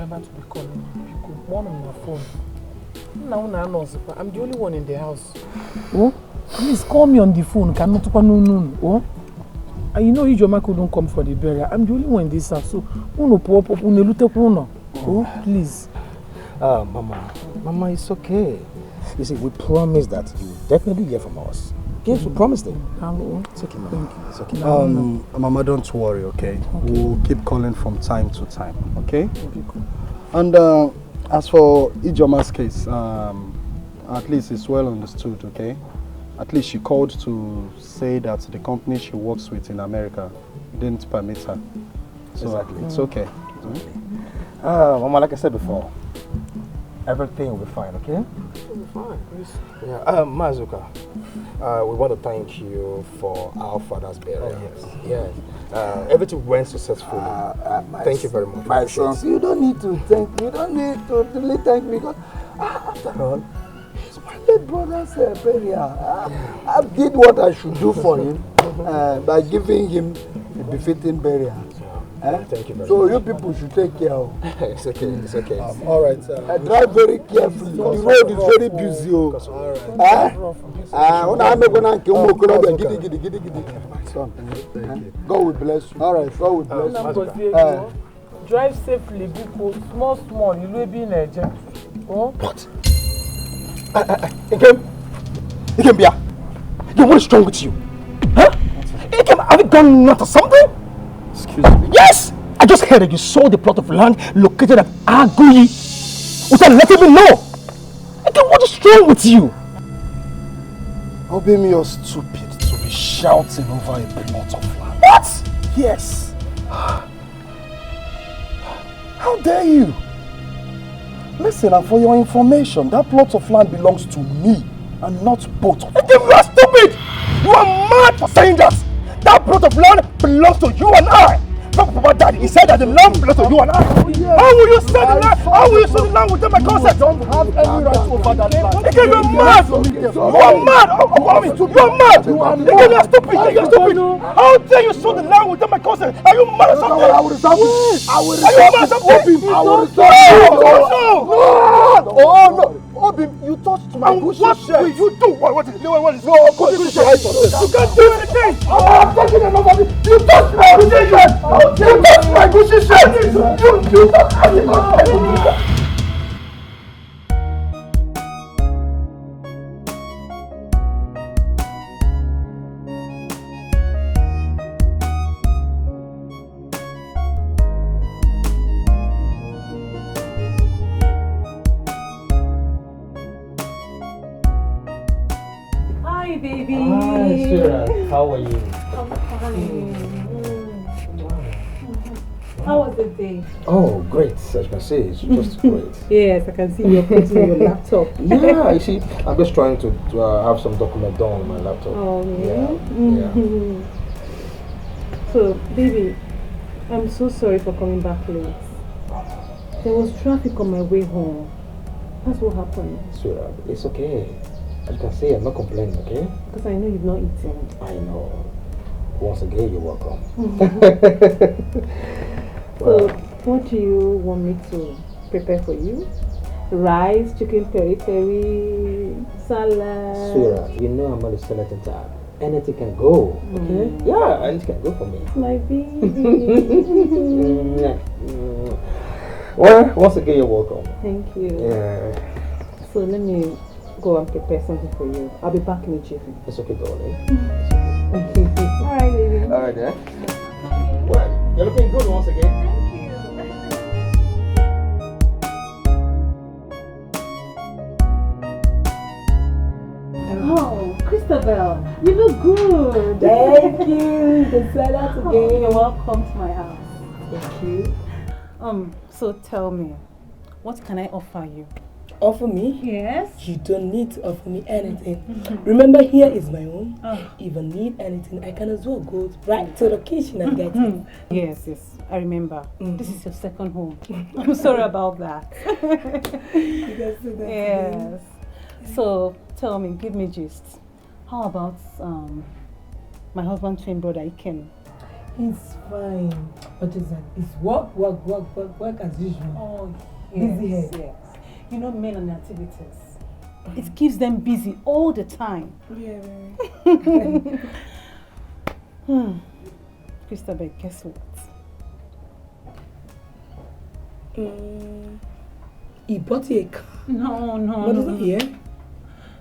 remember to be calling me. You could one on my phone. I'm the only one in the house. Oh, please call me on the phone. Oh, and you know Ijoma couldn't come for the burial. I'm the only one in this house. So, oh, please. Mama, it's okay. You see, we promise that you will definitely hear from us. Yes, we promised it. Hello. It's okay, Mama. Thank you. It's okay. Mama, don't worry, okay? We'll keep calling from time to time, okay? Okay, cool. And as for Ijoma's case, at least it's well understood, okay? At least she called to say that the company she works with in America didn't permit her. So exactly. It's okay. Mama, like I said before, everything will be fine, okay? It will be fine, please. Yeah, Mazuka, we want to thank you for our father's burial. Oh, yes. Everything went successfully. Thank you very much. My sons, you don't need to thank me. You don't need to really thank me because, after all, it's my late brother's burial. I did what I should do for him by giving him a befitting burial. Thank you very much. So you people should take care of. It's okay, it's okay. All right. Drive very carefully. The road is very busy. God will bless you. All right, God will bless you. Drive safely, because small, you will be in a jet. What? Ikembia, what is wrong with you? Huh? Ikembia, have you gone nuts or something? Excuse me? Yes! I just heard that you sold the plot of land located at Agui without letting me know. Ikembia, what is wrong with you? Obim, you're stupid to be shouting over a plot of land. What? Yes. How dare you? Listen, and for your information, that plot of land belongs to me and not both of us. You are stupid! You are mad for saying that! That plot of land belongs to you and I! Papa Daddy, he said that the land belongs to you and I! How will you sell the land? How will you sell the land without my consent? You don't have any right over that land. Because you are mad! You are mad! You are mad! Because you are stupid! You are stupid! How dare you sell the land without my consent? Are you mad or something? I will resolve it. I will Are you mad or something? I will resolve it. Oh no! Obim, you touched my bushy What shirt. will you do? What is it? No, Okoli, You can't do anything! I'm taking enough of it. You touched my bushy shirt. You touched my bushy shirt. You touched my bushy shirt. Hi, baby. Hi, sweetheart. How are you? I'm fine. How was the day? Oh, great. As you can see, it's just great. Yes, I can see you're putting your laptop. Yeah, you see, I'm just trying to have some document done on my laptop. Oh, yeah. Yeah. So, baby, I'm so sorry for coming back late. There was traffic on my way home. That's what happened. Sweetheart, it's okay. As you can see, I'm not complaining, okay? Because I know you've not eaten. I know. Once again, you're welcome. So, what do you want me to prepare for you? Rice, chicken peri-peri, salad. Sweetheart, you know I'm not a skeleton type. Anything can go, okay? Yeah, anything can go for me. My baby. Well, once again, you're welcome. Thank you. Yeah. So let me go and prepare something for you. I'll be back in a jiffy. It's okay, darling. All right, baby. All right, then. Well, you're looking good once again. Oh, Christabel, you look good. Thank you. The salad again. You're welcome to my house. Thank you. So tell me, what can I offer you? Offer me? Yes. You don't need to offer me anything. Remember, here is my home. If I need anything, I can as well go right to the kitchen and get it. Yes, I remember. This is your second home. I'm sorry about that. You guys do that. Yes. So tell me, give me gist. How about my husband's twin brother, Iken? He's fine. But it's work as usual. Oh, Busy head. yes. You know, men and activities. It keeps them busy all the time. Yeah, Christabel, guess what? He bought you a car. No. What is it here?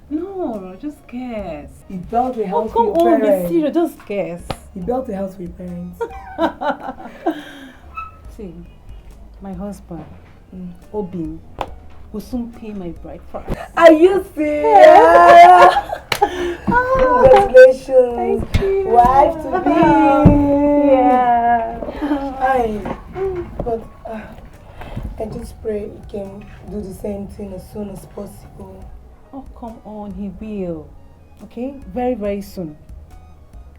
No, just guess. He built a house Come for your on, be parents. serious, just guess. He built a house for your parents. See, my husband, Obin, will soon pay my bride price. Are you serious? Congratulations. Thank you. Wife to be. Yeah. But I just pray he can do the same thing as soon as possible. Oh, come on, he will. Okay? Very, very soon.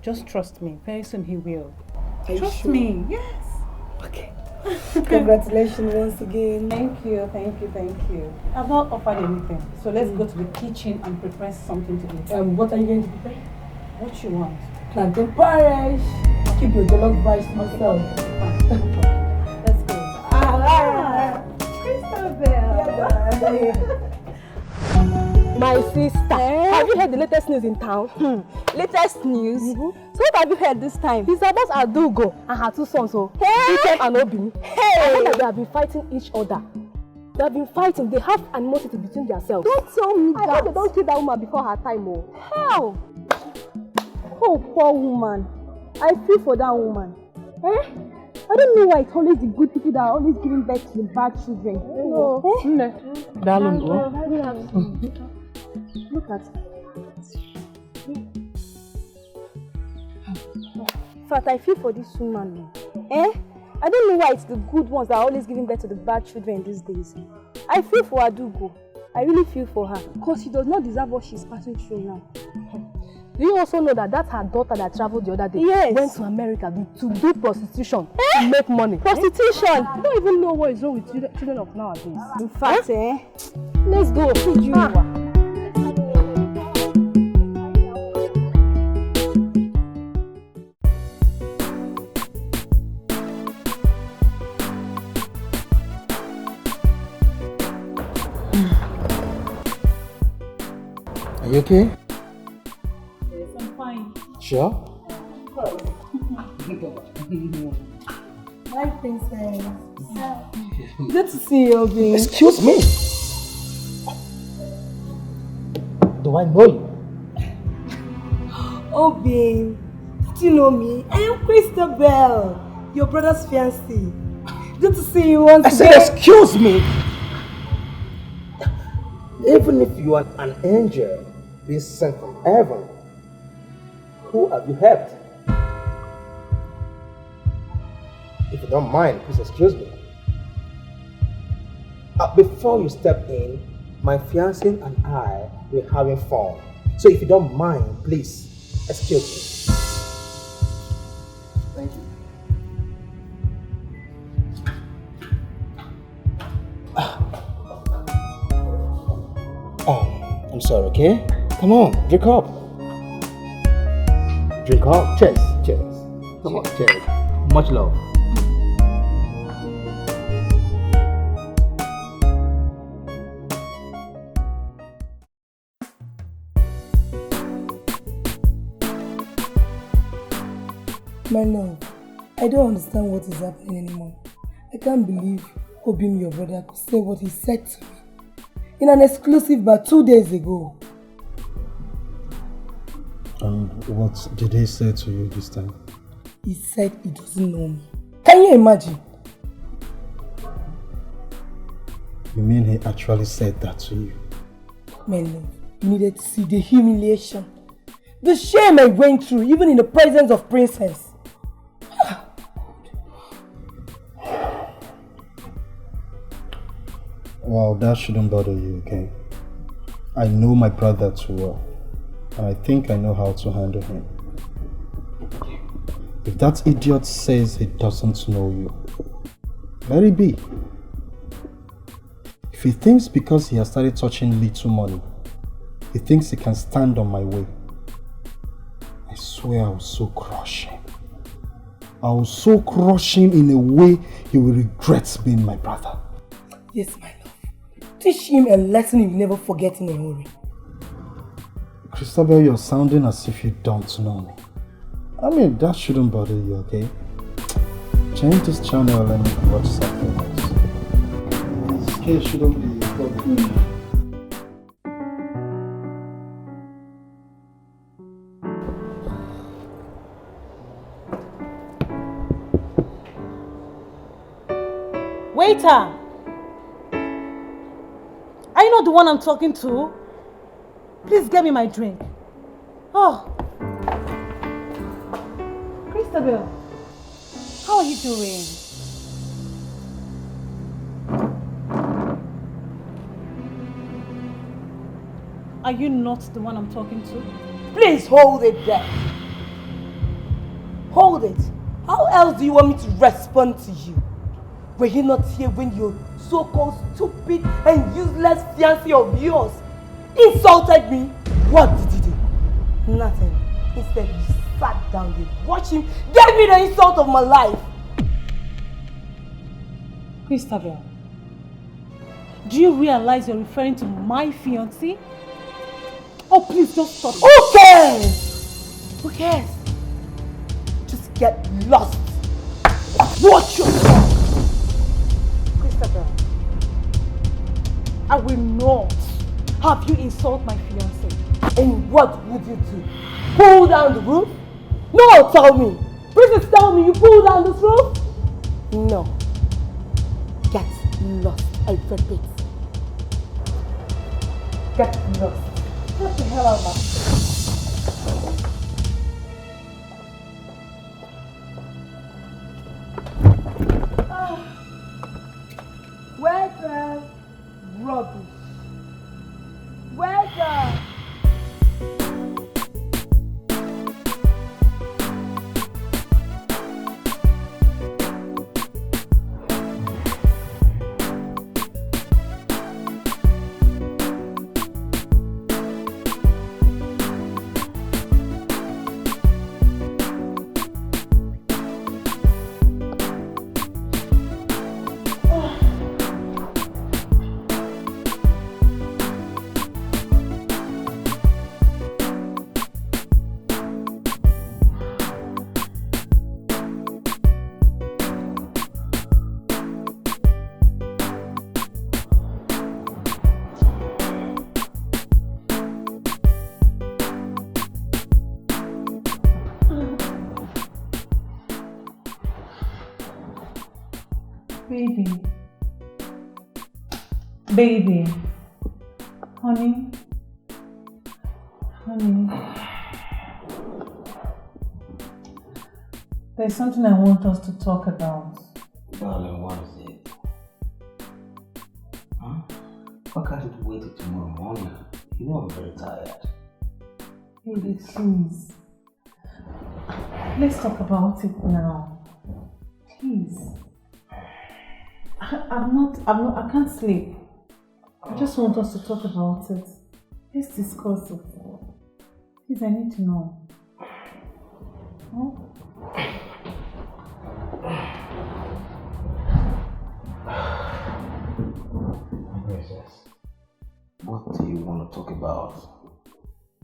Just trust me. Very soon he will. Are you Trust sure? me. Yes. Okay. Congratulations once again. Thank you. I've not offered anything. So let's go to the kitchen and prepare something to eat. What are you going to prepare? What you want? Plantain porridge. Keep your jollof rice to myself. Let's go. Christabel. My sister, have you heard the latest news in town? Latest news? So what have you heard this time? It's about Adugo and her two sons, Ikem and Obini. I heard that they have been fighting each other. They have been fighting. They have animosity between themselves. Don't tell me that. I hope they don't kill that woman before her time. How? Oh, poor woman. I feel for that woman. I don't know why it's always the good people that are always giving birth to the bad children. Look at it. In fact, I feel for this woman. I don't know why it's the good ones that are always giving birth to the bad children these days. I feel for Adugo. I really feel for her. Because she does not deserve what she's passing through now. Do you also know that her daughter that traveled the other day went to America to do prostitution to make money? Prostitution? I don't even know what is wrong with children of nowadays. In fact, let's go. Are you okay? Yes, I'm fine. Sure? Hi, princess. Good to see you, Obin. Excuse me. Do I know you? Obin, do you know me? I am Christabel, your brother's fiancée. Good to see you once again. I said, excuse me. Even if you are an angel being sent from heaven, who have you helped? If you don't mind, please excuse me. Before you step in, my fiancé and I were having fun. So if you don't mind, please excuse me. Thank you. I'm sorry, okay? Come on, drink up. Drink up. Cheers. Cheers. Come on, cheers. Much love. My love, I don't understand what is happening anymore. I can't believe Obim, your brother, could say what he said to me in an exclusive bar 2 days ago. What did he say to you this time? He said he doesn't know me. Can you imagine? You mean he actually said that to you? My love, you needed to see the humiliation, the shame I went through, even in the presence of Princess. Well, that shouldn't bother you, okay? I know my brother too well, and I think I know how to handle him. If that idiot says he doesn't know you, let it be. If he thinks because he has started touching little money, he thinks he can stand on my way, I swear I will so crush him. I will so crush him in a way he will regret being my brother. Yes, my love. Teach him a lesson he will never forget in a hurry. Christabel, you're sounding as if you don't know me. I mean, that shouldn't bother you, okay? Change this channel and watch something else. This case shouldn't be a problem. Waiter! Are you not the one I'm talking to? Please get me my drink. Oh. Christabel, how are you doing? Are you not the one I'm talking to? Please hold it there. Hold it. How else do you want me to respond to you? Were you not here when your so-called stupid and useless fiancé of yours insulted me? What did you do? Nothing. Instead, you sat down there, watched him, gave me the insult of my life. Christabel, do you realize you're referring to my fiancé? Oh, please just stop. Who cares? Who cares? Just get lost. Watch your tongue. Christabel, I will not have you insult my fiancé. And what would you do? Pull down the roof? No, tell me. Please tell me you pull down this roof? No. Get lost, I repeat. Get lost. What the hell am I? Where's the rubbish? Where's the... Baby, honey, there's something I want us to talk about. Darling, what is it? Huh? Why can't you wait till tomorrow morning? You know I'm very tired. Baby, please. Let's talk about it now. Please. I can't sleep. I just want us to talk about it. Let's discuss it. Please, I need to know. Huh? Princess, what do you want to talk about?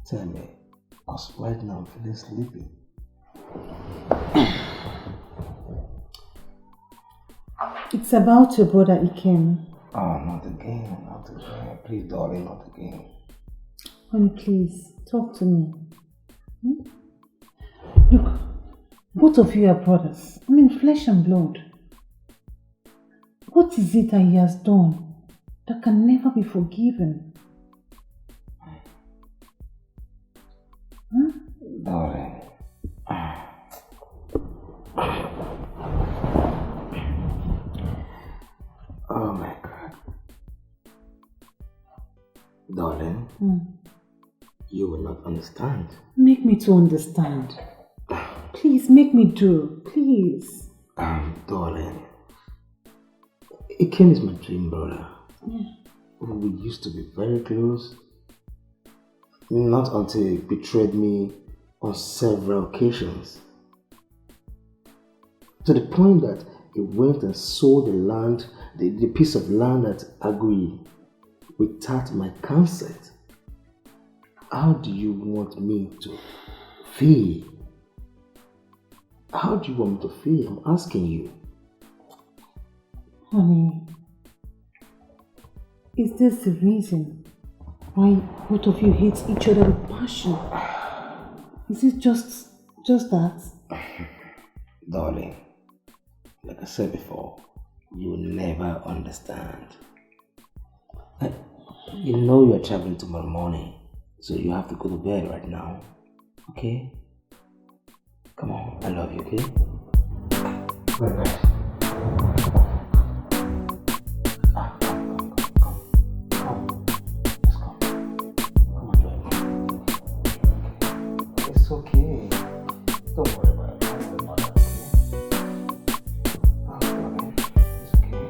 Tell me, because right now I'm feeling sleepy. It's about your brother Ikem. Oh, not again. Please, darling, not again. Honey, please, talk to me. Look, both of you are brothers. I mean, flesh and blood. What is it that he has done that can never be forgiven? Huh? Darling. Oh my God. Darling, you will not understand. Make me to understand. Please, make me do. Please. Darling, Ikem is my dream brother. Yeah. We used to be very close. Not until he betrayed me on several occasions. To the point that he went and sold the land, the piece of land at Agui without my consent. How do you want me to feel? How do you want me to feel? I'm asking you. Honey, is this the reason why both of you hate each other with passion? Is it just that? Darling, like I said before, you will never understand. You know you're traveling tomorrow morning, so you have to go to bed right now. Okay? Come on, I love you, okay? Good night. It's okay. Don't worry about it. Don't worry about it, okay? It's okay.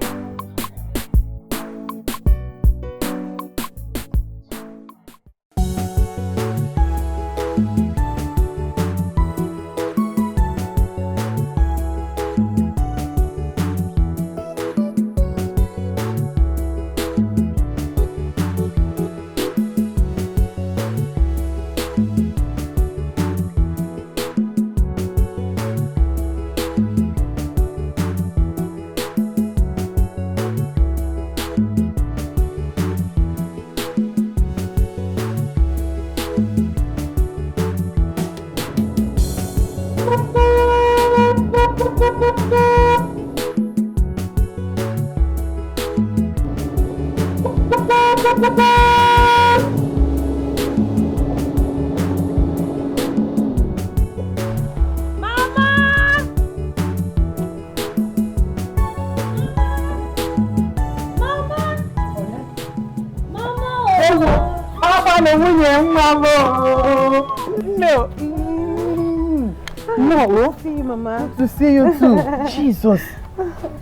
No. See you, Mama. Good to see you too. Jesus,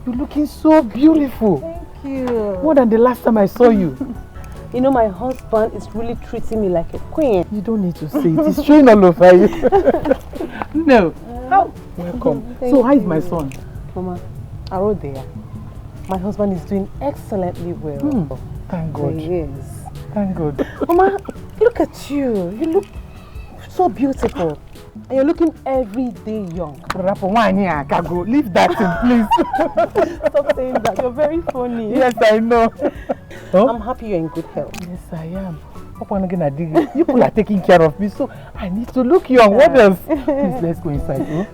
you're looking so beautiful. Thank you. More than the last time I saw you. You know, my husband is really treating me like a queen. You don't need to say it. It's showing all over you. No. How? Welcome. So, how is my son? Mama, I wrote there. My husband is doing excellently well. Thank God. He is. Thank God. Mama, look at you. You look so beautiful. And you're looking every day young. Leave that in, please. Stop saying that. You're very funny. Yes, I know. Huh? I'm happy you're in good health. Yes, I am. You people are taking care of me, so I need to look young. What else? Please, let's go inside. Huh?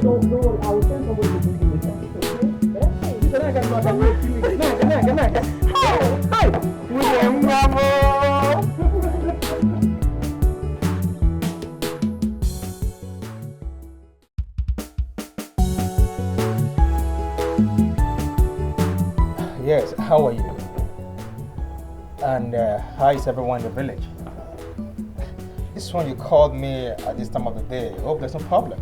Don't worry, I will send somebody to bring you Yes, how are you? And how is everyone in the village? This one you called me at this time of the day. Hope there's no problem.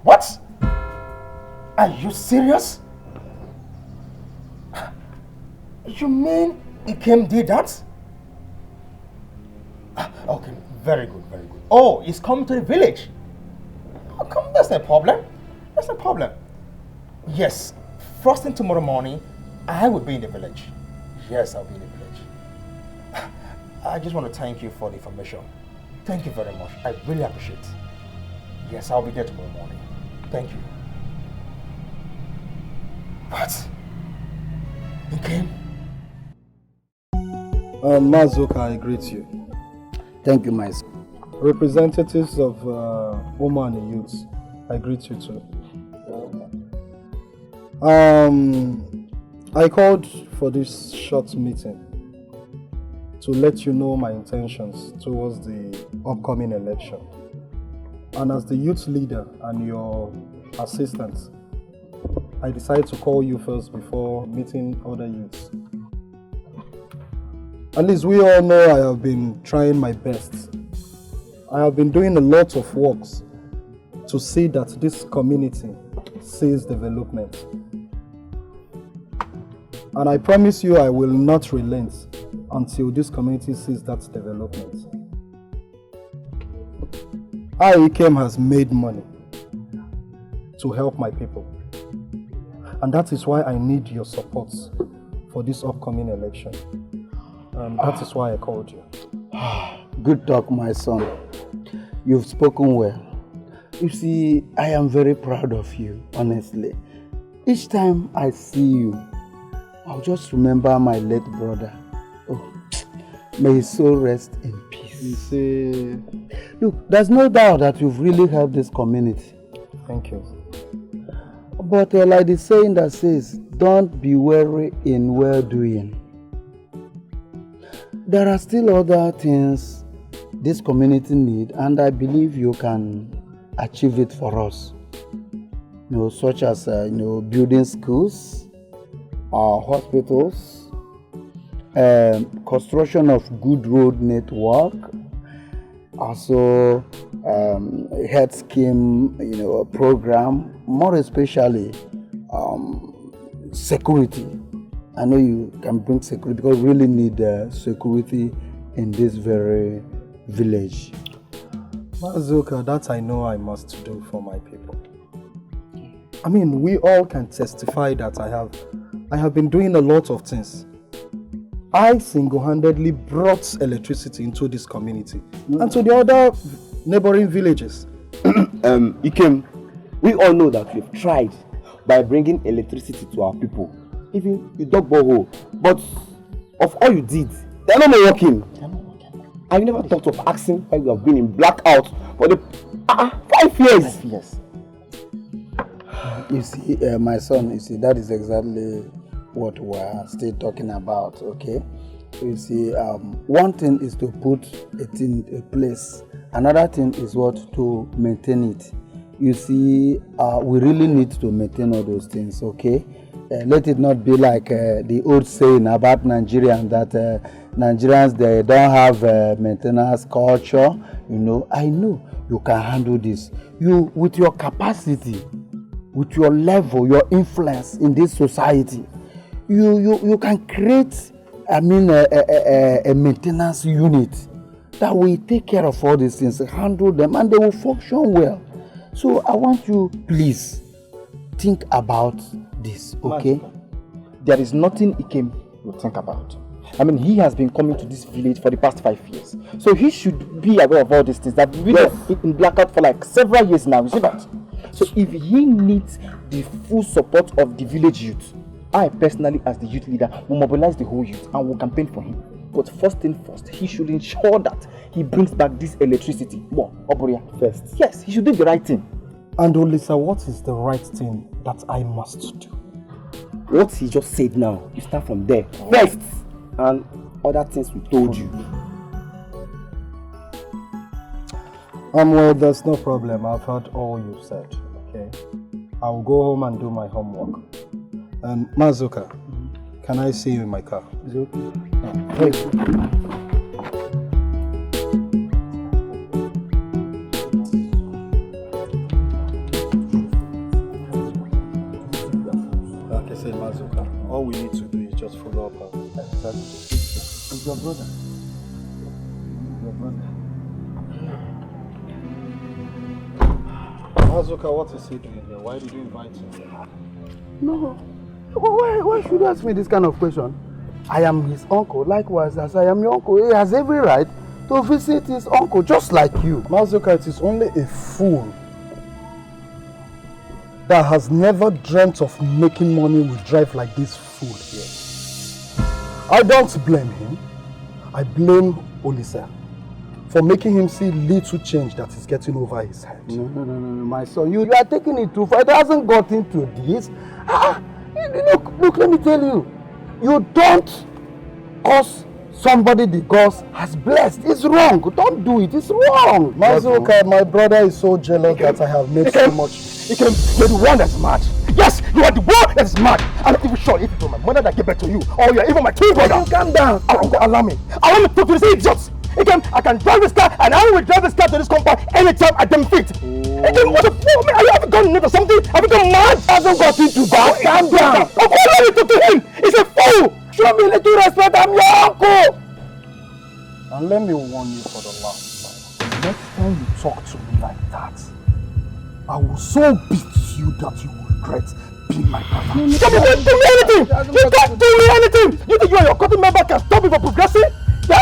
What? Are you serious? You mean Ikem did that? Okay, very good, very good. Oh, he's coming to the village. Oh, come, that's no problem. That's no problem. Yes, first thing tomorrow morning, I will be in the village. Yes, I'll be in the village. I just want to thank you for the information. Thank you very much. I really appreciate it. Yes, I'll be there tomorrow morning. Thank you. What? You came? Mazuka, I greet you. Thank you, my son. Representatives of women and youths, I greet you too. I called for this short meeting to let you know my intentions towards the upcoming election. And as the youth leader and your assistant, I decided to call you first before meeting other youths. At least we all know I have been trying my best. I have been doing a lot of works to see that this community sees development. And I promise you I will not relent until this community sees that development. Ikem has made money to help my people. And that is why I need your support for this upcoming election. That is why I called you. Good talk, my son. You've spoken well. You see, I am very proud of you, honestly. Each time I see you, I'll just remember my late brother. Oh, may his soul rest in peace. You see... Look, there's no doubt that you've really helped this community. Thank you. But like the saying that says, don't be weary in well-doing. There are still other things this community needs, and I believe you can achieve it for us. Such as building schools, hospitals, construction of good road network, also health scheme, program, more especially security. I know you can bring security because we really need security in this very village. Mazuka, that I know I must do for my people. I mean, we all can testify that I have been doing a lot of things. I single-handedly brought electricity into this community and to the other neighboring villages. Ikem, we all know that we've tried by bringing electricity to our people. Even you dug borehole, but of all you did, they're not working. I never thought of asking why we have been in blackout for the 5 years. 5 years. You see, my son, that is exactly what we're still talking about, okay? You see, one thing is to put it in place. Another thing is to maintain it. You see, we really need to maintain all those things, okay? Let it not be like the old saying about Nigerians that Nigerians, they don't have maintenance culture. I know you can handle this. You, with your capacity, with your level, your influence in this society, you can create, a maintenance unit that will take care of all these things, handle them, and they will function well. So I want you, please, think about this, okay? There is nothing Ikem will think about. I mean, he has been coming to this village for the past 5 years. So he should be aware of all these things that we've been in blackout for like several years now, you see that? So if he needs the full support of the village youth, I personally, as the youth leader, will mobilize the whole youth and will campaign for him. But first thing first, he should ensure that he brings back this electricity. First. Yes, he should do the right thing. And Olisa, what is the right thing that I must do? What he just said now, you start from there. First, and other things we told you. Well, there's no problem. I've heard all you've said, okay? I'll go home and do my homework. And Mazuka, can I see you in my car? Is it okay? Like I said, Mazuka, all we need to do is just follow up on that. It's your brother. Mazuka, what is he doing here? Why did you invite him? No. Why should you ask me this kind of question? I am his uncle. Likewise, as I am your uncle, he has every right to visit his uncle, just like you. Mazuka, it is only a fool that has never dreamt of making money with drive like this fool here. I don't blame him. I blame Olisa for making him see little change that is getting over his head. No, my son. You are taking it too far. It hasn't got into this. Look, let me tell you. You don't curse somebody the God has blessed. It's wrong. Don't do it. It's wrong. Mazuka, my brother is so jealous that I have made so much. You're the one that's mad. Yes, you are the one that's mad. I'm not even sure if it was my mother that gave birth to you or you're even my twin brother. Calm down. Allow me. Allow me to talk to these idiots. Again, I can drive this car and I will drive this car to this compound anytime I damn fit. Again, what the fuck, man? Are you having gone nuts or something? Have you gone mad? Hasn't got into that. Calm down. Of course, let me talk to him. He's a fool. Show me a little respect. I'm your uncle. And let me warn you for the last time. Next time you talk to me like will beat you that you will regret being my brother. You can't do me anything! You can't do me anything! You think you and your cutting member can stop me from progressing? Yeah?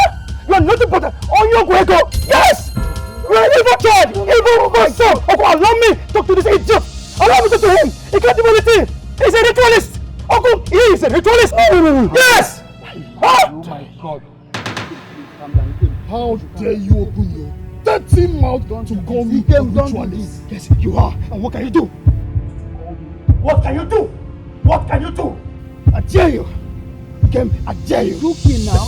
You are nothing but an onion guego! Yes! You are an evil child! Evil my son! Uncle, allow me to talk to this idiot! Allow me to talk to him! He can't do anything! He's a ritualist! Uncle, he is a ritualist! Yes! Oh my God! How dare you open your dirty mouth to call me a ritualist? Yes, you are. And what can you do? What can you do? What can you do? I dare you! Kem, I dare you! Looking now.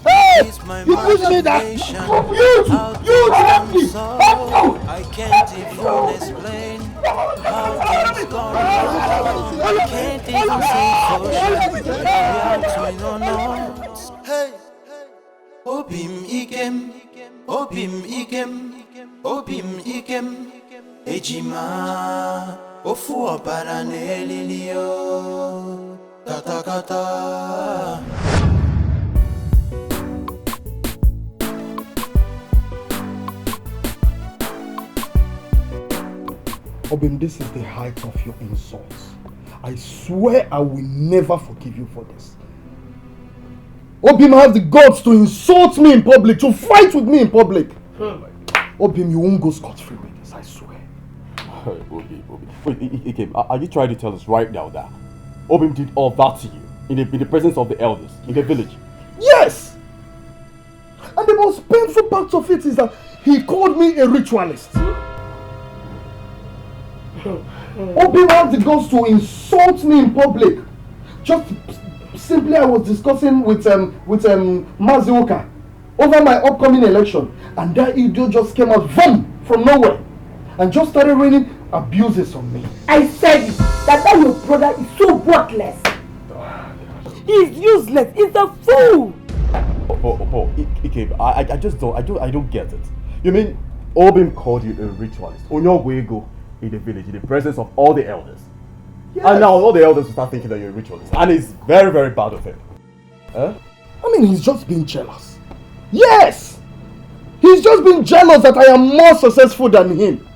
Hey! You push me down! You left me! I can't even explain how things gone wrong. I can't even say for sure we are twin or not. Hey! Obim ikem, obim ikem, obim ikem. Ejima, ofu opara nelilio, kata kata. Obim, this is the height of your insults. I swear I will never forgive you for this. Obim has the guts to insult me in public, to fight with me in public. Obim, you won't go scot-free with this, I swear. Obim. Wait, Ikem, are you trying to tell us right now that Obim did all that to you in the presence of the elders in the village? Yes! And the most painful part of it is that he called me a ritualist. Obim had the guts to insult me in public. Just simply I was discussing with Mazuka over my upcoming election, and that idiot just came out from nowhere and just started raining abuses on me. I said it, that your brother is so worthless. He's useless, he's a fool. Ikem, I don't get it. You mean Obim called you a ritualist on your way go in the village in the presence of all the elders? Yes. And now all the elders will start thinking that you're a ritualist, and it's very, very bad of him. Huh? I mean, he's just being jealous. Yes! He's just being jealous that I am more successful than him.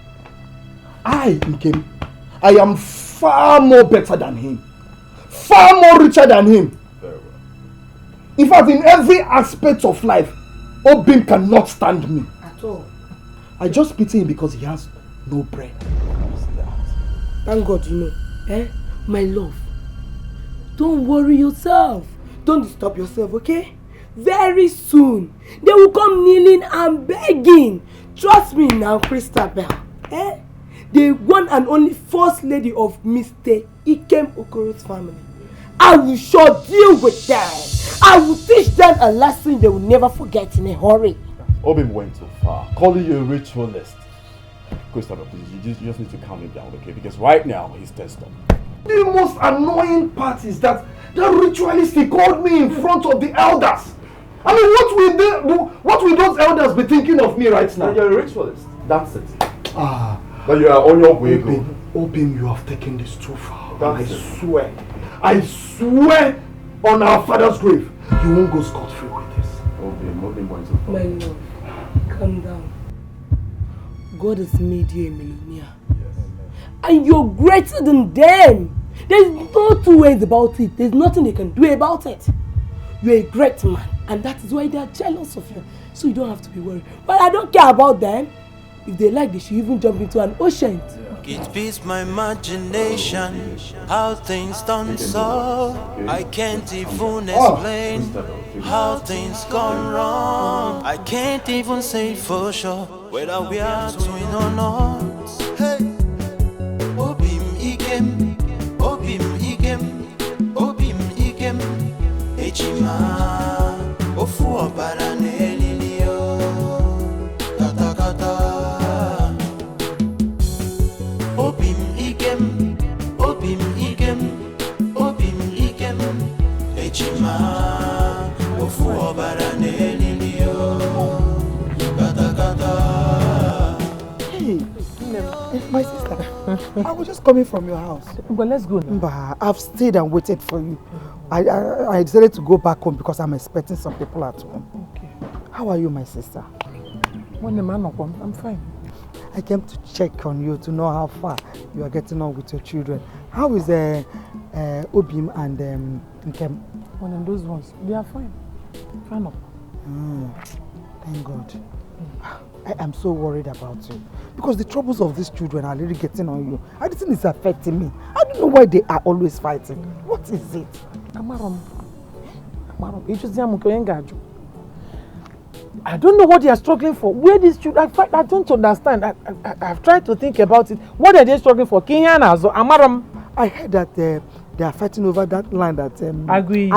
I am far more better than him. Far more richer than him. Very well. In fact, in every aspect of life, Obim cannot stand me. At all. I just pity him because he has no brain. Thank God you know. My love. Don't worry yourself. Don't disturb yourself, okay? Very soon, they will come kneeling and begging. Trust me now, Christabel. The one and only first lady of Mr. Ikem Okoro's family. I will sure deal with them. I will teach them a lesson they will never forget in a hurry. Obim went too far, calling you a ritualist. Christabel, please, you just need to calm him down, okay? Because right now, he's tensed up. The most annoying part is that the ritualist, he called me in front of the elders. I mean, what will those elders be thinking of me right now? You're a ritualist. That's it. But you are on your way. Obim, you have taken this too far. I swear on our father's grave, you won't go scot-free with this. Obim went too far. My love, calm down. God has made you a millionaire. Yes. And you're greater than them. There's no two ways about it. There's nothing they can do about it. You're a great man, and that is why they are jealous of you. So you don't have to be worried. But I don't care about them. If they like, they should even jump into an ocean. It beats my imagination how things done so. I can't even explain how things gone wrong. I can't even say for sure whether we are twin or not. Hey, Obim Ikem, Obim Ikem, Obim Ikem, Ejima, Ofu opara nelilio, kata kata. Obim Ikem, Obim Ikem, Obim Ikem, Ejima, Ofu opara nelilio, kata kata. Hey, my sister, I was just coming from your house. Well, let's go now. Bah, I've stayed and waited for you. I decided to go back home because I'm expecting some people at home. Okay. How are you, my sister? When the man come, I'm fine. I came to check on you to know how far you are getting on with your children. How is Obim and Nkem? One of those ones, they are fine. Fine up. Thank God. I am so worried about you because the troubles of these children are really getting on you. Everything is affecting me. I don't know why they are always fighting. What is it? Amarom, I don't know what they are struggling for. Where these children, I don't understand. I've tried to think about it. What are they struggling for? Amarom. I heard that they are fighting over that land that Agree.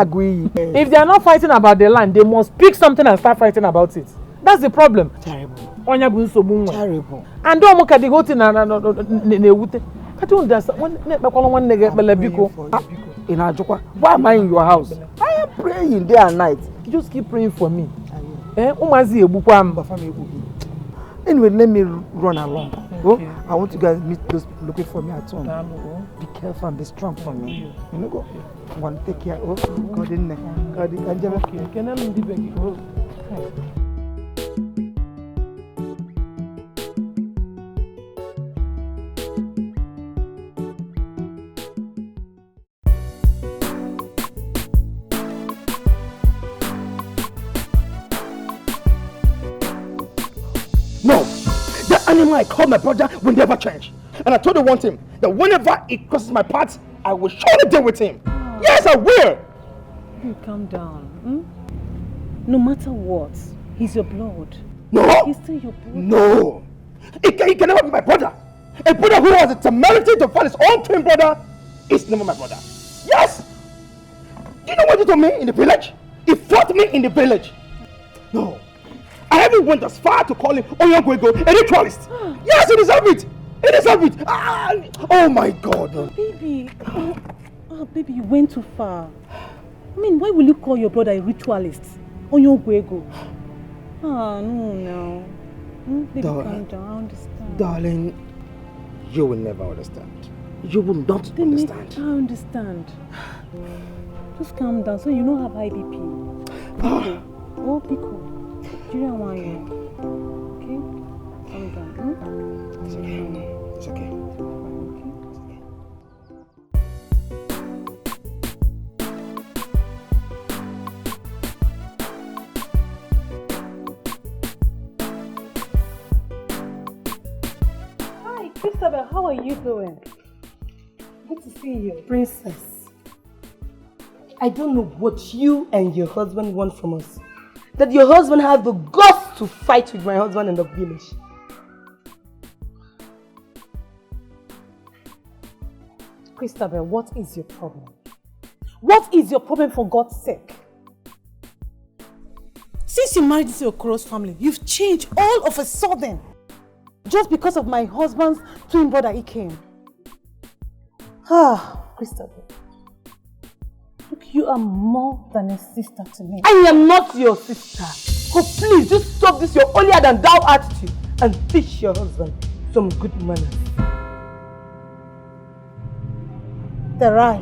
Yes. If they are not fighting about the land, they must pick something and start fighting about it. That's the problem. Terrible. Terrible. And don't look at the whole thing. I don't understand. Why am I in your house? I am praying day and night. You just keep praying for me. Anyway, let me run along. Okay. I want you guys to meet those people looking for me at home. Be careful and be strong for me. You know, go. I want to take care. Oh, God in there. God in there. No, the animal I call my brother will never change. And I told you one thing, that whenever it crosses my path, I will surely deal with him. Oh. Yes, I will. You calm down. No matter what, he's your blood. No. He's still your blood. No. He can never be my brother. A brother who has the temerity to fight his own twin brother is never my brother. Yes. Do you know what he told me in the village? He fought me in the village. No. I even went as far to call him Oyongwego, a ritualist. Yes, he deserves it. He deserves it. Oh my God. Baby. Baby, you went too far. I mean, why will you call your brother a ritualist? Oyongwego. No. Baby, calm down. I understand. Darling, you will never understand. You will not understand. I understand. Just calm down so you don't have high BP. Pico. You don't want you. Okay? Calm down. It's okay. It's okay. Hi, Christabel. How are you doing? Good to see you. Princess, I don't know what you and your husband want from us. That your husband has the guts to fight with my husband in the village. Christabel, what is your problem? What is your problem, for God's sake? Since you married into your Okoro's family, you've changed all of a sudden. Just because of my husband's twin brother, Ikem. Christabel. Look, you are more than a sister to me. I am not your sister. Oh, please, just stop this your holier than thou attitude and teach your husband some good manners. Terai,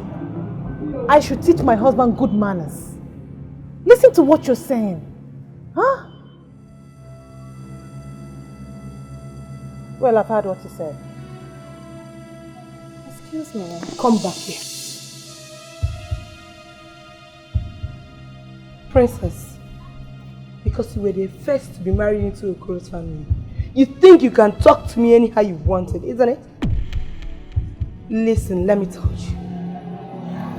I should teach my husband good manners. Listen to what you're saying. Huh? Well, I've heard what you said. Excuse me. Come back here. Princess, because you were the first to be married into Okoro's family, you think you can talk to me anyhow you wanted, isn't it? Listen, let me tell you.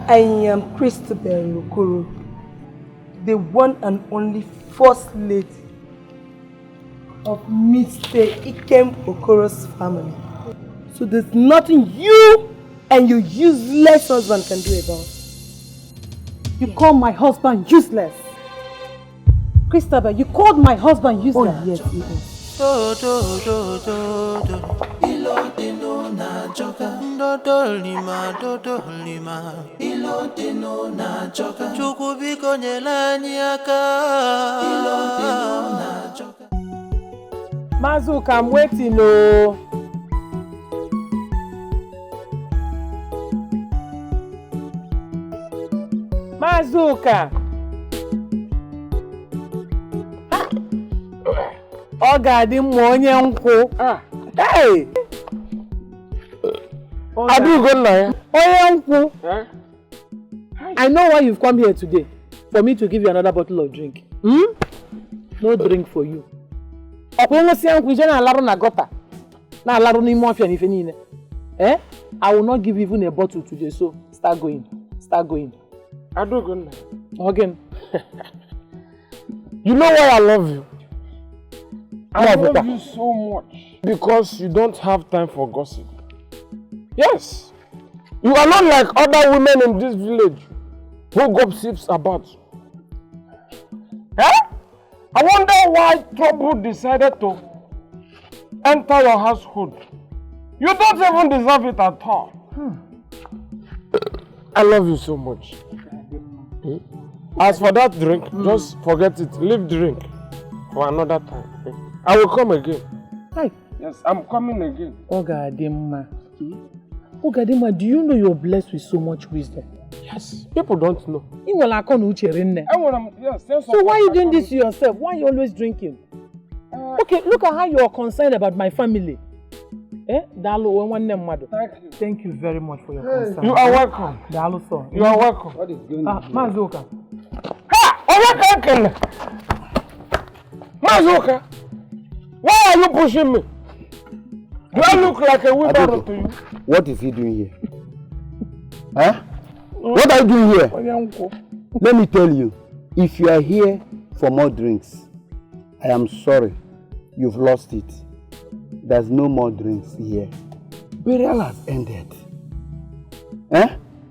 I am Christabel Okoro, the one and only first lady of Mr. Ikem Okoro's family. So there's nothing you and your useless husband can do about it. You call my husband useless. Christabel, you called my husband useless. Oh, yes, he is. Mazuka, I'm waiting. Oh. ụka. Ọ ga-adị mma onye nkwụ. Hey! Adugo nna ya. Onye nkwụ. I know why you've come here today. For me to give you another bottle of drink. No drink for you. Eh? I will not give you even a bottle today, so start going. Start going. Adugo. Again. You know why I love you? I love you so much because you don't have time for gossip. Yes. You are not like other women in this village who gossips about you. Eh? I wonder why Trouble decided to enter your household. You don't even deserve it at all. I love you so much. As for that drink, just forget it. Leave drink for another time. I will come again. Hi. Yes, I'm coming again. Ogadima. Ogadima, do you know you're blessed with so much wisdom? Yes. People don't know. Yes. So why are you doing this to yourself? Why are you always drinking? Okay, look at how you're concerned about my family. Thank you. Thank you very much for your concern. You are welcome. You are welcome. What is going on? Mazuka. Mazuka, why are you pushing me? Do I look like a wheelbarrow to you? What is he doing here? Huh? What are you doing here? Let me tell you, if you are here for more drinks, I am sorry, you've lost it. There's no more drinks here. Burial has ended.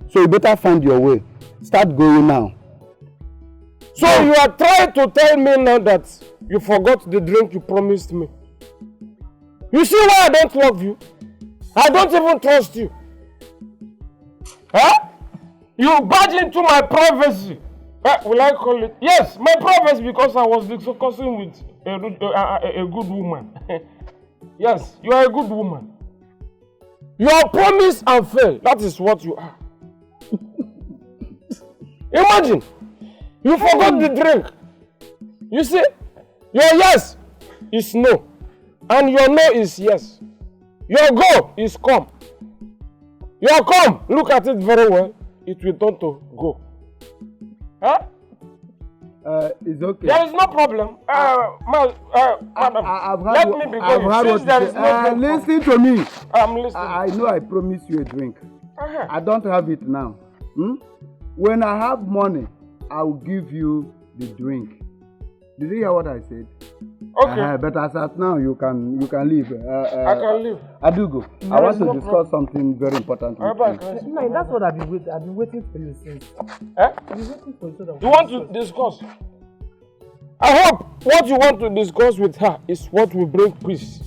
So you better find your way. Start going now. So you are trying to tell me now that you forgot the drink you promised me. You see why I don't love you? I don't even trust you. Huh? You barge into my privacy. Will I call it? Yes, my privacy, because I was discussing with a good woman. Yes, you are a good woman. You are promised and fail. That is what you are. Imagine, you forgot the drink. You see, your yes is no, and your no is yes. Your go is come. Your come, look at it very well. It will turn to go. Huh? It's okay. There is no problem. Madam, let me be going. Since there is no listen to me. I'm listening. I know I promised you a drink. I don't have it now. When I have money, I will give you the drink. Did you hear what I said? Okay. But as at now, you can leave. I can leave. Adugo, I want to discuss something very important with you. No, that's what I've been waiting for you since. I've been waiting for you so that you want to discuss? I hope what you want to discuss with her is what will bring peace,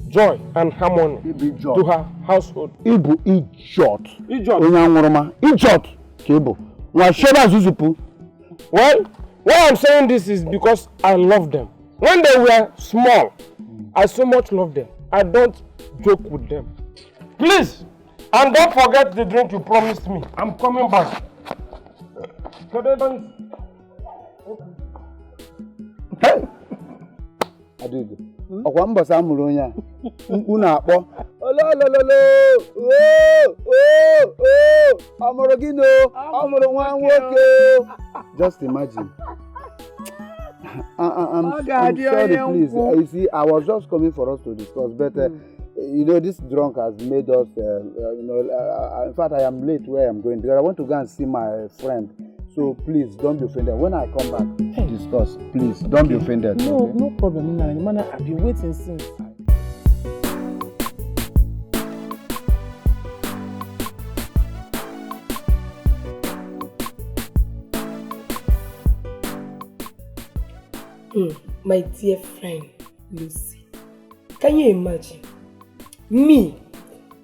joy, and harmony to her household. Ibu Ijot. Ijot. Ijot. Kebo. Well, why I'm saying this is because I love them. When they were small, I so much love them. I don't joke with them. Please, and don't forget the drink you promised me. I'm coming back. Hey! Adugo. Ọkwa mbọsị amụrụ onye a. Mkpu na-akpọ. Ololololo! Amụrụ gị no! Amụrụ nwa nwoke! Just imagine. I'm sorry, please. You see, I was just coming for us to discuss, but you know, this drunk has made us, in fact, I am late where I'm going because I want to go and see my friend. So please, don't be offended. When I come back, discuss. Please, don't be offended. No, no problem. Man, I've been waiting since. My dear friend, Lucy, can you imagine? Me,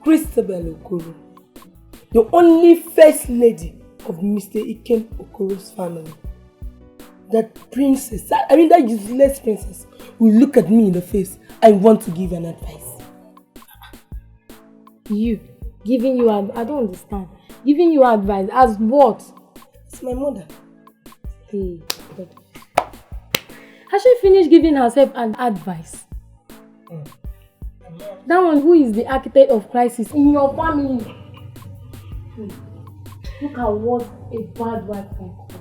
Christabel Okoro, the only first lady of Mr. Ikem Okoro's family. That princess, that useless princess, will look at me in the face and want to give an advice. You, giving you advice? I don't understand. Giving you advice as what? It's my mother. Hey, God. Has she finished giving herself an advice? That one who is the architect of crisis in your family. Look at what a bad wife can cause.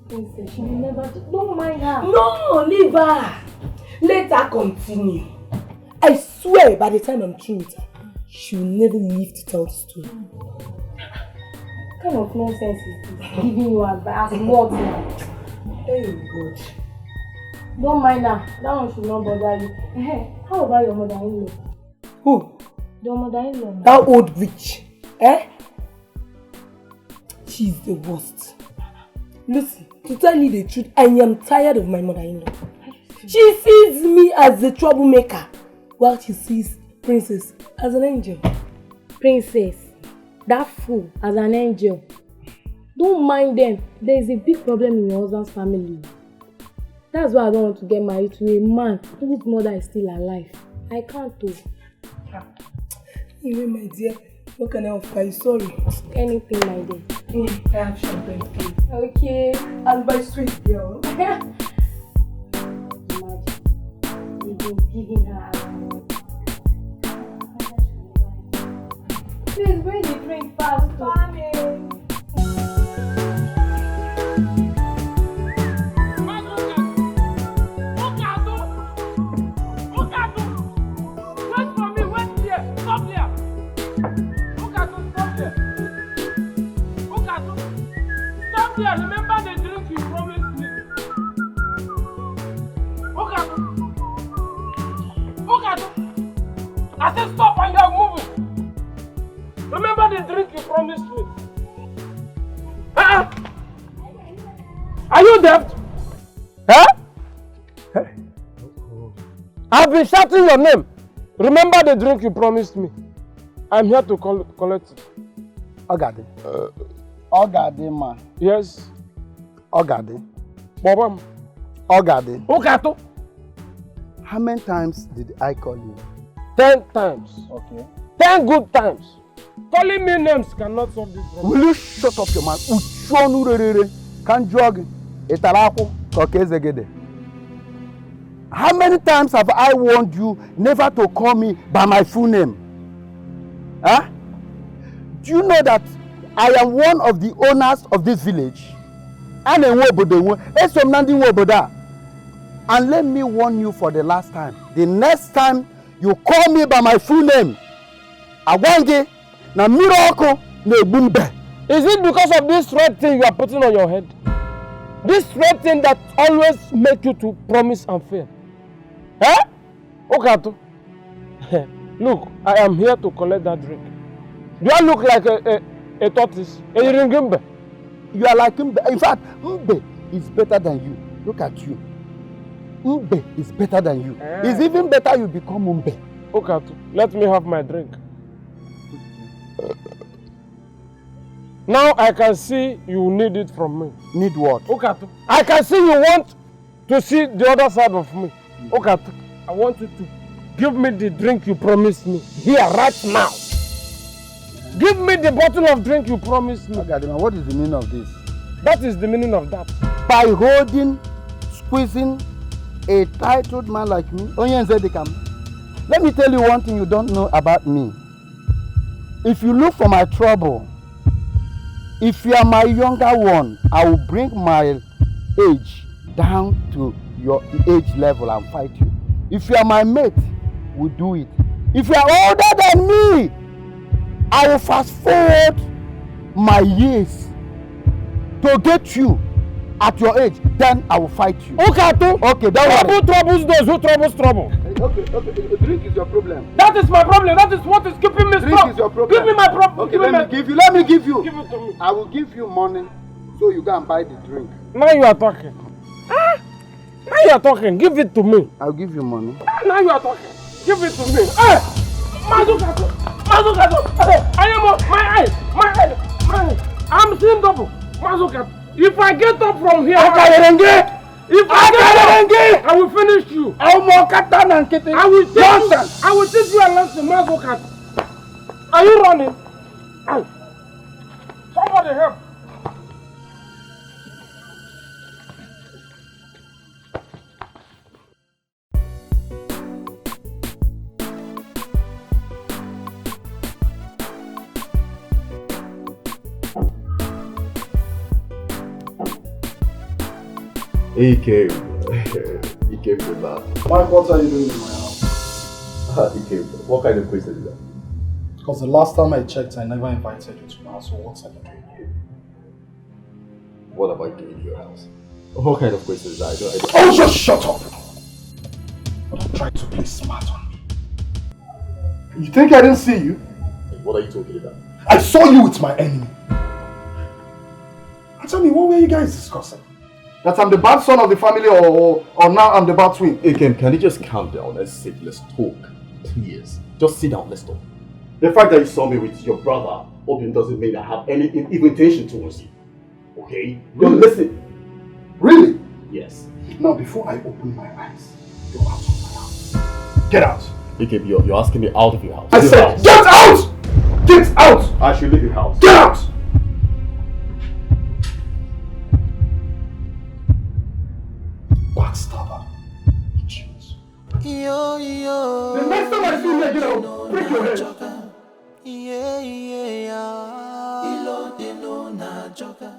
Princess, she will never do. Don't mind her. No, leave her. Let her continue. I swear by the time I'm through with her, she will never live to tell the story. What kind of nonsense is this? Giving you advice as what? Oh God. Don't mind her. That one should not bother you. How about your mother-in-law? Who? Your mother-in-law. That old witch. She's the worst. Listen, to tell you the truth, I am tired of my mother-in-law. She sees me as a troublemaker, while she sees Princess as an angel. Princess, that fool as an angel. Don't mind them. There is a big problem in your husband's family. That's why I don't want to get married to a man whose mother is still alive. I can't do. Anyway, my dear, what can I offer you? Sorry. Anything, my dear. I have champagne, please. Okay. And by sweet girl. Imagine, you've been giving her a... Please bring the drink fast. Remember the drink you promised me. I said stop and you are moving. Remember the drink you promised me. Are you deaf? Huh? Hey. I've been shouting your name. Remember the drink you promised me. I'm here to collect it. Ogade. Ogade, ma. Yes. Ogade. Bobam. Ogade. Okato. How many times did I call you? 10 times. Okay. 10 good times. Calling me names cannot solve this problem. Will you shut up your mouth? Uchonu rere. Can jog. Etaraku. Kokezegede. How many times have I warned you never to call me by my full name? Huh? Do you know that I am one of the owners of this village? And let me warn you for the last time. The next time you call me by my full name, Agwange na miracle na ebumbe. Is it because of this red thing you are putting on your head? This red thing that always make you to promise and fail? Huh? Okato. Look, I am here to collect that drink. Do I look like a tortoise? A ringimbe? You are like Mbe. In fact, Mbe is better than you. Look at you. Mbe is better than you. It's even better you become Mbe. Okato, let me have my drink. Now I can see you need it from me. Need what? Okato, I can see you want to see the other side of me. Okato, I want you to give me the drink you promised me here right now. Give me the bottle of drink you promised me. Ogadima, what is the meaning of this? That is the meaning of that. By holding, squeezing a titled man like me, let me tell you one thing you don't know about me. If you look for my trouble, if you are my younger one, I will bring my age down to your age level and fight you. If you are my mate, we'll do it. If you are older than me, I will fast forward my years to get you at your age. Then I will fight you. Okay, don't worry. Troubles those who troubles trouble. Okay. Drink is your problem. That is my problem. That is what is keeping me strong. Drink is your problem. Give me my problem. Okay, let me give you. Give it to me. I will give you money so you go and buy the drink. Now you are talking. Now you are talking. Give it to me. I'll give you money. Now you are talking. Give it to me. Hey! Mazukato! Hey! I am my eye! I'm seeing double. Mazukato! If I get up from here, I will finish you. I will teach you a lesson, Mazukato. Are you running? Somebody help. He came. He came to that. Mike, what are you doing in my house? He came. What kind of question is that? Because the last time I checked, I never invited you to my house, so what are you doing here? What am I doing in your house? What kind of question is that? I don't... Oh, just shut up! Don't try to play smart on me. You think I didn't see you? What are you talking about? I saw you with my enemy. And tell me, what were you guys discussing? That I'm the bad son of the family or now I'm the bad twin? Hey, can you just calm down? Let's sit, let's talk. Please. Just sit down, let's talk. The fact that you saw me with your brother Obin doesn't mean I have any invitation towards you. Okay? Really? Listen. Really? Yes. Now, before I open my eyes, go out of my house. Get out! Okay, you're asking me out of your house. I said, get out! Get out! I should leave your house. Get out! Backstabber. Idiots. Yo, yo. The next time I see you again, I'll break your head. Yeah, yeah. Ilo de no na joker.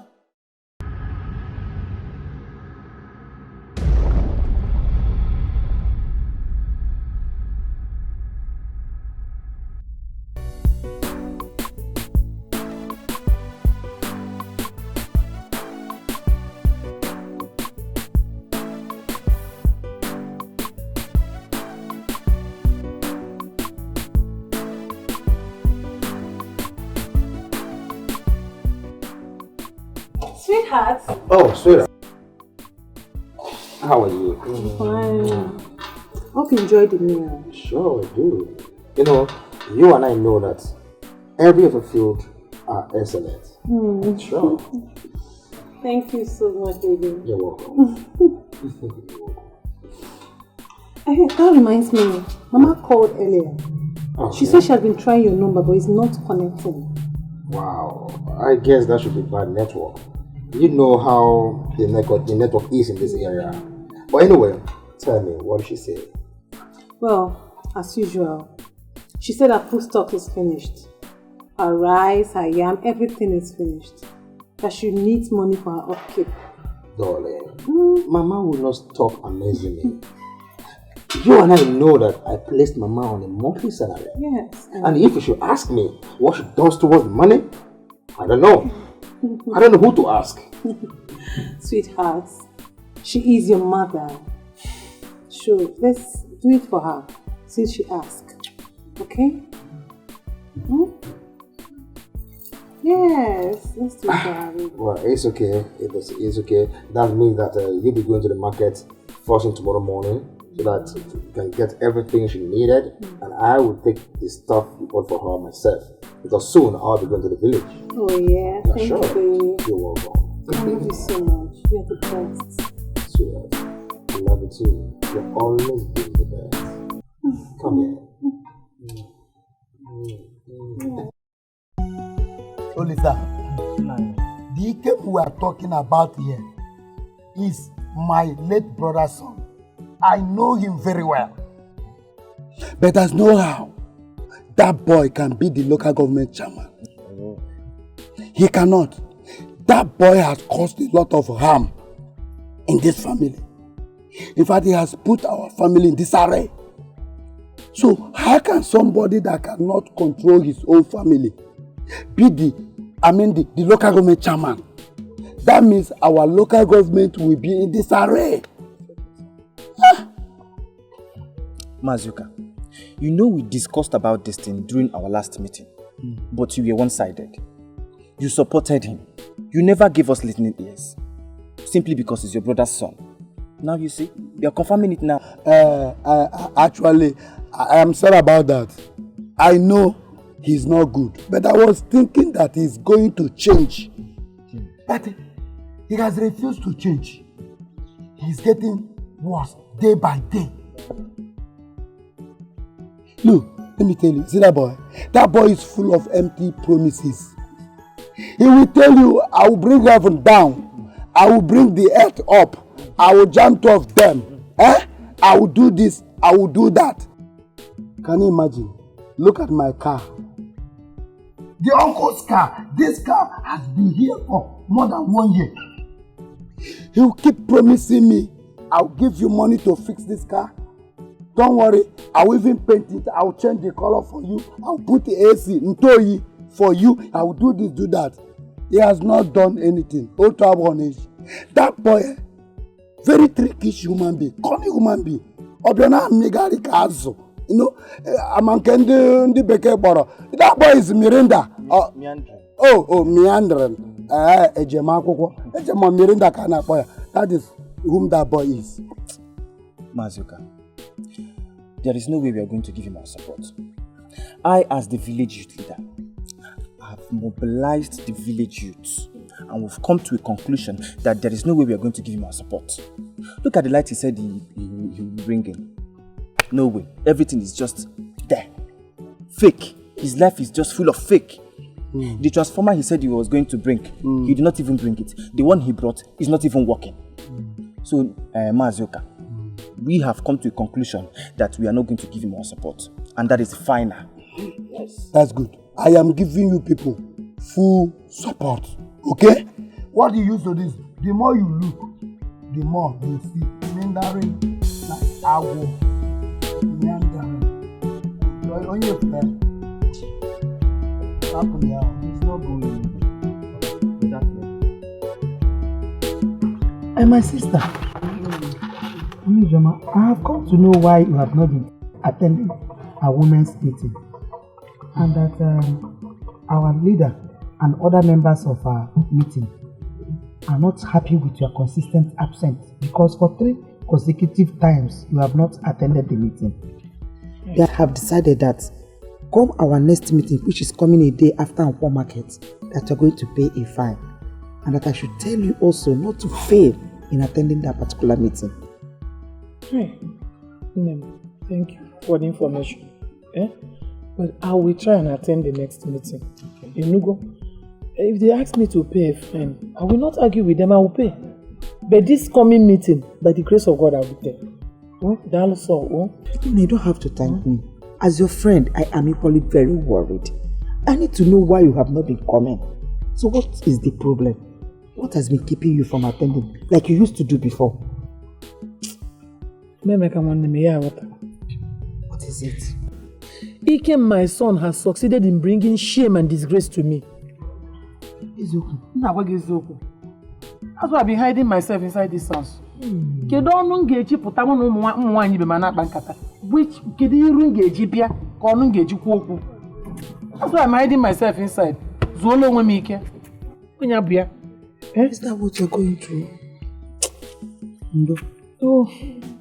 Sweetheart. Oh, sweetheart. How are you? Fine. Hope you enjoyed the meal. Sure, I do. You know, you and I know that every other field are excellent. Sure. Thank you so much, baby. You're welcome. That reminds me, Mama called earlier. Okay. She said she has been trying your number, but it's not connecting. Wow. I guess that should be bad network. You know how the network is in this area. But anyway, tell me, what did she say? Well, as usual, she said her food stock is finished. Her rice, her yam, everything is finished. That she needs money for her upkeep. Darling, Mama will not stop amazing me. You and I know that I placed Mama on a monthly salary. Yes. And if you should ask me what she does towards the money, I don't know. I don't know who to ask. Sweetheart, she is your mother. Sure, let's do it for her since she asked. Okay? Yes, let's do it for her. Well, it's okay. It's okay. That means that you'll be going to the market first thing tomorrow morning so that you can get everything she needed, and I will take the stuff you bought for her myself. Because soon I'll be going to the village. Oh yeah, thank sure. you. You're welcome. Thank you so much. You're the best. Sweetheart, I love you too. You've always been the best. Come here. So Lisa, the Ike we are talking about here is my late brother's son. I know him very well. But there's no how that boy can be the local government chairman. He cannot. That boy has caused a lot of harm in this family. In fact, he has put our family in disarray. So how can somebody that cannot control his own family be the local government chairman? That means our local government will be in disarray. Mazuka, you know we discussed about this thing during our last meeting, but you were one-sided. You supported him. You never gave us listening ears, simply because he's your brother's son. Now you see, you're confirming it now. Actually, I am sorry about that. I know he's not good, but I was thinking that he's going to change. But he has refused to change. He's getting worse day by day. Look, let me tell you, see that boy? That boy is full of empty promises. He will tell you, I will bring heaven down. I will bring the earth up. I will jump off them. I will do this. I will do that. Can you imagine? Look at my car. The uncle's car. This car has been here for more than 1 year. He'll keep promising me, I'll give you money to fix this car. Don't worry, I'll even paint it, I'll change the color for you, I'll put the AC, Ntoyi, for you, I'll do this, do that. He has not done anything. That boy, very trickish human being, cunning human being. Obiona Migari Kazo. You know, Amankende Beke Boro. That boy is Mirinda. Meandering. Ejema Mirinda Kana boy. That is whom that boy is. Mazuka, there is no way we are going to give him our support. I, as the village youth leader, have mobilized the village youths and we've come to a conclusion that there is no way we are going to give him our support. Look at the light he said he will bring in. No way. Everything is just there. Fake. His life is just full of fake. The transformer he said he was going to bring, he did not even bring it. The one he brought is not even working. So, Mazuka, we have come to a conclusion that we are not going to give him our support. And that is final. Yes. That's good. I am giving you people full support. Okay? What you use to this, the more you look, the more you see. Meandering like agua. Meandering. You're on your plan. Up and down. It's not going to that way. And my sister, Joma, I have come to know why you have not been attending a women's meeting. And that our leader and other members of our meeting are not happy with your consistent absence because for 3 consecutive times you have not attended the meeting. They have decided that come our next meeting, which is coming a day after our market, that you're going to pay a fine. And that I should tell you also not to fail in attending that particular meeting. Hey, thank you for the information. But I will try and attend the next meeting. Okay. Enugo, if they ask me to pay a fine, I will not argue with them, I will pay. But this coming meeting, by the grace of God, I will pay. You don't have to thank me. As your friend, I am equally very worried. I need to know why you have not been coming. So what is the problem? What has been keeping you from attending like you used to do before? What is it? Ike, my son, has succeeded in bringing shame and disgrace to me. That's why I've been hiding myself inside this house. Which that's why I'm hiding myself inside. Is that what you're going through? No. Oh,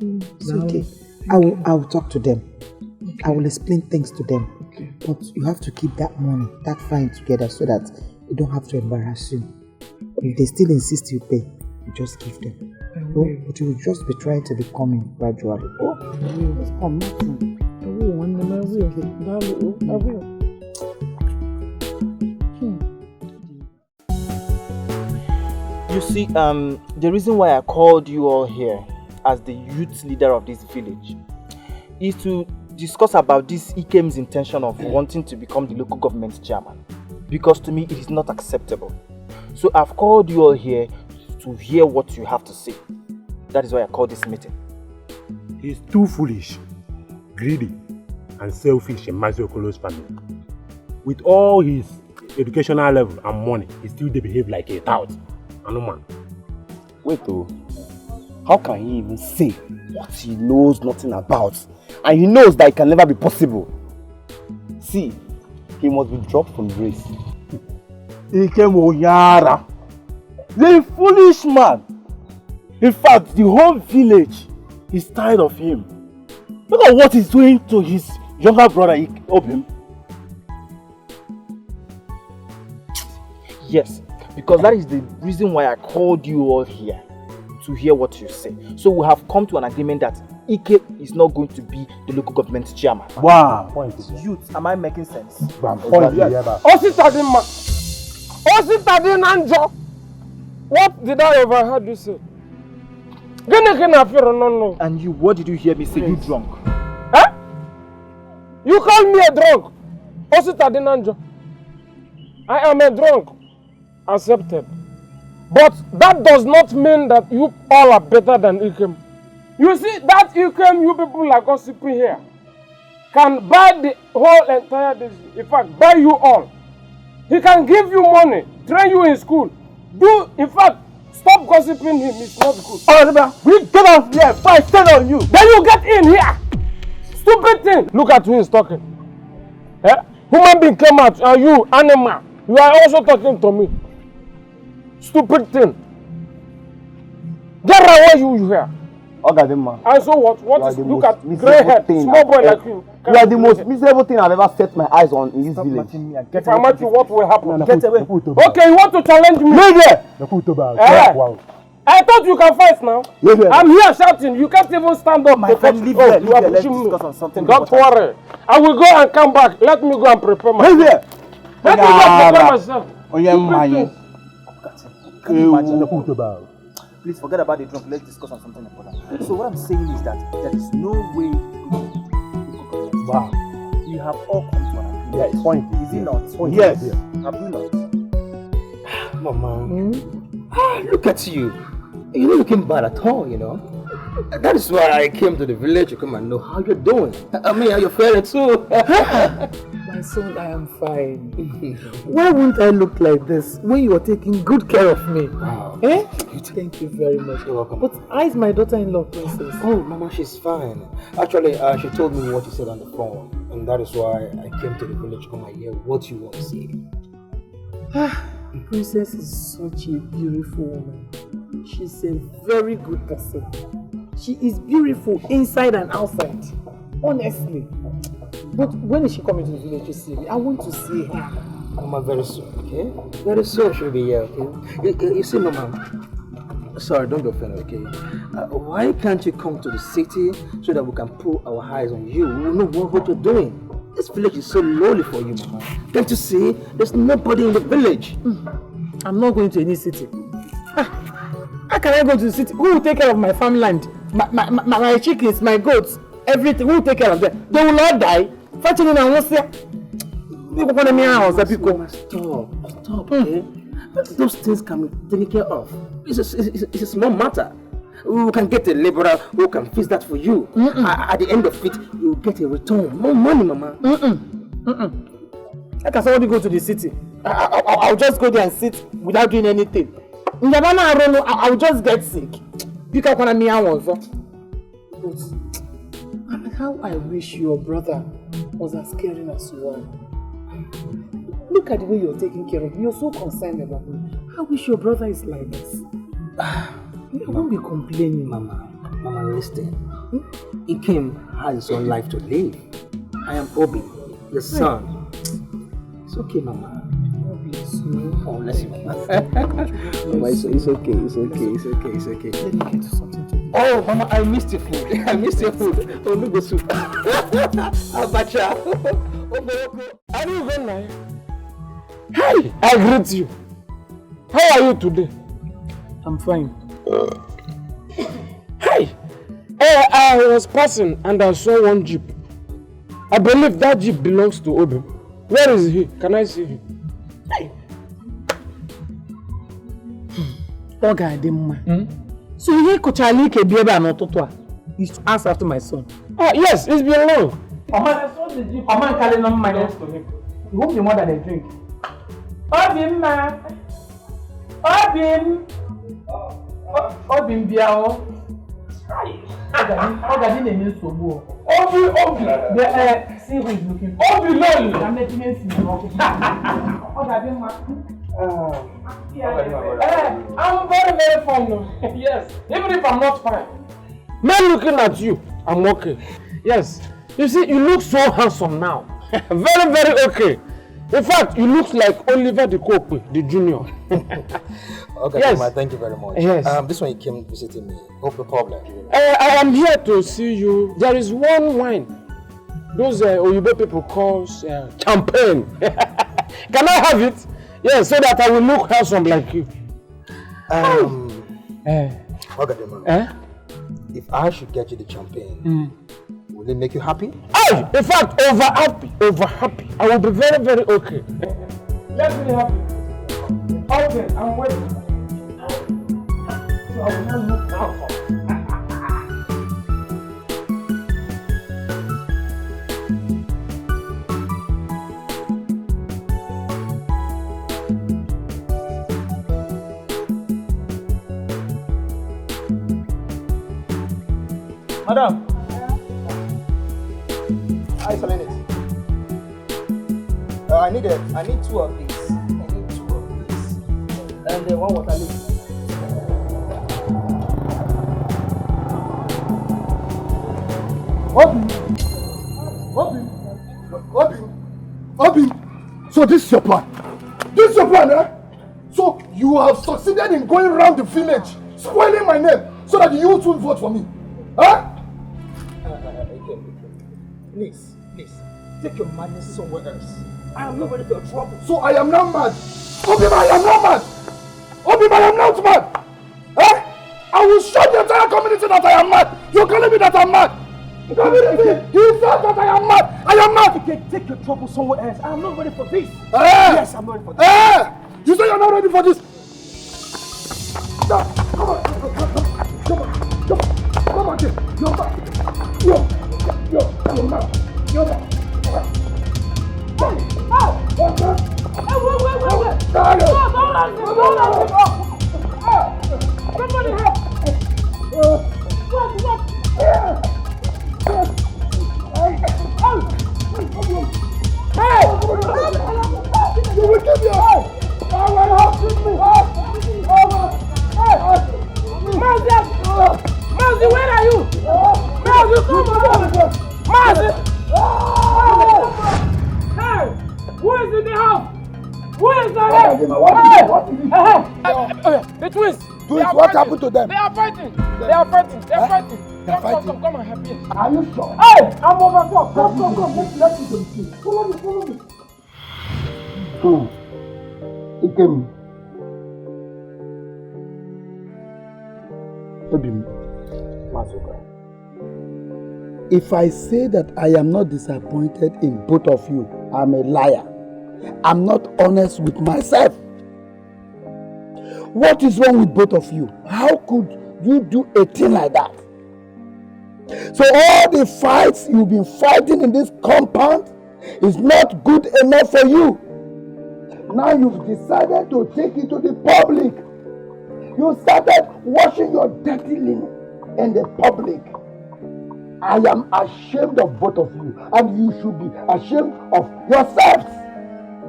it's okay. I will talk to them. Okay. I will explain things to them. Okay. But you have to keep that money, that fine together so that you don't have to embarrass you. If they still insist you pay, you just give them. But you will just be trying to be coming gradually. Oh, it's coming. I will. You see, the reason why I called you all here as the youth leader of this village is to discuss about this Ikem's intention of wanting to become the local government chairman. Because to me, it is not acceptable. So I've called you all here to hear what you have to say. That is why I called this meeting. He's too foolish, greedy, and selfish in Mazi Okolo's family. With all his educational level and money, he still behave like a tout. Man. Wait though, how can he even say what he knows nothing about? And he knows that it can never be possible. See, he must be dropped from the race. Ikem Oyara, the foolish man. In fact, the whole village is tired of him. Look at what he's doing to his younger brother, Obim. Yes. Because that is the reason why I called you all here, to hear what you say. So we have come to an agreement that Ike is not going to be the local government chairman. Wow. Youth, am I making sense? What did I overheard you say? And you, what did you hear me say? You drunk? Huh? You call me a drunk? I am a drunk. Accepted. But that does not mean that you all are better than Ikem. You see, that Ikem you people are gossiping here can buy the whole entire district. In fact, buy you all. He can give you money, train you in school. In fact, stop gossiping him. It's not good. Oh, we get out here. Fight, stand on you. Then you get in here. Stupid thing. Look at who is talking. Eh? Human being came out, and you, animal. You are also talking to me. Stupid thing. Get away, you here. Okay, man. And so what? What is, look at grey head, small boy like you. You are the most miserable thing I've ever set my eyes on in this village. If I match you, what will happen? Get away. Okay, you want to challenge me? Leave there. I thought you can fight now. I'm here shouting. You can't even stand up. My friend, leave there. You are pushing me. Don't worry. I will go and come back. Let me go and prepare myself. Leave there. Let me go and prepare myself. Oh, yeah, man. Can you imagine? Please forget about the drunk. Let's discuss on something important. So what I'm saying is that there is no way we have all come to an agreement. Yes. Point. Is it not? Yes. Have we not? Mama, look at you. You're not looking bad at all, you know. That is why I came to the village to come and know how you're doing. I mean, how you're faring too. My son, I am fine. Why wouldn't I look like this when you are taking good care of me? Wow. Eh? Thank you very much. You're welcome. But how is my daughter-in-law, Princess? Oh, Mama, she's fine. Actually, she told me what you said on the phone, and that is why I came to the village to come and hear what you want to say. Princess is such a beautiful woman. She's a very good person. She is beautiful inside and outside. Honestly. But when is she coming to the village to see me? I want to see her. Mama, very soon, okay? Very soon she'll be here, okay? You see, Mama, sorry, don't be offended, okay? Why can't you come to the city so that we can put our eyes on you? We know what you're doing. This village is so lonely for you, Mama. Can't you see? There's nobody in the village. I'm not going to any city. How can I go to the city? Who will take care of my farmland? My chickens, my goats, everything. Who will take care of them? They will all die. Stop, okay? Those things can be taken care of. It's a small matter. We can get a laborer who can fix that for you. At the end of it, you'll get a return. More money, Mama. How can somebody go to the city? I'll just go there and sit without doing anything. I'll just get sick. But how I wish your brother was as caring as you are. Look at the way you're taking care of me. You're so concerned about me. I wish your brother is like this. I won't be complaining. Mama, listen. Ikem has his own life to live. I am Obi, the son. It's okay, Mama. Oh, bless you, Mama. Mama, it's okay. Let me get you something to eat. Oh, Mama, I missed your food. I missed your food. Oh, look at soup. Abacha. Are you even nice? Hi, I greet you. How are you today? I'm fine. Hi. I was passing and I saw one jeep. I believe that jeep belongs to Obi. Where is he? Can I see him? Hey. So he is to ask after my son. Yes, it's been long. I saw the jeep. I'm carrying on my next to him. He won't be more than a drink. Obim Biao. See who is looking for. Obi lonely. I'm making him see. I'm very, very fine. Yes, even if I'm not fine. Men looking at you, I'm okay. Yes, you see, you look so handsome now. Very, very okay. In fact, you look like Oliver the Cope, the junior. Okay, yes. Mama, thank you very much. Yes. This one you came visiting me. Hope the problem. I am here to see you. There is one wine. Those Oyibo people call champagne. Can I have it? Yes, so that I will look handsome like you. Okay, Mama. If I should get you the champagne, will it make you happy? Hey, in fact, over happy. I will be very, very okay. Let me happy. Okay, I'm waiting. I will not look down for. Madam. Isolate it. I need two of these. And one water leaf. Obi! So this is your plan? This is your plan, eh? So you have succeeded in going around the village, spoiling my name, so that the youth will vote for me. Huh? Please, take your madness somewhere else. I am not ready for your trouble. So I am not mad. Obim, I am not mad. Obim, I am not mad. Eh? I will show the entire community that I am mad. You're calling me that I'm mad. Community, you said that I am mad. I am mad. Okay, take your trouble somewhere else. I am not ready for this. Yes, I'm not ready for this. You say you're not ready for this. Come on. You're mad. You're mad. Wait. Somebody help. What? Hey! You will give me a Mazi, where are you? Mazi, come on! Mazi! Hey! Who is in the house? Who is there? The twins! What happened to them? They are fighting! Come and help me. Are you sure? Hey! I'm over. Come. Let's see them. Follow me. Ikem. If I say that I am not disappointed in both of you, I'm a liar. I'm not honest with myself. What is wrong with both of you? How could you do a thing like that? So all the fights you've been fighting in this compound is not good enough for you. Now you've decided to take it to the public. You started washing your dirty linen in the public. I am ashamed of both of you, and you should be ashamed of yourselves.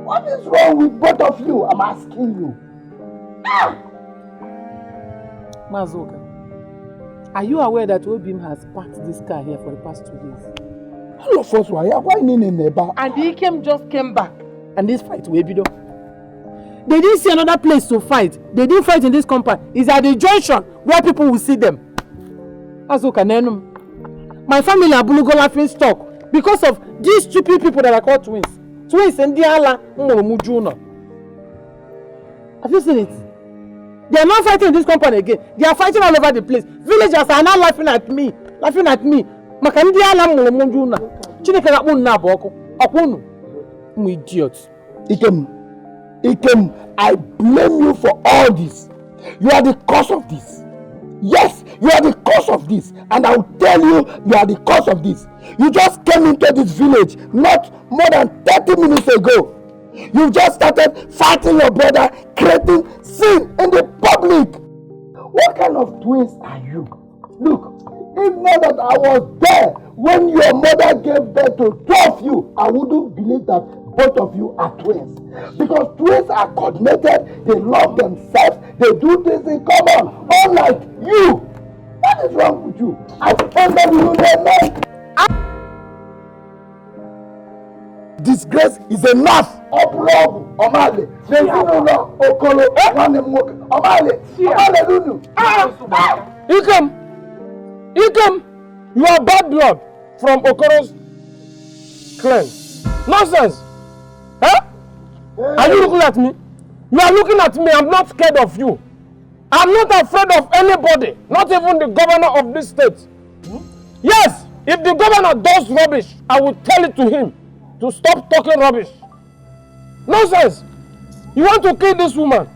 What is wrong with both of you? I'm asking you. Mazoka, are you aware that Obim has parked this car here for the past 2 days? All of us were here. Why in the neighbor? And he just came back. And this fight will be done. They didn't see another place to fight. They didn't fight in this compound. It's at the junction where people will see them. Mazoka, Nenum. My family are Bulugo laughing stock because of these stupid people that are called twins. Twins and Diala Mujuna. Have you seen it? They are not fighting in this compound again. They are fighting all over the place. Villagers are now laughing at me. Makani Diala Mujuna. Chineke na na boko. Okunu. Idiots. Ikem, I blame you for all this. You are the cause of this. Yes, you are the cause of this. And I will tell you, you are the cause of this. You just came into this village not more than 30 minutes ago. You just started fighting your brother, creating sin in the public. What kind of twins are you? Look, if not that I was there when your mother gave birth to 2 of you, I wouldn't believe that both of you are twins. Because twins are coordinated, they love themselves, they do things in common, unlike you. What is wrong with you? I ended you disgrace is enough. Okoli, Omale, Okolo, Omale, Ikem, you are bad blood from Okoro's clan. Nonsense! Huh? Are you looking at me? You are looking at me. I'm not scared of you. I'm not afraid of anybody, not even the governor of this state. Yes, if the governor does rubbish, I will tell it to him to stop talking rubbish. Nonsense! You want to kill this woman?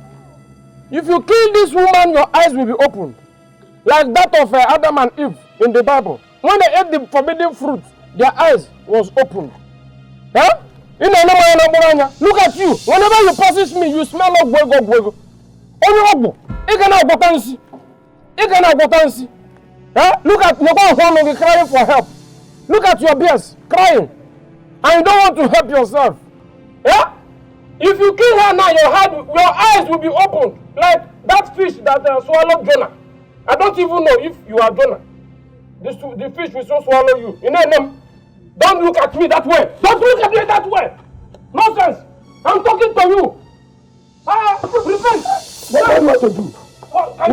If you kill this woman, your eyes will be opened. like that of Adam and Eve in the Bible. When they ate the forbidden fruit, their eyes was opened. Huh? Look at you. Whenever you passes me, you smell like gwego. Huh? Look at your phone crying for help. Look at your bears crying. And you don't want to help yourself. Yeah? If you kill her now, your eyes will be opened. Like that fish that swallowed Jonah. I don't even know if you are Jonah. The fish will so swallow you. You know, don't look at me that way. Don't look at me that way. Nonsense. I'm talking to you. Repent. What are you going to do?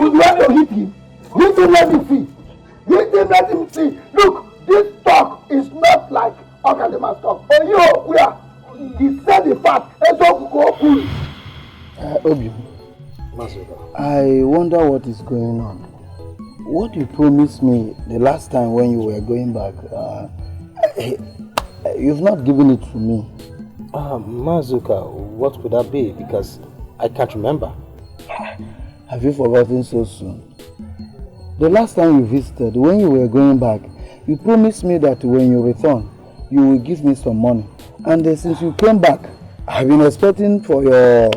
You have to hit him. Hit him, let him see. Hit him, let him see. Look, this talk is not like Okalima's talk. And you, we are. He said the fact. Obi, I wonder what is going on. What you promised me the last time when you were going back, you've not given it to me. Mazuka, what could that be? Because I can't remember. Have you forgotten so soon? The last time you visited, when you were going back, you promised me that when you return, you will give me some money. And since you came back, I've been expecting for your,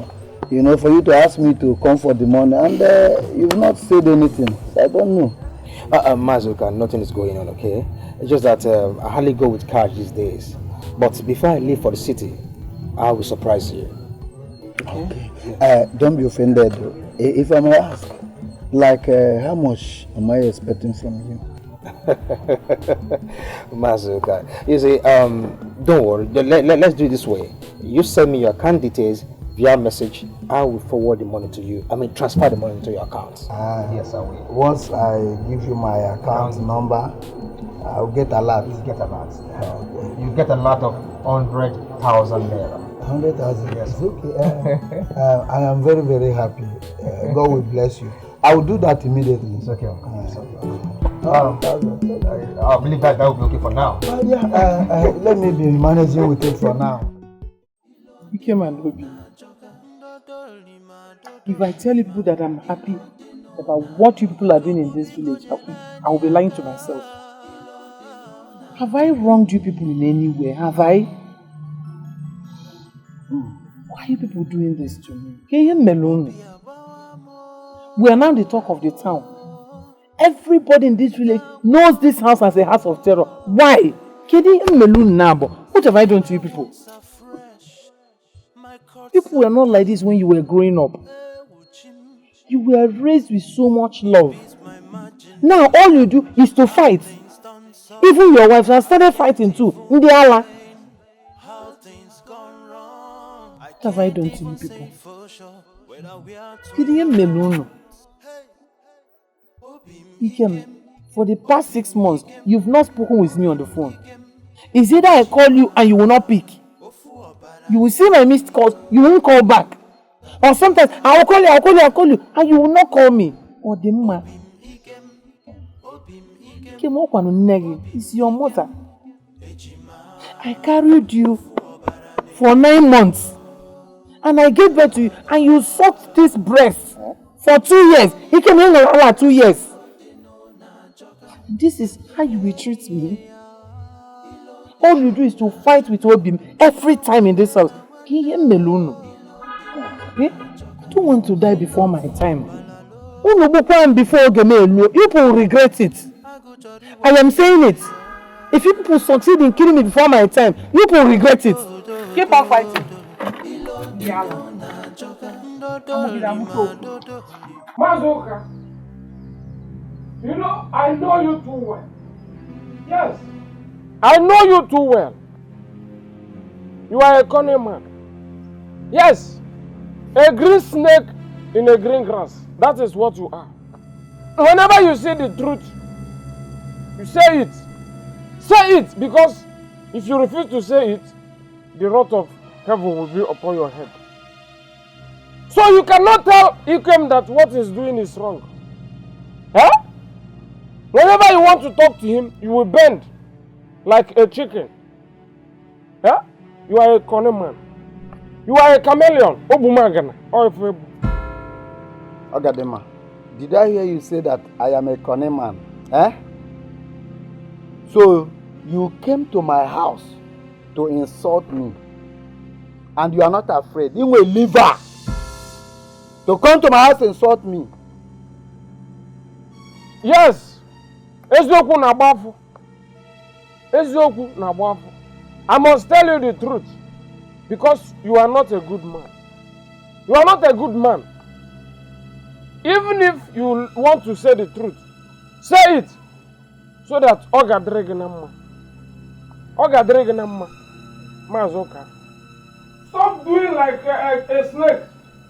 for you to ask me to come for the money, and you've not said anything. So I don't know. Mazuka, nothing is going on, okay? It's just that I hardly go with cash these days. But before I leave for the city, I will surprise you. Okay. Don't be offended. If I may ask, like how much am I expecting from you? Mazuka, you see, don't worry. Let's do it this way. You send me your account details via message. I will forward the money to you. I mean, transfer the money into your account. Yes, I will. Once I give you my account number, I'll get a lot. You get a lot. You get a lot of 100,000 naira. 100,000. Yes. Okay. I am very, very happy. God will bless you. I will do that immediately. It's okay. I believe that will be okay for now. Let me be managing with it for now. If I tell people that I'm happy about what you people are doing in this village, I will be lying to myself. Have I wronged you people in any way? Have I? Why are you people doing this to me? We are now the talk of the town. Everybody in this village knows this house as a house of terror. Why? What have I done to you people? People were not like this when you were growing up. You were raised with so much love. Now all you do is to fight. Even your wives have started fighting too. What have I done to you people? Ikem, for the past 6 months, you've not spoken with me on the phone. It's either I call you and you will not pick. You will see my missed calls, you won't call back. Or sometimes, I'll call you, and you will not call me. Or the man. It's your mother. I carried you for 9 months. And I gave birth to you, and you sucked this breast for 2 years. He came in 2 years. This is how you will treat me. All you do is to fight with Obim every time in this house. I don't want to die before my time. Before you will regret it. I am saying it. If you people succeed in killing me before my time, you will regret it. Keep on fighting. Mazuka, I know you too well. Yes, I know you too well. You are a cunning man. Yes, a green snake in a green grass. That is what you are. Whenever you say the truth, you say it. Say it, because if you refuse to say it, the wrath of heaven will be upon your head. So you cannot tell Ikem that what he's doing is wrong. Huh? Whenever you want to talk to him, you will bend like a chicken. Huh? You are a cunning man. You are a chameleon. Obumagana. Ogadema, Did I hear you say that I am a cunning man? Eh? So, you came to my house to insult me. And you are not afraid. You will leave her. To come to my house and insult me. Yes. Eziokwu na agbafu. Eziokwu na agbafu. I must tell you the truth. Because you are not a good man. You are not a good man. Even if you want to say the truth, say it. So that Oga Dregenamma. Oga Dregenamma. Mazoka. Stop doing like a snake.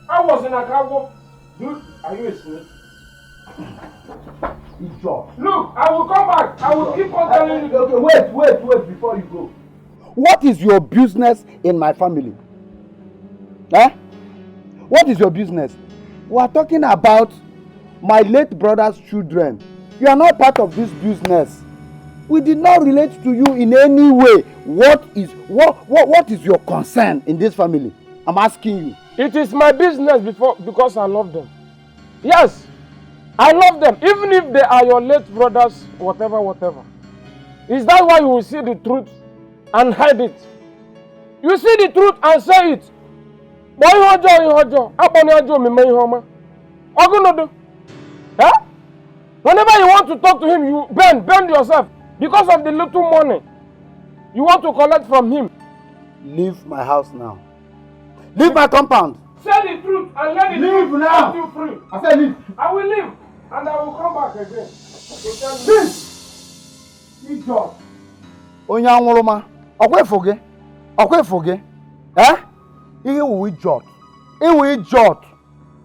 I was in a cargo. Dude, are you a snake? Look, I will come back. I will keep on telling you. Okay, wait before you go. What is your business in my family? Eh? What is your business? We are talking about my late brother's children. You are not part of this business. We did not relate to you in any way. What is your concern in this family? I'm asking you. It is my business because I love them. Yes, I love them. Even if they are your late brothers, whatever. Is that why you will see the truth and hide it? You see the truth and say it. Eh? Whenever you want to talk to him, you bend yourself. Because of the little money you want to collect from him. Leave my house now. Leave my compound. Say the truth and let it leave now. Set you free. I said leave. I will leave and I will come back again. Leave. Idiot. Onye anwụrụma, ọkwa efo gị. Eh? Ihe wụ idiot. Iwu idiot.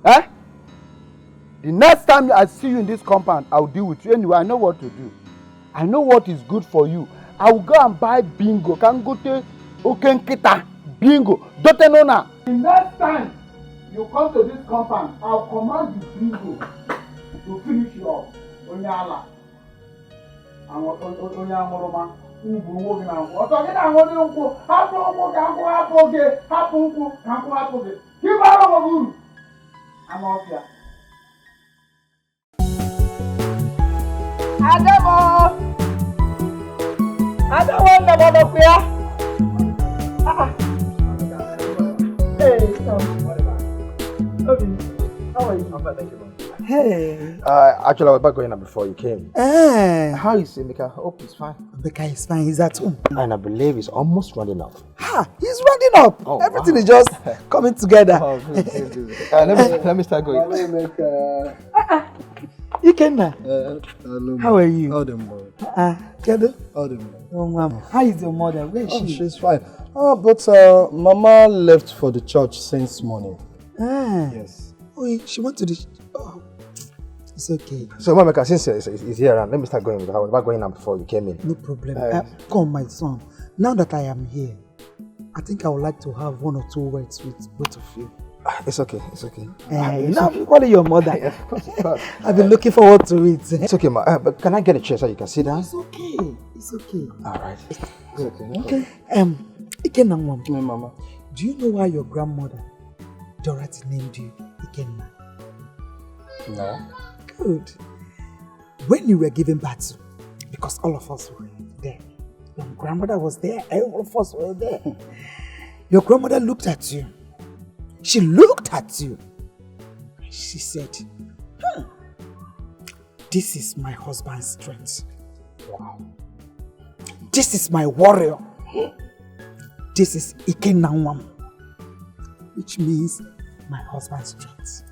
Eh? The next time I see you in this compound, I will deal with you. Anyway, I know what to do. I know what is good for you. I will go and buy bingo. Can go to Okenkita bingo. Dotenona. The next time you come to this compound, I'll command the bingo to finish you off. Onyala. And Onyamoroma. Ubu na nkwụ. Ọtọ gị na nkwụ nkwụ. Hapụ nkwụ ka nkwụ hapụ oge. Hapụ nkwụ ka nkwụ hapụ oge. Kibara ọgbụrụ. Anụ ọfịa. Adamo! Adamo na bodo kuya. Hey, how are you? I'm fine, thank you. Hey. Actually, I was about going out before you came. How is Emeka? Hope he's fine. Emeka is fine. He's at home. And I believe he's almost running up. He's running up. Oh, everything is just coming together. Oh, good. Let me start going. Ikenna. How are you? All them boy. Kedu? All them boy. Oh, mama. How is your mother? Where is she? She's fine. But Mama left for the church since morning. Yes. Oh, she went to the... Oh, it's okay. So, Mameka, since he's here around, let me start going with her. I was about going out before you came in. No problem. Come, my son. Now that I am here, I think I would like to have 1 or 2 words with both of you. It's okay. I'm calling your mother. Yeah, of course. I've been looking forward to it. It's okay, ma. But can I get a chair so you can sit down? It's okay. All right. Okay. Ikenna, my mama. Do you know why your grandmother, Dorothy, named you Ikenna? No. Good. When you were giving birth, because all of us were there, your grandmother was there, all of us were there. Your grandmother looked at you. She looked at you. She said, this is my husband's strength. Wow. This is my warrior. This is Ikenna, which means my husband's strength.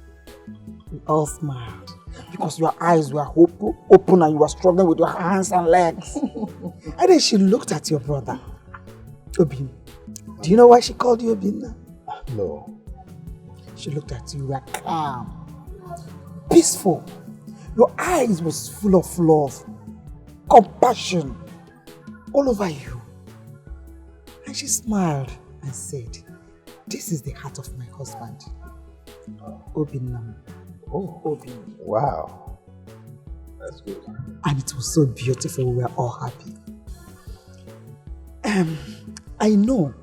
We all smiled because your eyes were open and you were struggling with your hands and legs. And then she looked at your brother, Obin. Do you know why she called you Obin? No. She looked at you, you were calm, peaceful. Your eyes was full of love, compassion, all over you. And she smiled and said, this is the heart of my husband, Obin. Oh, Obin. Wow. That's good. And it was so beautiful, we were all happy. I know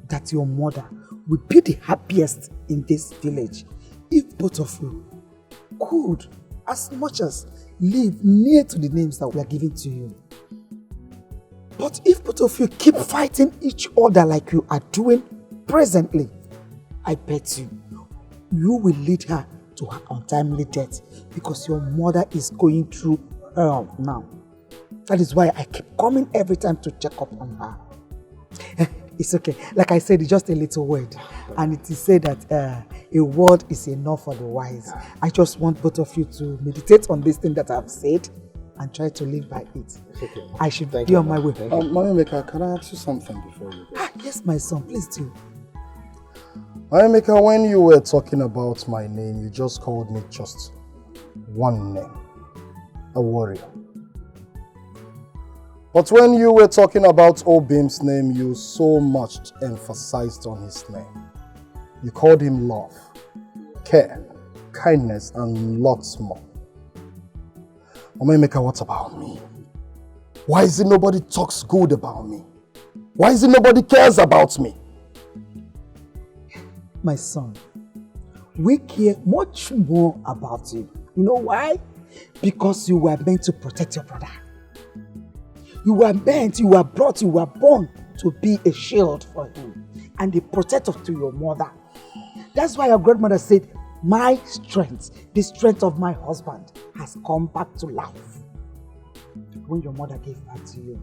that your mother would be the happiest in this village if both of you could as much as live near to the names that we are giving to you. But if both of you keep fighting each other like you are doing presently, I bet you will lead her to her untimely death because your mother is going through hell now. That is why I keep coming every time to check up on her. It's okay. Like I said, it's just a little word. And it is said that a word is enough for the wise. I just want both of you to meditate on this thing that I've said and try to live by it. Okay. I should be on my way. Mayemeka, can I ask you something before you go? Yes, my son, please do. Mayemeka, when you were talking about my name, you just called me just one name. A warrior. But when you were talking about Obim's name, you so much emphasized on his name. You called him love, care, kindness, and lots more. Mayemeka, what about me? Why is it nobody talks good about me? Why is it nobody cares about me? My son, we care much more about you. You know why? Because you were meant to protect your brother. You were meant, you were brought, you were born to be a shield for him and a protector to your mother. That's why your grandmother said, my strength, the strength of my husband, has come back to life. When your mother gave birth to you,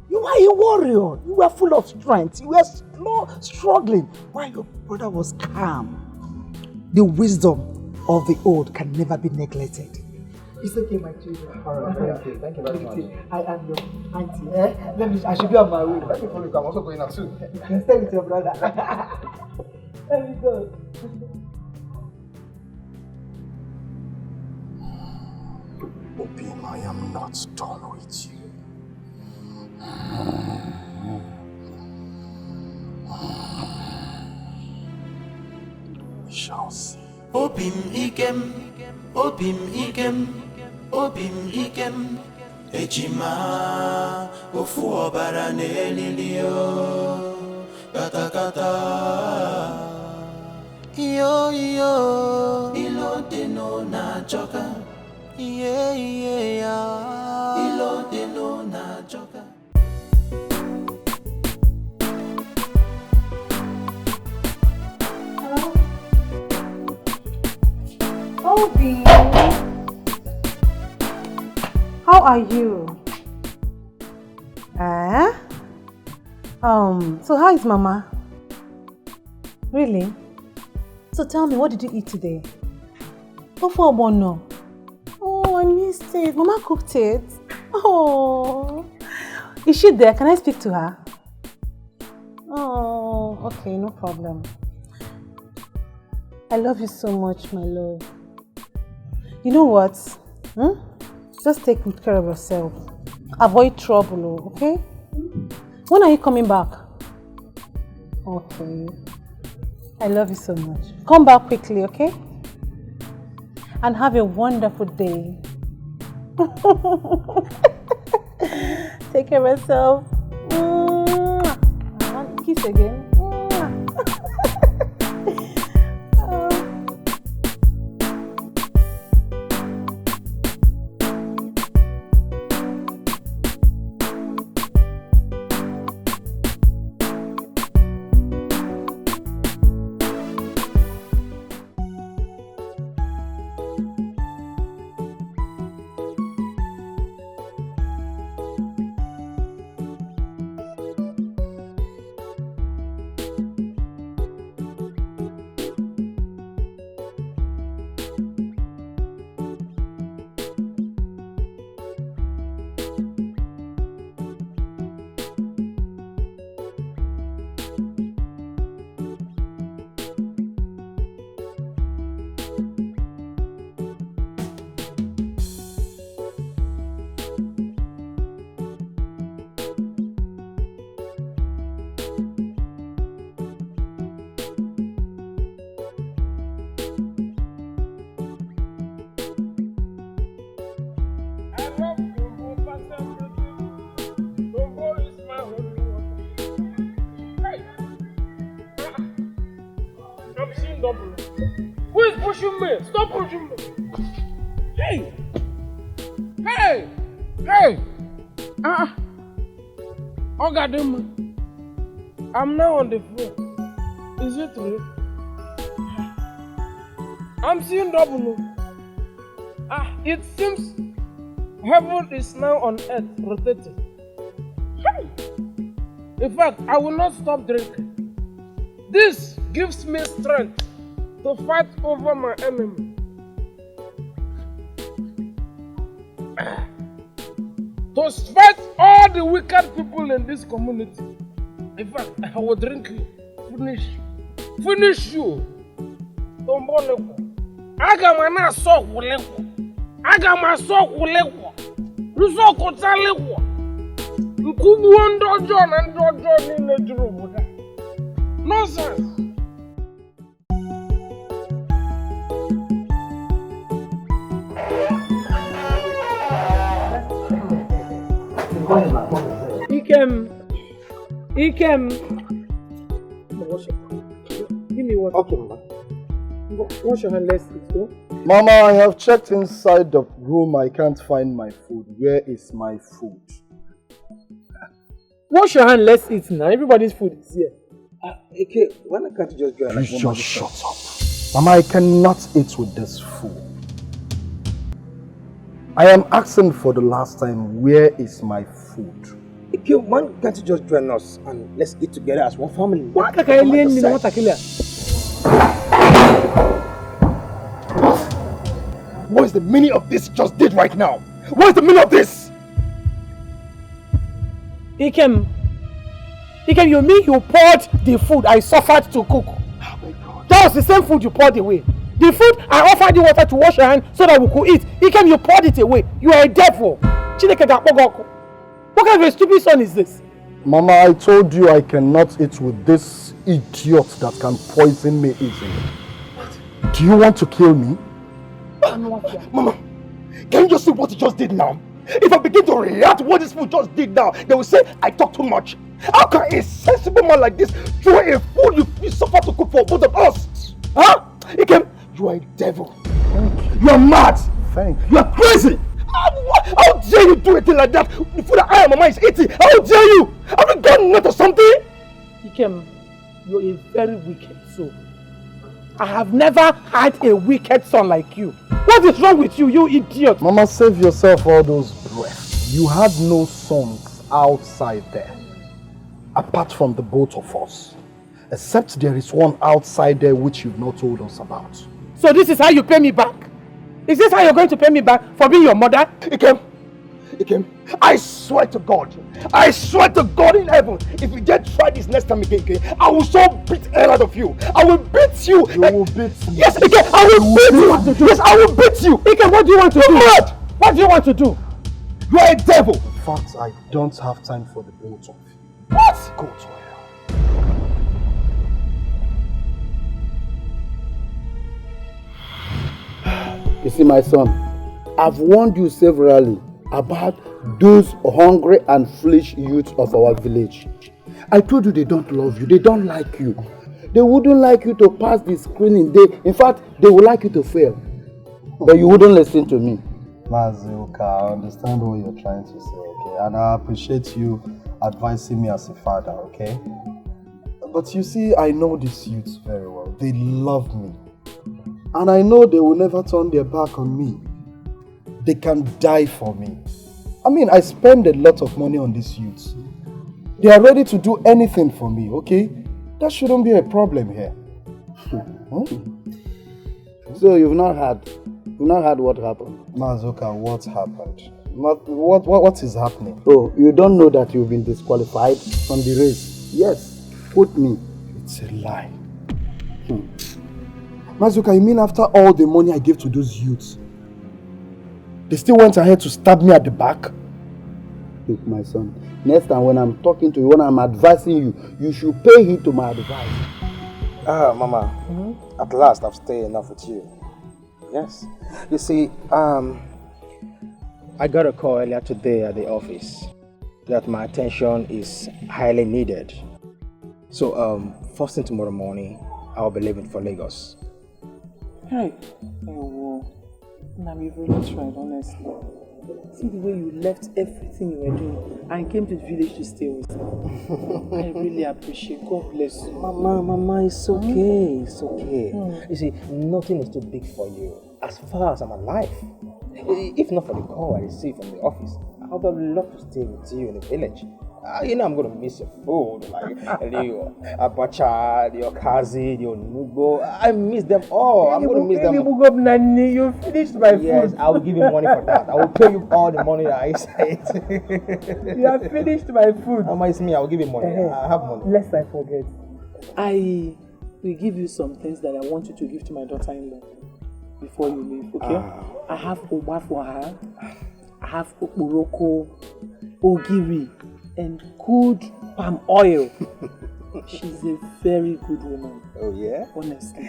you were a warrior. You were full of strength. You were struggling while your brother was calm. The wisdom of the old can never be neglected. It's okay, my children. All right, thank you very much. I am your auntie. I should be on my way. Let me follow you. I'm also going out too. You can stay with your brother. Let me go. Obim, I am not done with you. We shall see. Obim ikem, Obim ikem, Obim ikem. Ejima, ofu obara nelilio, kata kata. Yo yo, ilo deno na joka. Yeah yeah, ilo deno na joka. Obi, how are you? So how is Mama? Really? So tell me, what did you eat today? What for no? Oh, I missed it. Mama cooked it. Oh, is she there? Can I speak to her? Oh, okay, no problem. I love you so much, my love. You know what? Just take good care of yourself. Avoid trouble, okay? When are you coming back? Okay. I love you so much. Come back quickly, okay? And have a wonderful day. Take care of yourself. Kiss again. Who is pushing me? Stop pushing me! Hey! Hey! Hey! Ogadima, I'm now on the phone. Is it real? I'm seeing double. It seems heaven is now on earth rotating. In fact, I will not stop drinking. This gives me strength to fight over my enemy. To fight all the wicked people in this community. In fact, I will drink you. Finish you. Tomboleko. Agamana so kuleko. Agama so kuleko. Ruso kotaleko. Nkubu ndojo na ndojo ni nejurubuda. Nonsense. Ikem. Give me water. Okay, Mama. Wash your hand, let's eat, go. Mama, I have checked inside the room. I can't find my food. Where is my food? Wash your hand, let's eat now. Everybody's food is here. Okay, why can't you just go and Please just shut up. Mama, I cannot eat with this fool. I am asking for the last time, where is my food? Okay, why can't you just join us and let's eat together as one family? What is the meaning of this you just did right now? What is the meaning of this? Ikem, you mean you poured the food I suffered to cook? Oh my God. That was the same food you poured away. The food I offered you water to wash your hand so that we could eat. Ikem, you poured it away. You are a devil. What kind of a stupid son is this? Mama, I told you I cannot eat with this idiot that can poison me easily. Do you want to kill me? Mama, can you just see what you just did now? If I begin to react to what this food just did now, they will say I talk too much. How can a sensible man like this throw a food you suffer to cook for both of us? Huh? Ikem, you are a devil. You are mad. You are crazy. How dare you do a thing like that? The food that I and Mama is eating. How dare you? Have you gone nuts or something? Ikem, you're a very wicked soul. I have never had a wicked son like you. What is wrong with you, you idiot? Mama, save yourself all those breaths. You had no sons outside there, apart from the both of us. Except there is one outside there which you've not told us about. So this is how you pay me back? Is this how you're going to pay me back for being your mother? Ikem, I swear to God in heaven, if you dare try this next time again, I will so beat the hell out of you. I will beat you. You will beat me. Yes, Ikem, I will beat you. Yes, I will beat you. Ikem, what do you want to do? Mad. What do you want to do? You are a devil. In fact, I don't have time for the both of you. What? Go to hell. You see, my son, I've warned you severally about those hungry and foolish youths of our village. I told you they don't love you, they don't like you. They wouldn't like you to pass the screening. In fact, they would like you to fail. But you wouldn't listen to me. Mazuka, I understand what you're trying to say, okay? And I appreciate you advising me as a father, okay? But you see, I know these youths very well. They love me. And I know they will never turn their back on me. They can die for me. I mean, I spend a lot of money on these youths. They are ready to do anything for me, okay? That shouldn't be a problem here. So you've not heard what happened? Mazuka, what happened? What is happening? Oh, you don't know that you've been disqualified from the race? Yes, quote me. It's a lie. Mazuka, you mean after all the money I gave to those youths, they still went ahead to stab me at the back? Look, my son, next time when I'm talking to you, when I'm advising you, you should pay heed to my advice. Mama, at last I've stayed enough with you. Yes. You see, I got a call earlier today at the office that my attention is highly needed. So, first thing tomorrow morning, I'll be leaving for Lagos. Hey, Now you've really tried, honestly. See the way you left everything you were doing and came to the village to stay with me. I really appreciate. God bless you. Mama, it's okay. It's okay. You see, nothing is too big for you. As far as I'm alive, if not for the call I received from the office, I would have loved to stay with you in the village. You know I'm going to miss your food, like your abacha, your kazi, your nugo. I miss them all. I'm going to miss them. You finished my food. Yes, I will give you money for that. I will pay you all the money that I said. You have finished my food. Mama, it's me. I will give you money. I have money. Lest I forget. I will give you some things that I want you to give to my daughter-in-law before you leave, okay? I have Oba for her. I have Okuroko, Ogiri, and good palm oil. She's a very good woman. Oh yeah? Honestly.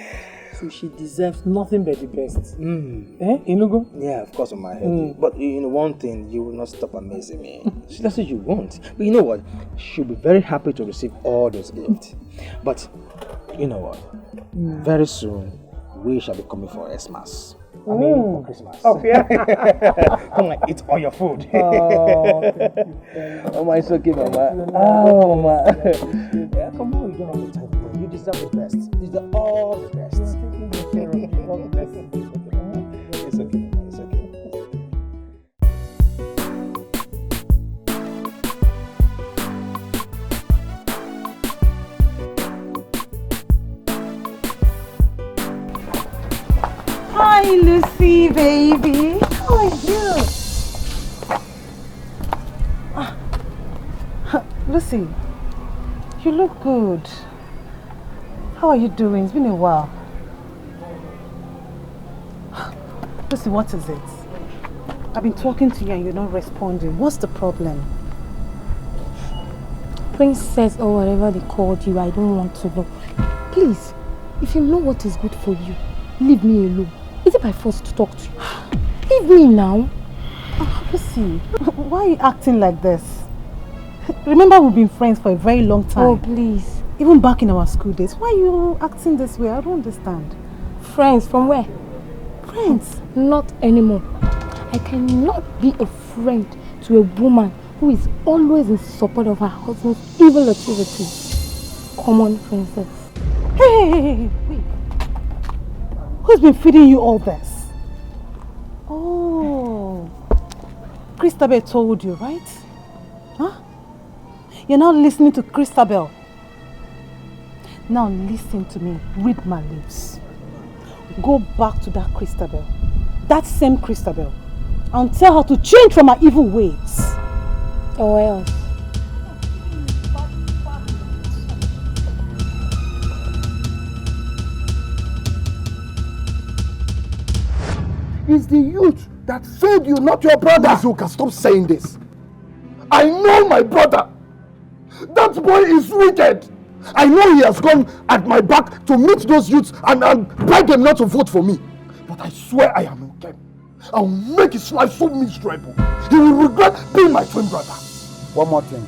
So she deserves nothing but the best. Inugo? Yeah, of course on my head. But you know one thing, you will not stop amazing me. That's what you want. But you know what? She'll be very happy to receive all those gifts. But you know what? Very soon we shall be coming for Xmas. I mean, for Christmas. Oh, yeah. Come on, eat all your food. Oh, thank you. Mama, it's okay, Mama. Oh, Mama. Yeah, come on, you don't have the time. You deserve the best. You deserve all the best. It's okay, Mama. It's okay. Hi, Lucy, baby. How are you? Lucy, you look good. How are you doing? It's been a while. Lucy, what is it? I've been talking to you and you're not responding. What's the problem? Princess or whatever they called you, I don't want to know. Please, if you know what is good for you, leave me alone. Is it by force to talk to you? Leave me now. Lucy, why are you acting like this? Remember we've been friends for a very long time. Oh, please. Even back in our school days. Why are you acting this way? I don't understand. Friends from where? Friends? Not anymore. I cannot be a friend to a woman who is always in support of her husband's evil activities. Come on, princess. Hey, wait. Who's been feeding you all this? Oh, Christabel told you, right? Huh? You're not listening to Christabel. Now listen to me. Read my lips. Go back to that Christabel. That same Christabel. And tell her to change from her evil ways. Or else. It's the youth that failed you, not your brother. Azuka, stop saying this. I know my brother. That boy is wicked. I know he has gone at my back to meet those youths and beg them not to vote for me. But I swear I am okay. I'll make his life so miserable. He will regret being my twin brother. One more thing.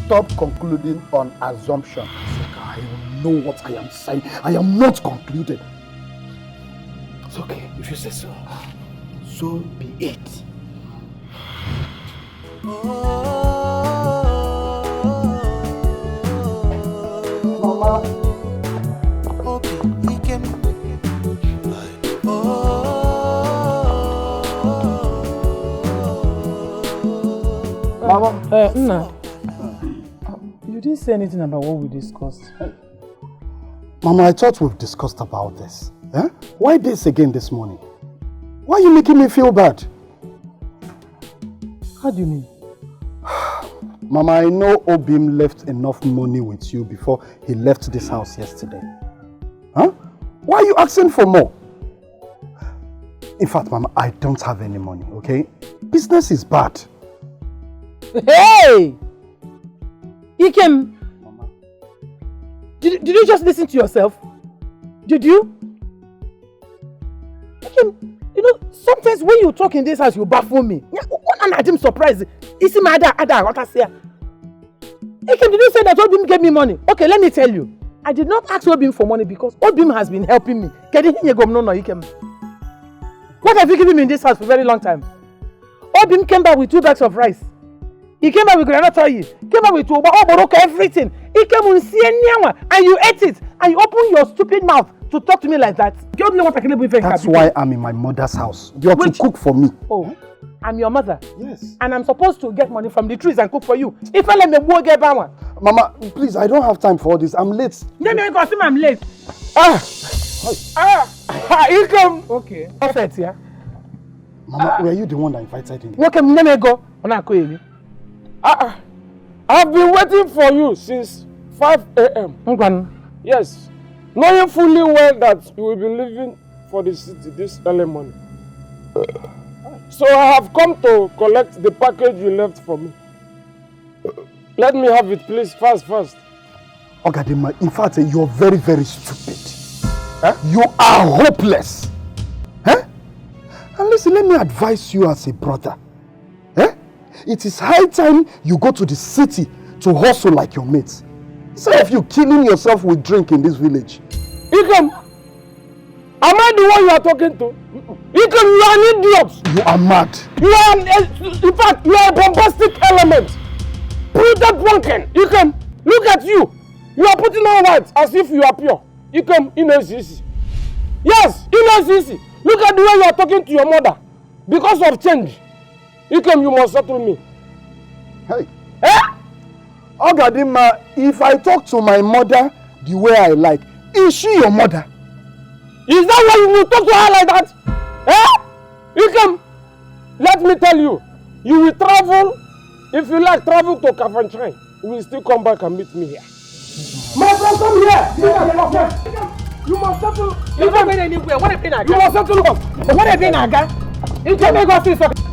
Stop concluding on assumption. Azuka, I know what I am saying. I am not concluded. It's okay, if you say so. So be it. Mama. Mama. Nna. You didn't say anything about what we discussed. Mama, I thought we've discussed about this. Eh? Why this again this morning? Why are you making me feel bad? How do you mean? Mama, I know Obim left enough money with you before he left this house yesterday. Huh? Why are you asking for more? In fact, Mama, I don't have any money, okay? Business is bad. Hey! Ikem! Mama. Did you just listen to yourself? Did you? You know, sometimes when you talk in this house, you baffle me. I'm surprised. Isi ma ada what I say. Did you say that Obim gave me money? Okay, let me tell you. I did not ask Obim for money because Obim has been helping me. What What have you given me in this house for a very long time? Obim came back with 2 bags of rice. He came back with granite oil. He came back with everything. He came with and you ate it. And you opened your stupid mouth to talk to me like that. You don't know what I can do. That's why I'm in my mother's house. You're to cook for me. Oh, I'm your mother. Yes. And I'm supposed to get money from the trees and cook for you. If I let me go get one. Mama, please, I don't have time for all this. I'm late. I'm late. You come. Okay. Perfect, yeah. Mama, were you the one that invited him? Okay, let me go. I've been waiting for you since 5 a.m. Yes. Knowing fully well that you will be leaving for the city this early morning. So I have come to collect the package you left for me. Let me have it, please, fast. Ogadima, in fact, you're very, very stupid. You are hopeless. And listen, let me advise you as a brother. It is high time you go to the city to hustle like your mates. Instead of you killing yourself with drink in this village. Ikem, am I the one you are talking to? Ikem, you are an idiot. You are mad. You are in fact, you are a bombastic element. Brutal drunken. Ikem, look at you. You are putting on white as if you are pure. Ikem, Inesisi. Yes, Inesisi. Look at the way you are talking to your mother. Because of change. Ikem, you must settle me. Hey. Ogadima, if I talk to my mother the way I like, is she your mother? Is that why you will talk to her like that? Ikem, let me tell you, you will travel. If you like, travel to Confrontation. You will still come back and meet me here. My friend, come here. You must settle. You're not going anywhere. What have been You must settle up. What have been Aga? You tell me go see something.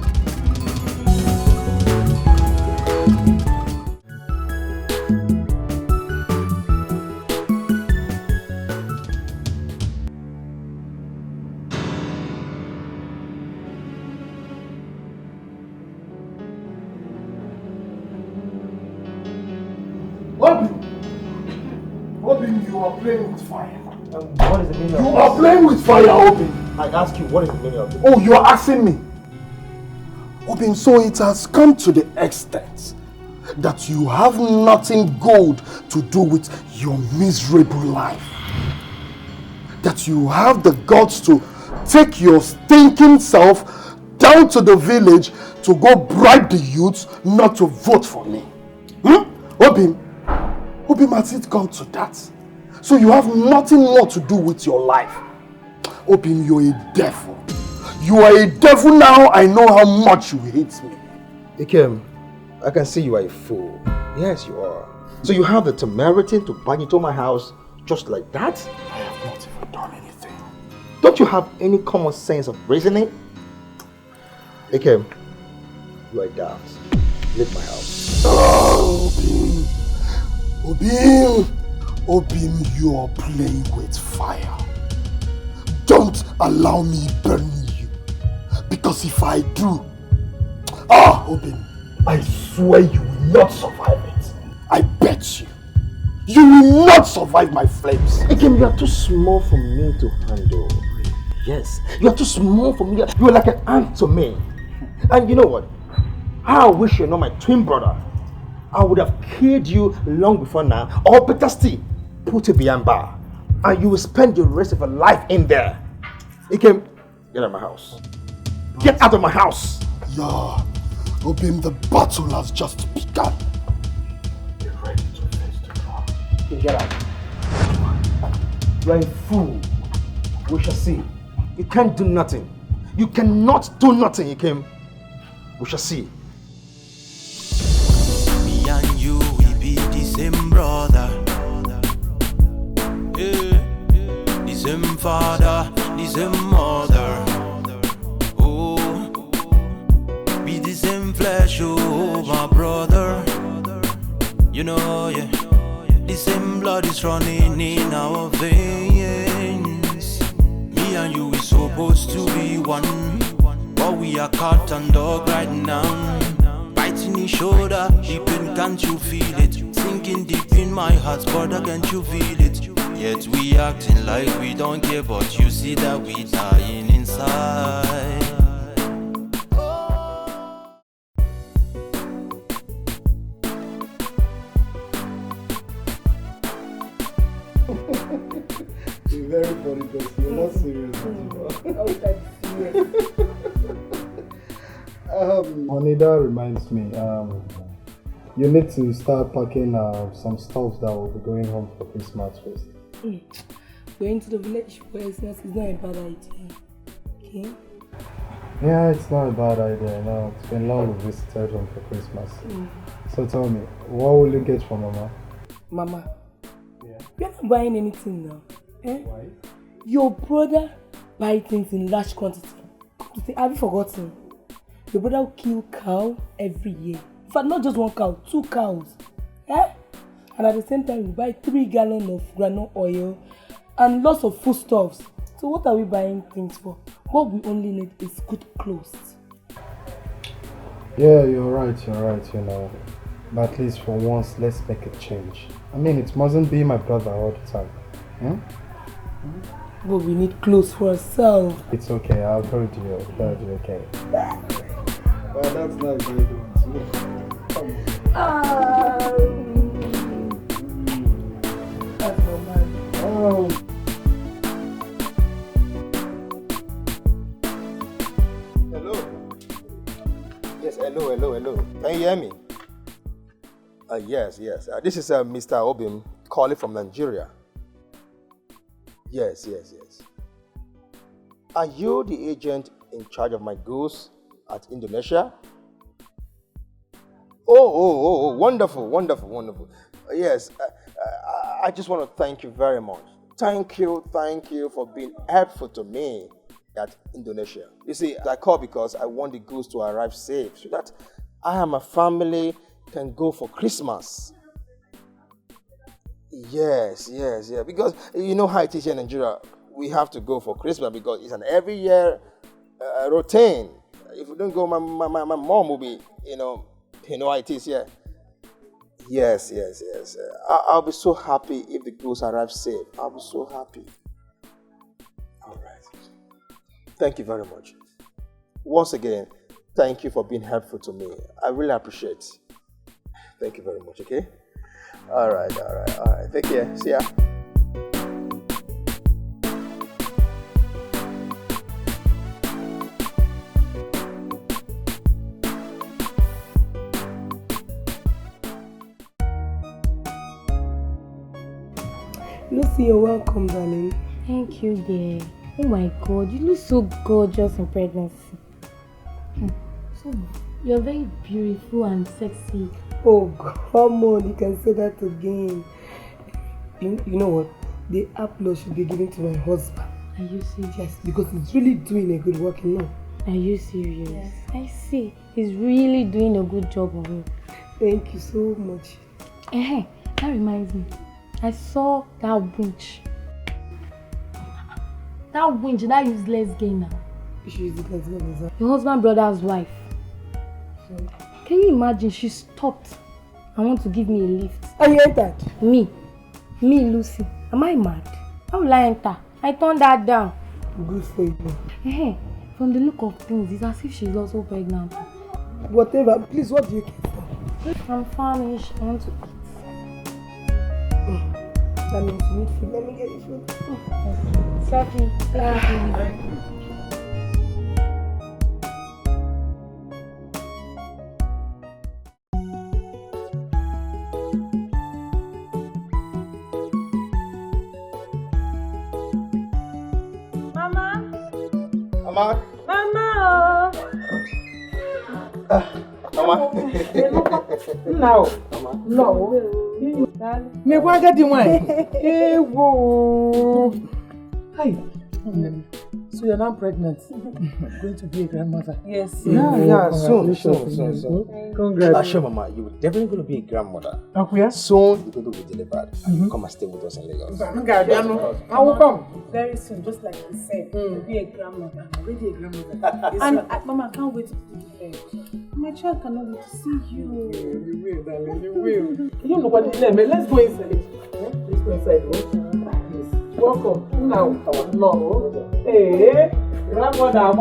Obin, you are playing with fire. What is the meaning of You are playing with fire, Obin. I ask you, what is the meaning of this? Oh, you are asking me. Obin, so it has come to the extent that you have nothing good to do with your miserable life. That you have the guts to take your stinking self down to the village to go bribe the youths not to vote for me. Obin, has it come to that? So you have nothing more to do with your life. Obin, you're a devil. You are a devil now. I know how much you hate me. Ikem, I can see you are a fool. Yes, you are. So you have the temerity to bang into my house just like that? I have not even done anything. Don't you have any common sense of reasoning? Ikem, you are daft. Leave my house. Oh, Obin, you are playing with fire. Don't allow me burn you. Because if I do, Obin, I swear you will not survive it. I bet you. You will not survive my flames. Ikem, you are too small for me to handle. Yes, you are too small for me. You are like an ant to me. And you know what? I wish you're not my twin brother. I would have killed you long before now. Or better still, put you behind bar. And you will spend the rest of your life in there. Ikem, get out of my house. Get out of my house. Yeah, Obin, the battle has just begun. Be ready to face the crowd. Get out. You are a fool. We shall see. You can't do nothing. You cannot do nothing, Ikem. We shall see. Me and you, we be the same brother. Yeah. The same father, the same mother. Oh, be the same flesh, oh, my brother. You know, yeah. The same blood is running in our veins. Me and you, we supposed to be one. But we are cat and dog right now. Biting each shoulder, deep in, can't you feel it? Sinking deep in my heart, brother, can't you feel it? Yet we acting like we don't care, but you see that we dying inside. You're very funny because you're not serious. Honey, that reminds me. You need to start packing some stuff that will be going home for Christmas first. Going to the village for Christmas is not a bad idea. Okay? Yeah, it's not a bad idea. No, it's been long we visited home for Christmas. So tell me, what will you get for Mama? Mama, you're not buying anything now. Eh? Why? Your brother buys things in large quantity. Have you forgotten? Your brother will kill cow every year. In fact, not just one cow, 2 cows. Eh? And at the same time, we buy 3 gallons of groundnut oil and lots of foodstuffs. So what are we buying things for? What we only need is good clothes. Yeah, you're right, you know. But at least for once, let's make a change. I mean, it mustn't be my brother all the time. But we need clothes for ourselves. It's okay, I'll go to you. That'll be okay. Well, that's nice, very good. That's no man. Hello. Yes, hello. Can you hear me? Yes. This is Mr. Obim calling from Nigeria. Yes. Are you the agent in charge of my goods at Indonesia? Oh, wonderful. Yes, I just want to thank you very much. Thank you for being helpful to me at Indonesia. You see, I call because I want the goods to arrive safe so that I and my family can go for Christmas. Yes. Because you know how it is here in Nigeria. We have to go for Christmas because it's an every year routine. If we don't go, my mom will be, you know how it is here. Yes. I'll be so happy if the goods arrive safe. I'll be so happy. All right. Thank you very much. Once again, thank you for being helpful to me. I really appreciate it. Thank you very much, okay? All right. Take care. See ya. Lucy, you're welcome, darling. Thank you, dear. Oh my God, you look so gorgeous in pregnancy. So, you're very beautiful and sexy. Oh, come on, you can say that again. You know what? The applause should be given to my husband. Are you serious? Yes, because he's really doing a good work, you know. Are you serious? Yes. I see. He's really doing a good job of it. Thank you so much. Hey, that reminds me. I saw that winch. That useless gay now. Your husband's brother's wife. Can you imagine? She stopped and want to give me a lift. And you entered? Me, Lucy. Am I mad? How will I enter? I turned that down. Good for you. Hey, from the look of things, it's as if she's also pregnant. Whatever. Please, what do you care for? I'm famished. I want to eat. That means you need food. Let me get you food. Sophie, Mama. No. Me go get the wine. Hey, whoa. Hi. So you're now pregnant. Going to be a grandmother. Yes. Yeah. Soon. Congrats. Sure, Mama, you're definitely going to be a grandmother. Okay. Soon you're going to be delivered. Come and stay with us in Lagos. I will come. Very soon, just like you said, you'll be a grandmother. I'm already a grandmother. And Mama, I can't wait to do the My child cannot wait to see you. You will, darling. You will. You don't know what to do. Let's go inside. Let's go inside. Welcome. Now, no. Hey, grandmother, I'm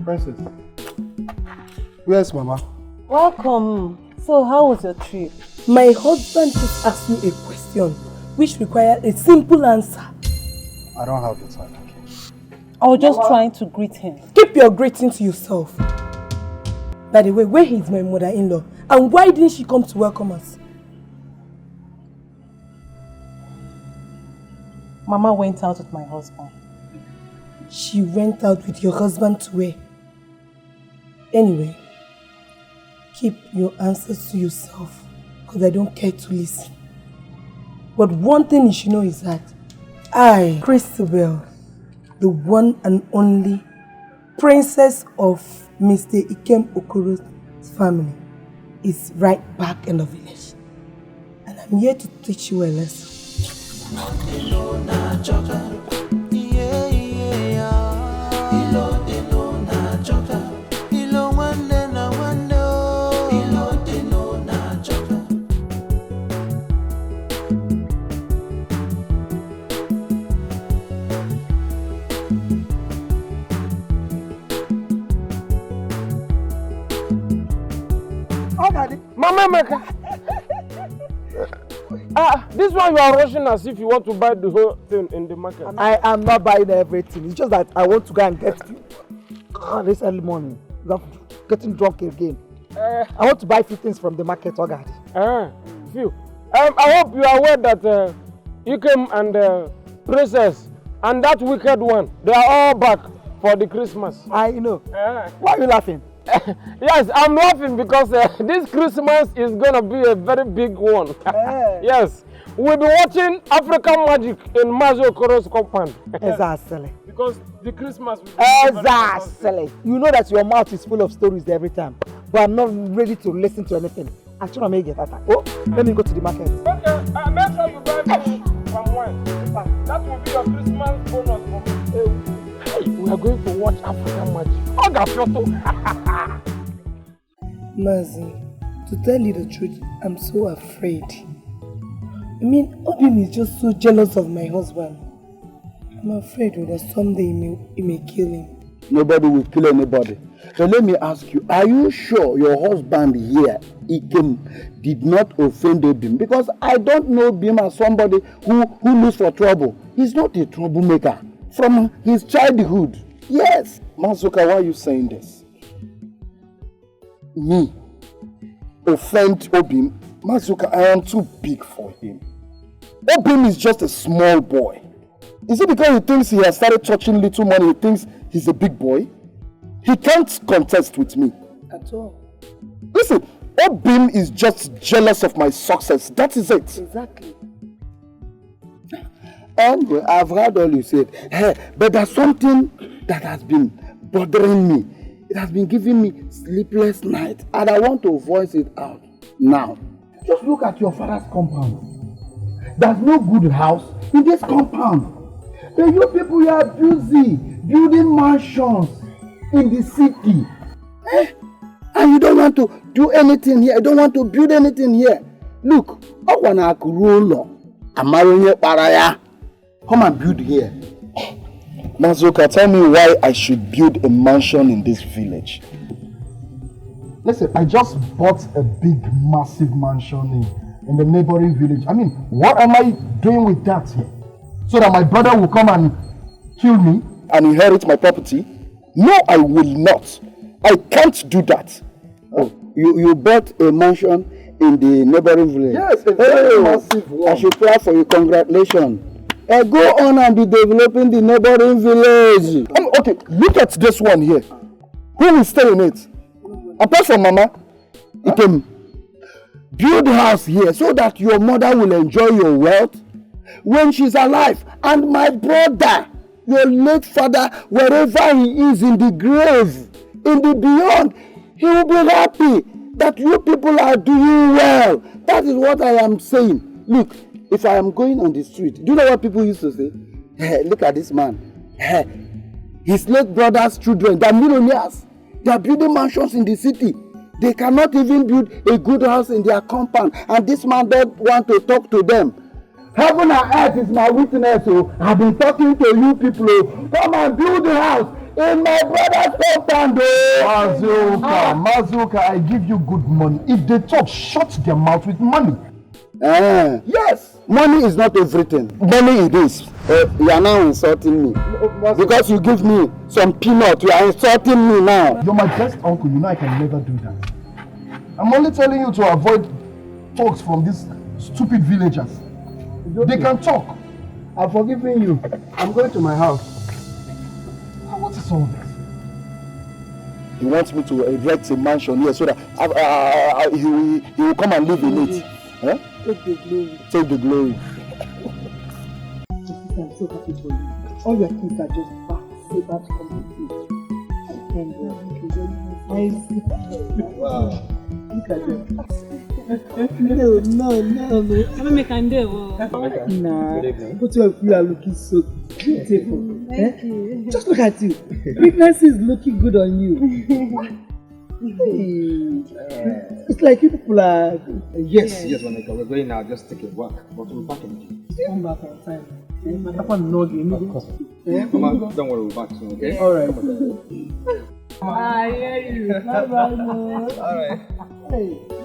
Princess, where's Mama? Welcome. So how was your trip? My husband just asked me a question which required a simple answer. I don't have the time. I was just trying to greet him. Keep your greeting to yourself. By the way, where is my mother-in-law? And why didn't she come to welcome us? Mama went out with my husband. She went out with your husband to where? Anyway, keep your answers to yourself because I don't care to listen. But one thing you should know is that I, Christabel, the one and only princess of Mr. Ikem Okoro's family, is right back in the village. And I'm here to teach you a lesson. Mama Meka. This one you are rushing as if you want to buy the whole thing in the market. I am not buying everything. It's just that I want to go and get this early morning. Getting drunk again. I want to buy few things from the market, Ogad. Few. I hope you are aware that Ikem and Princess and that wicked one, they are all back for the Christmas. I know. Why are you laughing? Yes, I'm laughing because this Christmas is going to be a very big one. Yes, we'll be watching African magic in Mazo Okoro's compound. Exactly. Because the Christmas will be Exactly. You know that your mouth is full of stories every time, but I'm not ready to listen to anything. Actually, I get that. Oh, let me go to the market. Okay, make sure you buy me from wine. That will be your Christmas bonus for me. We are going to watch African magic. Mazi, to tell you the truth, I'm so afraid. I mean, Obim is just so jealous of my husband. I'm afraid that someday he may kill him. Nobody will kill anybody. So let me ask you, are you sure your husband here, Ikem, did not offend Obim? Because I don't know Obim as somebody who looks for trouble. He's not a troublemaker from his childhood. Yes. Mazuka, why are you saying this? Me offend Obim? Mazuka, I am too big for him. Obim is just a small boy. Is it because he thinks he has started touching little money, he thinks he's a big boy? He can't contest with me. At all. Listen, Obim is just jealous of my success. That is it. Exactly. Anyway, I've heard all you said. Hey, but there's something that has been bothering me. It has been giving me sleepless nights, and I want to voice it out now. Just look at your father's compound. There's no good house in this compound. But you people are busy building mansions in the city. And you don't want to do anything here. You don't want to build anything here. Look, I want to roll. I'm marrying Paranoia. Come and build here. Mazuka, tell me why I should build a mansion in this village. Listen, I just bought a big, massive mansion in the neighboring village. I mean, what am I doing with that here? So that my brother will come and kill me? And inherit my property? No, I will not. I can't do that. Oh, you bought a mansion in the neighboring village? Yes, a very massive one. I should clap for you. Congratulations. Go on and be developing the neighboring village. Okay, look at this one here. Who will stay in it? Apart from Mama, it can build a house here so that your mother will enjoy your wealth when she's alive. And my brother, your late father, wherever he is in the grave, in the beyond, he will be happy that you people are doing well. That is what I am saying. Look, if I am going on the street, do you know what people used to say? Hey, look at this man. Hey, his late brother's children, they are millionaires. They are building mansions in the city. They cannot even build a good house in their compound. And this man don't want to talk to them. Heaven and earth is my witness. So I've been talking to you people. Come and build a house in my brother's compound. Mazuka, I give you good money. If they talk, shut their mouth with money. Yes, money is not everything. Money it is. You are now insulting me. Because you give me some peanut, you are insulting me now. You're my best uncle, you know I can never do that. I'm only telling you to avoid talks from these stupid villagers. They can talk. I'm forgiving you. I'm going to my house. What is all this? He wants me to erect a mansion here so that he will come and live in it. Huh? Take the glory. Take the glory. I'm so happy for you. All your kids are just back, safe back to come with you. Wow. Look at them. No. Nah, But you are looking so beautiful. Thank you. Just look at you. Pregnancy is looking good on you. It's like you people are. Yes, Monica, we're going now. Just take a walk. But we'll back in. Come back on time. Mama, don't worry, we're back soon, okay? Alright. I hear you. Bye-bye, Mom. Alright. Hey, it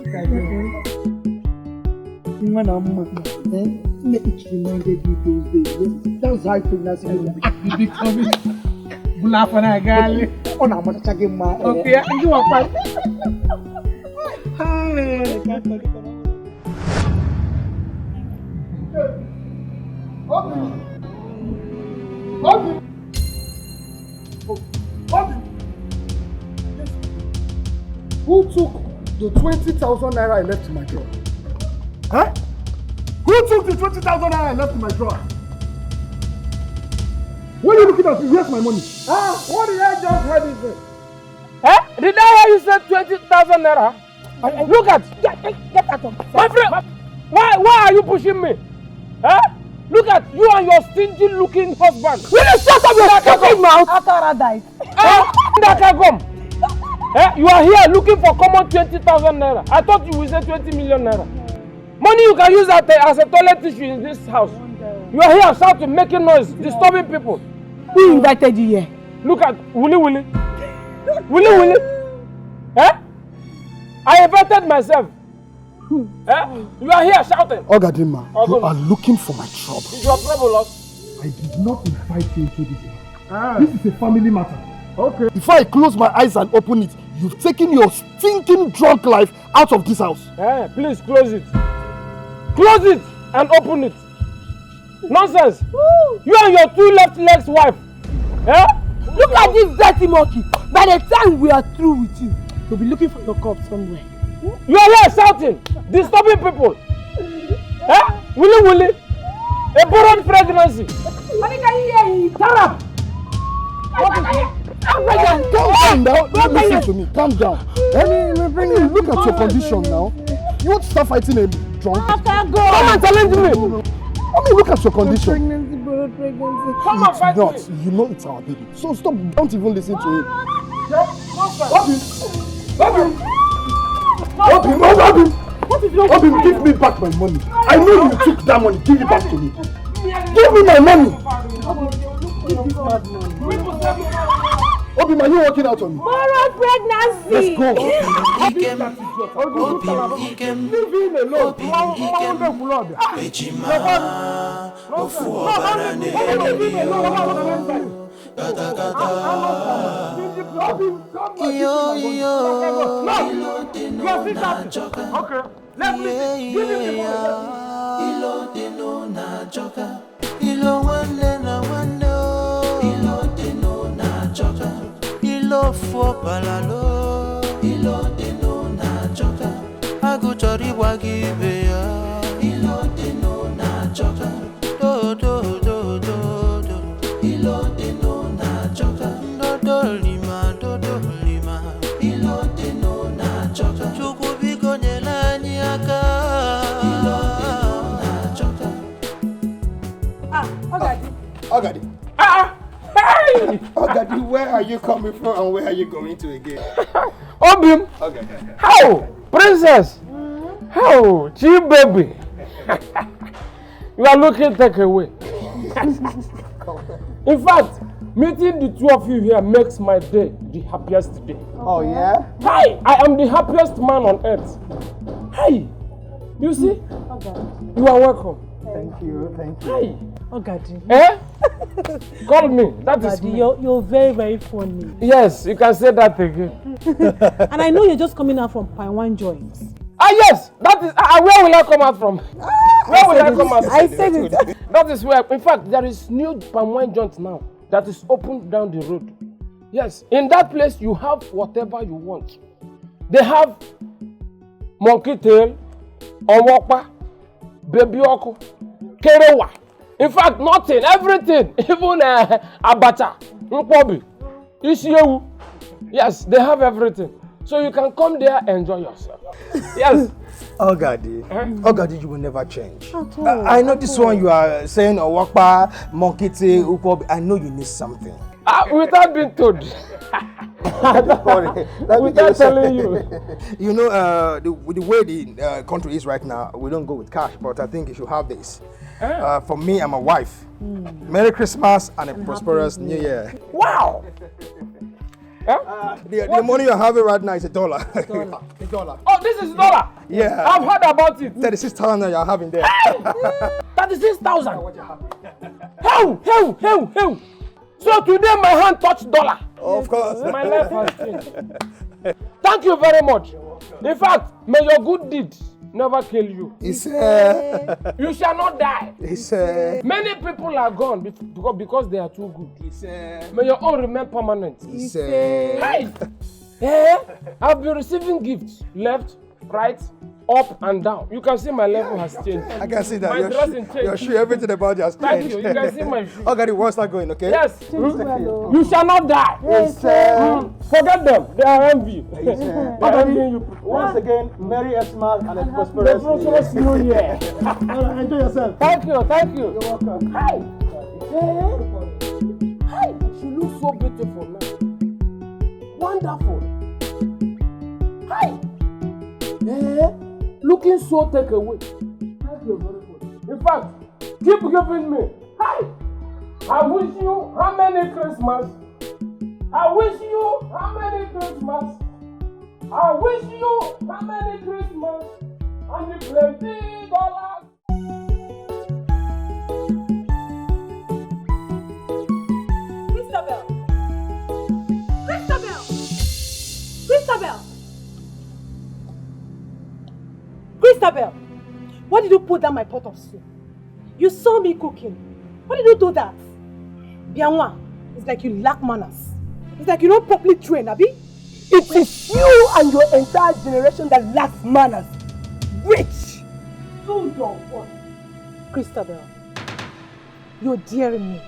reminded me those days. That's how pregnancy will be becoming. Bulafana gali. Oh, I'm not taking my. Okay, you are fine. Who took the 20,000 naira I left in my drawer? Huh? Who took the 20,000 naira I left in my drawer? What are you looking at? Where's my money? What did I just heard you say? Did I hear you say 20,000 naira? Look at, get out of my friend. Why are you pushing me? Look at you and your stingy looking husband. Will you shut up your fucking mouth? Akara died. You are here looking for common 20,000 naira. I thought you would say 20 million naira. Money you can use as a toilet tissue in this house. You are here shouting, making noise, disturbing people. Who invited you here? Look at Willy. I invited myself. You are here shouting. Ogadima, you are looking for my trouble. Is your trouble lost? I did not invite you into this house. This is a family matter. Okay. Before I close my eyes and open it, you've taken your stinking drunk life out of this house. Please close it. Close it and open it. Nonsense. You and your two left legs wife. Look at this dirty monkey. By the time we are through with you, you'll be looking for your corpse somewhere. You are here shouting, disturbing people. Willy. A borrowed pregnancy. Shut up. Calm down now. Listen to me. Calm down. Look at your condition now. You want to start fighting a drunk? Come and challenge me. Look at your condition. Pregnancy. Come and fight me. You know it's our baby. So stop. Don't even listen to him. Obi, give me back my money. I know you took that money. Give it back to me. Give me my money. Obi, are you working out on me? Moral pregnancy. Let's go. Yo, You are still shouting. Okay. Let's listen. Give him the phone. Ilo deno na joka. Ilo wande na wande. Ilo deno na joka. Ilo fo balalo. Ilo deno na joka. Agu chori wagi beya. Ilo deno na joka. Do do do do do. Ilo deno na joka. Do do lima do do lima. Ilo deno na joka. Chukubi konyela nyaka. Ilo deno na joka. Ogadi. Hey! Ogadi, where are you coming from and where are you going to again? Obim. Okay. How? Princess. How? Chi baby. You are looking take away. In fact, meeting the two of you here makes my day the happiest day. Oh yeah? Hi! I am the happiest man on earth. Hi! You see? You are welcome. Thank you. Hi! Ogadi. Eh? Call me. That is me. You're very, very funny. Yes, you can say that again. And I know you're just coming out from Pine Joints. Ah yes, that is. Where will I come out from? Where will I come out? I said it. That is where. In fact, there is new palm wine joint now that is opened down the road. Yes, in that place you have whatever you want. They have monkey tail, onwokpa, baby oko, kerewa. In fact, nothing, everything, even abacha, nkwobi, isiewu. Yes, they have everything. So you can come there and enjoy yourself. Yes. Ogadi, Ogadi, you will never change. I know this one you are saying, Owokpa, monkey tail, ukwobi. I know you need something. Without being told. Without telling you. You know, the way the country is right now, we don't go with cash, but I think you should have this. For me and my wife, Merry Christmas and a prosperous New Year. Wow! The money you're having right now is $1. $1. Oh, this is $1? Yeah. I've heard about it. 36,000 you're having there. 36,000? How? So today my hand touched $1. Of course. My life has changed. Thank you very much. In fact, may your good deeds never kill you. You shall not die. Many people are gone because they are too good. May your own remain permanent. Hey! I've been receiving gifts left, right, up and down. You can see my level has changed. I can see that. My dressing changed. Your shoe, everything about you has changed. Thank you. You can see my shoe. Okay, the worst are going, okay? Yes. You shall not die. Forget them. They are envy. Once again, Merry Xmas and a prosperous New Year. Enjoy yourself. Thank you. You're welcome. Hi. She looks so beautiful now. Wonderful. Hi. Looking so take away. Thank you very much. In fact, keep giving me. Hi. I wish you how many Christmas? I wish you how many Christmas? I wish you how many Christmas? And you plenty dollars. Christabel, why did you put down my pot of soup? You saw me cooking. Why did you do that? Bianwa, it's like you lack manners. It's like you don't properly train, Abi. It is you and your entire generation that lacks manners. Rich! Do your what? Christabel, you're daring me.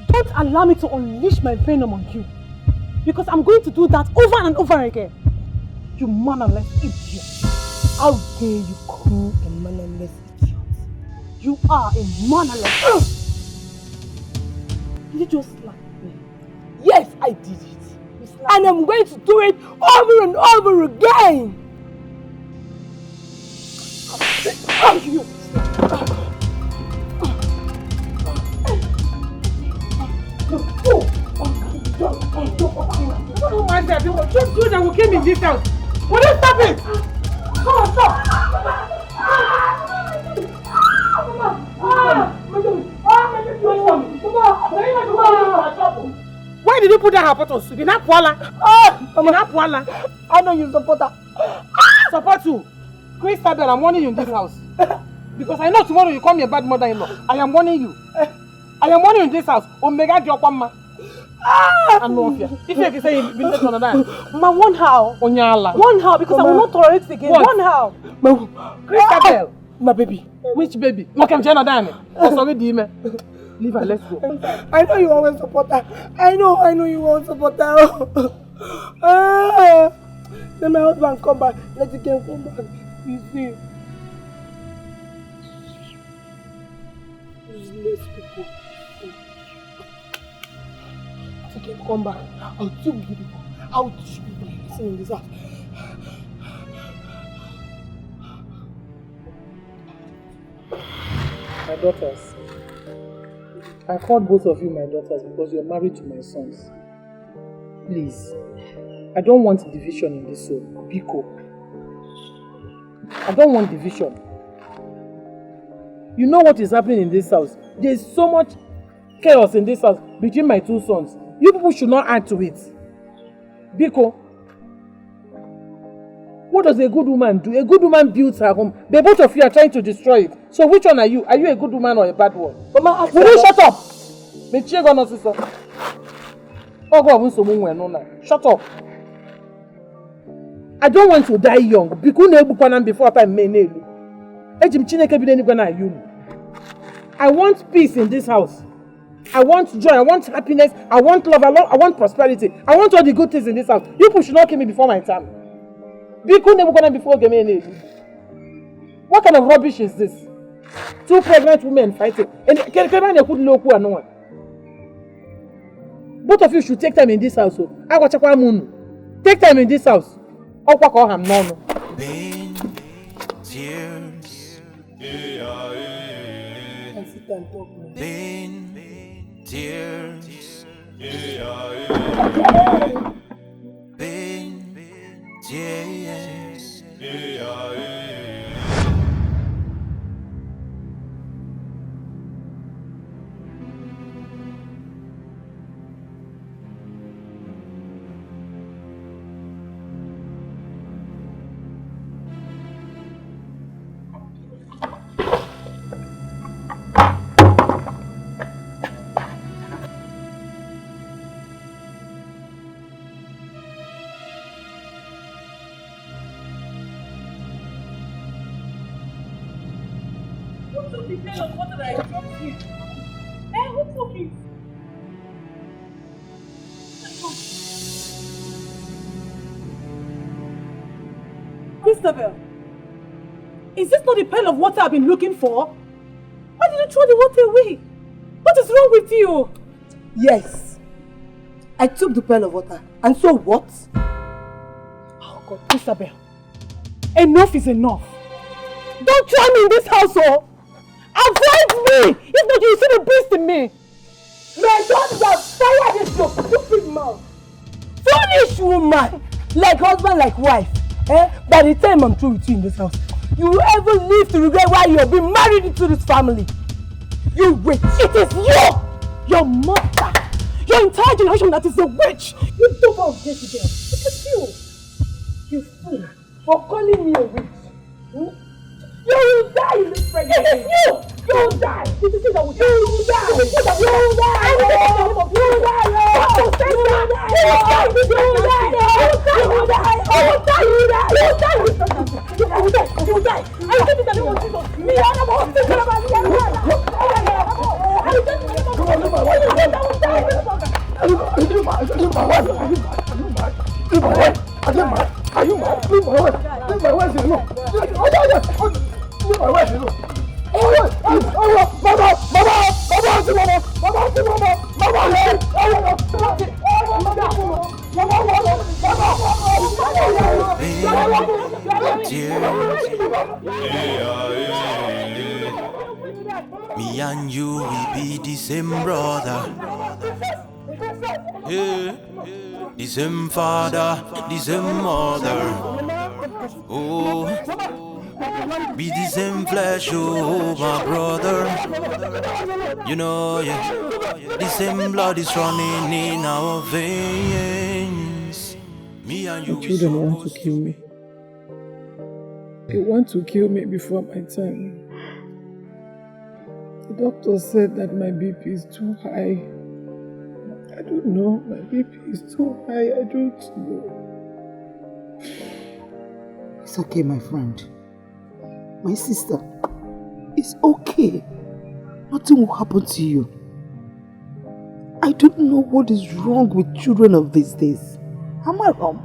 Don't allow me to unleash my venom on you. Because I'm going to do that over and over again. You mannerless idiot. How dare you call me a mannerless idiot? You are a mannerless. Did you just slap me? Yes, I did it. And I'm going to do it over and over again. You. Just do that, we came in this house. Will you stop it? Come on, stop! Why did you put that her pot on soup? In Apuala? I know you support her. Support you. Christabel, I'm warning you in this house. Because I know tomorrow you call me a bad mother-in-law. I am warning you. I am warning you in this house. Omega Diopama. I know of you. If you can say you've been on that. Ma, one how? Onyala. One how? Because I will not tolerate it again. What? One how? Christabel. My baby. Which baby? Welcome, Jenna Dime. Sorry, Dime. Leave her, let's go. I know you always support her. I know you won't support her. Then my husband come back. Let the girl come back. You see. Useless people. Let the girl come back. I'll teach you people. I'll teach you people. Listen in this house. My daughters. I called both of you my daughters because you're married to my sons. Please, I don't want division in this home. Biko. I don't want division. You know what is happening in this house. There's so much chaos in this house between my two sons. You people should not add to it. Biko. What does a good woman do? A good woman builds her home. The both of you are trying to destroy it. So which one are you? Are you a good woman or a bad one? Mama, will you shut up? Shut up. I don't want to die young. Before time I want peace in this house. I want joy. I want happiness. I want love. I want prosperity. I want all the good things in this house. You people should not kill me before my time. What kind of rubbish is this? Two pregnant women fighting. And both of you should take time in this house. Take time in this house. Pain, tears. Pain, tears. Pain, tears. Christabel, is this not the pail of water I've been looking for? Why did you throw the water away? What is wrong with you? Yes. I took the pail of water. And so what? Oh God, Christabel. Enough is enough. Don't try me in this household. Avoid me! If not, you see the beast in me. My God, fire this your stupid mouth. Foolish woman. Like husband, like wife. By the time I'm through with you in this house, you will ever live to regret why you're being married into this family. You witch. It is you! Your mother! Your entire generation that is a witch! You don't know Jezebel. It is you! You fool. For calling me a witch. You will die in this pregnancy. It is you! You will die. It is you that will die. You will die. You will die. You will die. You will die. You will die. You will die. Me and you, we be the same brother. Yeah. The same father, the same mother. Oh, be the same flesh, oh, my brother. You know, yeah. The same blood is running in our veins. Me and you. The children want to kill me. They want to kill me before my time. The doctor said that my BP is too high. I don't know. My BP is too high. I don't know. It's okay, my friend. My sister, it's okay. Nothing will happen to you. I don't know what is wrong with children of these days. Am I wrong?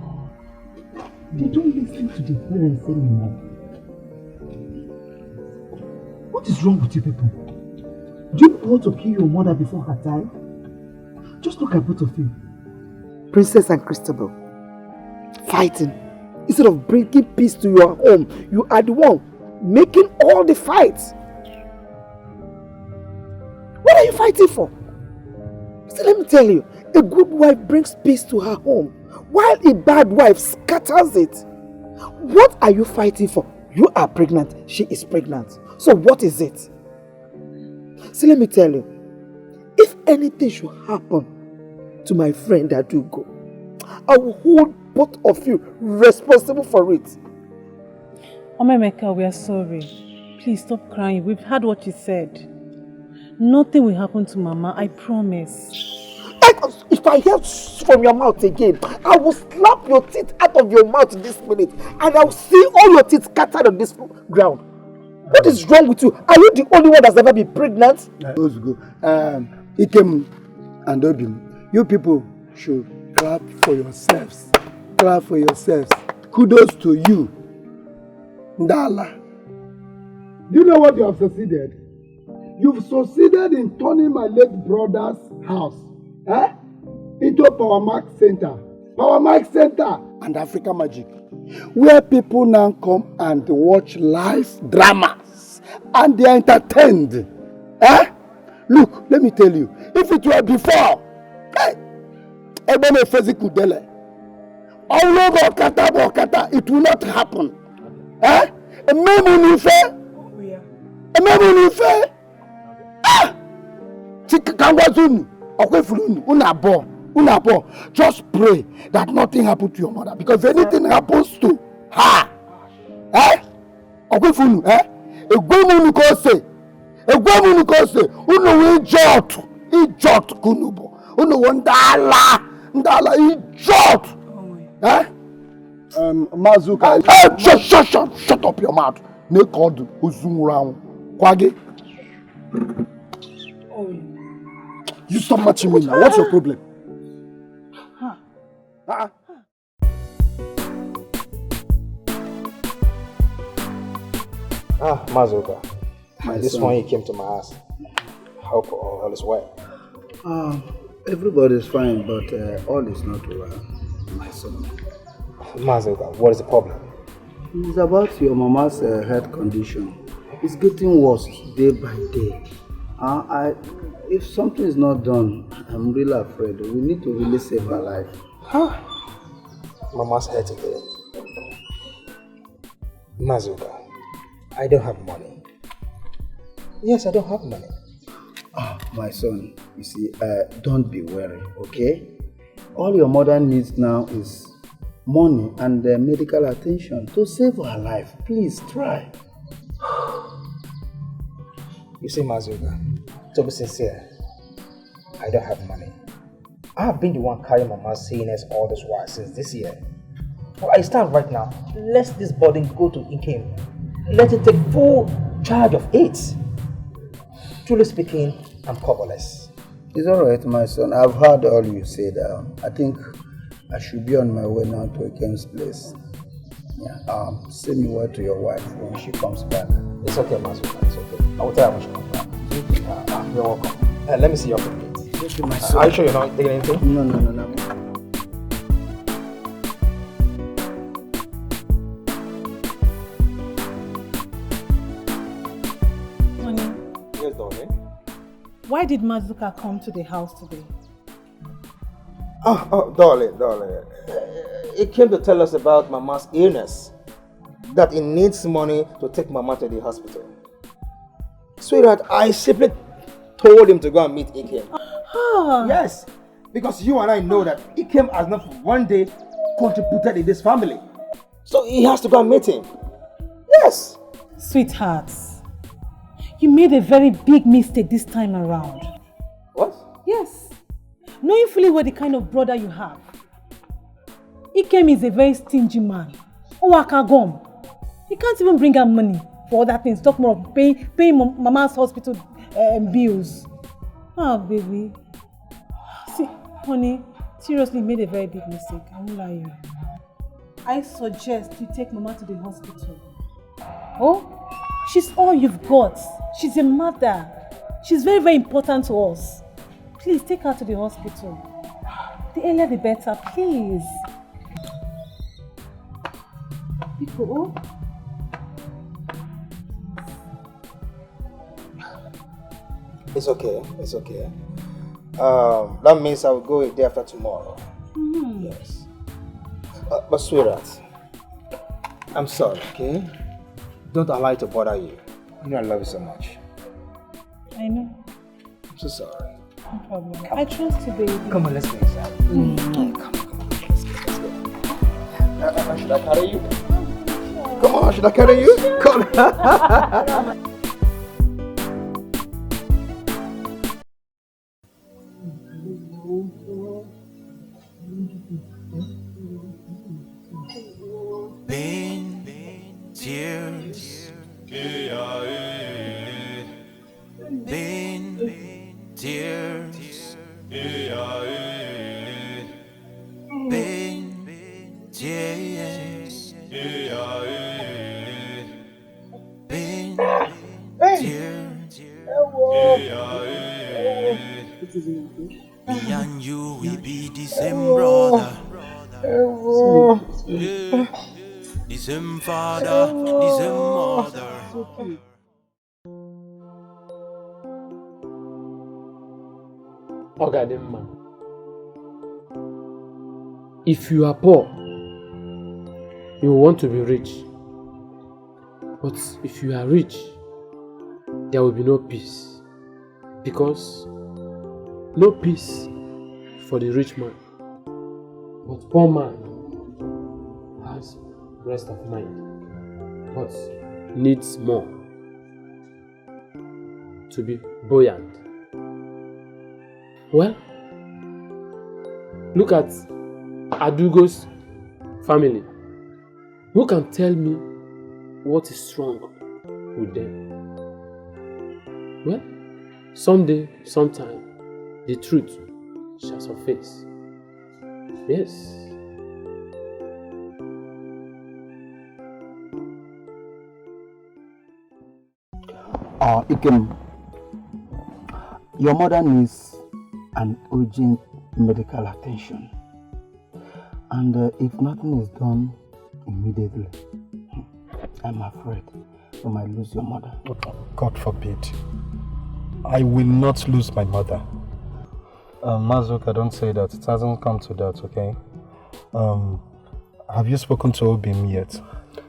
They don't listen to the parents anymore. What is wrong with you people? Do you want to kill your mother before her time? Just look at both of you. Princess and Christabel, fighting. Instead of bringing peace to your home, you are the one making all the fights. What are you fighting for? So let me tell you, a good wife brings peace to her home, while a bad wife scatters it. What are you fighting for? You are pregnant, she is pregnant. So what is it? So let me tell you, if anything should happen to my friend Adugo, I will hold both of you responsible for it. Omemeka, we are sorry. Please stop crying. We've heard what you said. Nothing will happen to Mama, I promise. If I hear from your mouth again, I will slap your teeth out of your mouth this minute and I will see all your teeth scattered on this ground. What is wrong with you? Are you the only one that's ever been pregnant? Those go. Ikem and Obim, you people should clap for yourselves. Clap for yourselves. Kudos to you. Ndala. Do you know what you have succeeded? You've succeeded in turning my late brother's house into a Power Mark Center. Power Mark Center and Africa Magic, where people now come and watch live dramas and they are entertained. Look, let me tell you, if it were before, it will not happen. Just pray that nothing happens to your mother, because if anything happens to her, Mazuka, shut up your mouth. You stop matching me now. What's your problem? Mazuka. This son. one you came to my house. Hope all is well. Everybody's fine, but all is not well, my son. Mazuka, what is the problem? It's about your mama's health condition. It's getting worse day by day. If something is not done, I'm really afraid. We need to really save her life. Mama's head again. Mazuka, I don't have money. Yes, I don't have money. My son, you see, don't be worried, okay? All your mother needs now is money and medical attention to save her life. Please try. You see, Mazuka, to be sincere, I don't have money. I have been the one carrying Mama's illness all this while since this year. Well, I stand right now. Let this burden go to Inkem. Let it take full charge of it. Truly speaking, I'm coverless. It's alright, my son. I've heard all you said. I think I should be on my way now to Ikem's place. Yeah. Send me word to your wife when she comes back. It's okay, Mazuka. It's okay. I will tell her when she comes back. You're welcome. Let me see your plate. Thank you, my son. Are you sure you're not taking anything? No. Honey, Yes, darling. why did Mazuka come to the house today? Darling. He came to tell us about Mama's illness. That he needs money to take Mama to the hospital. Sweetheart, I simply told him to go and meet Ikem. Yes, because you and I know that Ikem has not for one day contributed in this family. So he has to go and meet him. Yes. Sweethearts, you made a very big mistake this time around. What? Yes. Knowing fully well the kind of brother you have. Ikem is a very stingy man. Owakagom. He can't even bring out money for other things. Talk more of paying mama's hospital bills. Oh, baby. See, honey, seriously made a very big mistake. I won't lie to you. I suggest you take mama to the hospital. Oh, she's all you've got. She's a mother. She's very, very important to us. Please take her to the hospital. The earlier the better, please. People, It's okay. It's okay. That means I will go a day after tomorrow. Yes. But sweetheart, I'm sorry, okay? Don't allow it to bother you. You know I love you so much. I know. I'm so sorry. No problem. I trust you, baby. Come on, let's go inside. Come on. Let's go. Should I carry you? Come on, should I carry you? Come on. Pain, tears, pain, tears, pain, tears, pain, tears. Me and you, we be the same brother. Yeah. The same father, the same mother. Ogadimma, if you are poor, you want to be rich. But if you are rich, there will be no peace. Because no peace for the rich man, but poor man has rest of mind, but needs more to be buoyant. Well, look at Adugo's family. Who can tell me what is wrong with them? Well, someday, sometime, the truth shall surface. Yes. Ikem, your mother needs an urgent medical attention. And if nothing is done immediately, I'm afraid you might lose your mother. God forbid. I will not lose my mother. Mazuka, don't say that. It hasn't come to that, okay? Have you spoken to Obim yet?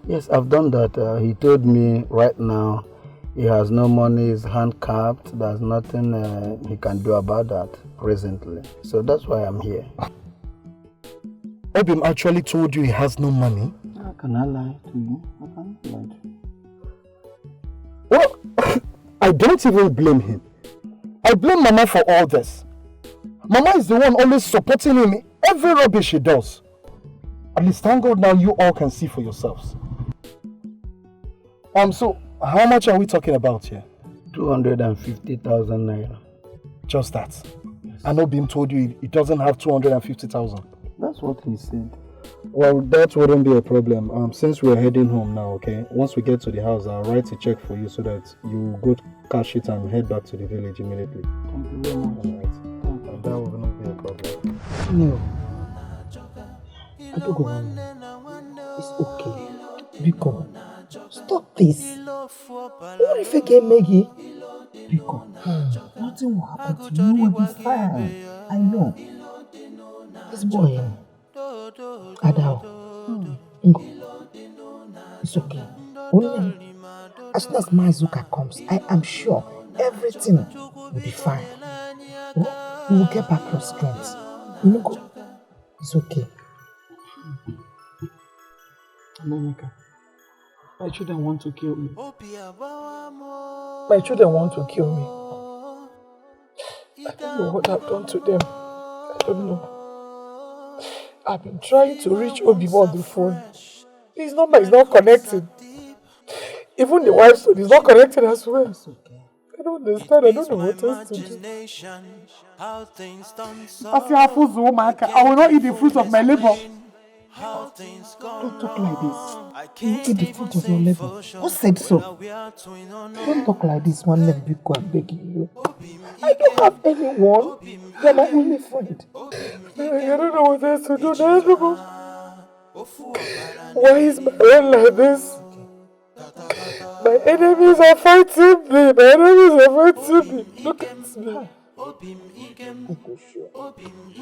Yes, I've done that. He told me right now he has no money, he's handicapped. There's nothing he can do about that presently. So that's why I'm here. Obim actually told you he has no money? How can I lie to you? How can I lie to you? Well, I don't even blame him. I blame Mama for all this. Mama is the one always supporting him in every rubbish he does. At least thank God now you all can see for yourselves. So how much are we talking about here? 250,000 naira. Just that? Yes. I know Bim told you he doesn't have 250,000. That's what he said. Well, that wouldn't be a problem. Since we're heading home now, okay? Once we get to the house, I'll write a check for you so that you go cash it and head back to the village immediately. Thank you very much. Alright. That will not be a problem. No. I don't go on. It's okay. Biko, stop this. What if I get Maggie? Biko, nothing will happen to you. You will be fine. I know. This boy, Adao, Ngo, it's okay. Only as soon as Mazuka comes, I am sure everything will be fine. Oh, you will get back your strength. Ngo, it's okay. Monica, My children want to kill me. My children want to kill me. I don't know what I've done to them. I don't know. I've been trying to reach Obibo on the phone. His number is not connecting. Even the wife's phone is not connected as well. I don't understand. I don't know what else to do. I will not eat the fruit of my labor. Don't talk like this. You will eat the fruit of your labor. Who said so? Don't talk like this. One let me go and begging you. I don't have anyone. You're my only friend. I don't know what else to do now. Why is my own like this? My enemies are fighting me. My enemies are fighting me. Look at me. I'm not sure. I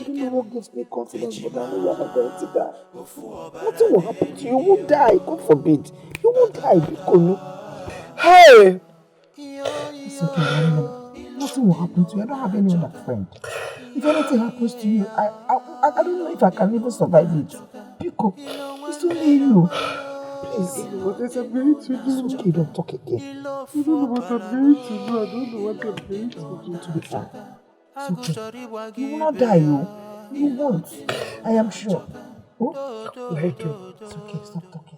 don't know what gives me confidence, but I know you're not going to die. Nothing will happen to you. You won't die. God forbid. You won't die. Hey! It's okay, Mama. Nothing will happen to you. I don't have any other friend. If anything happens to you, I don't know if I can even survive it. Pico, it's only you. Please. What is I'm going to do? It's okay, don't talk again. I don't know what I'm going to do. I don't know what I'm going to do. To be fine. It's okay. You will not die, you. You won't. I am sure. Oh? It's okay, stop talking.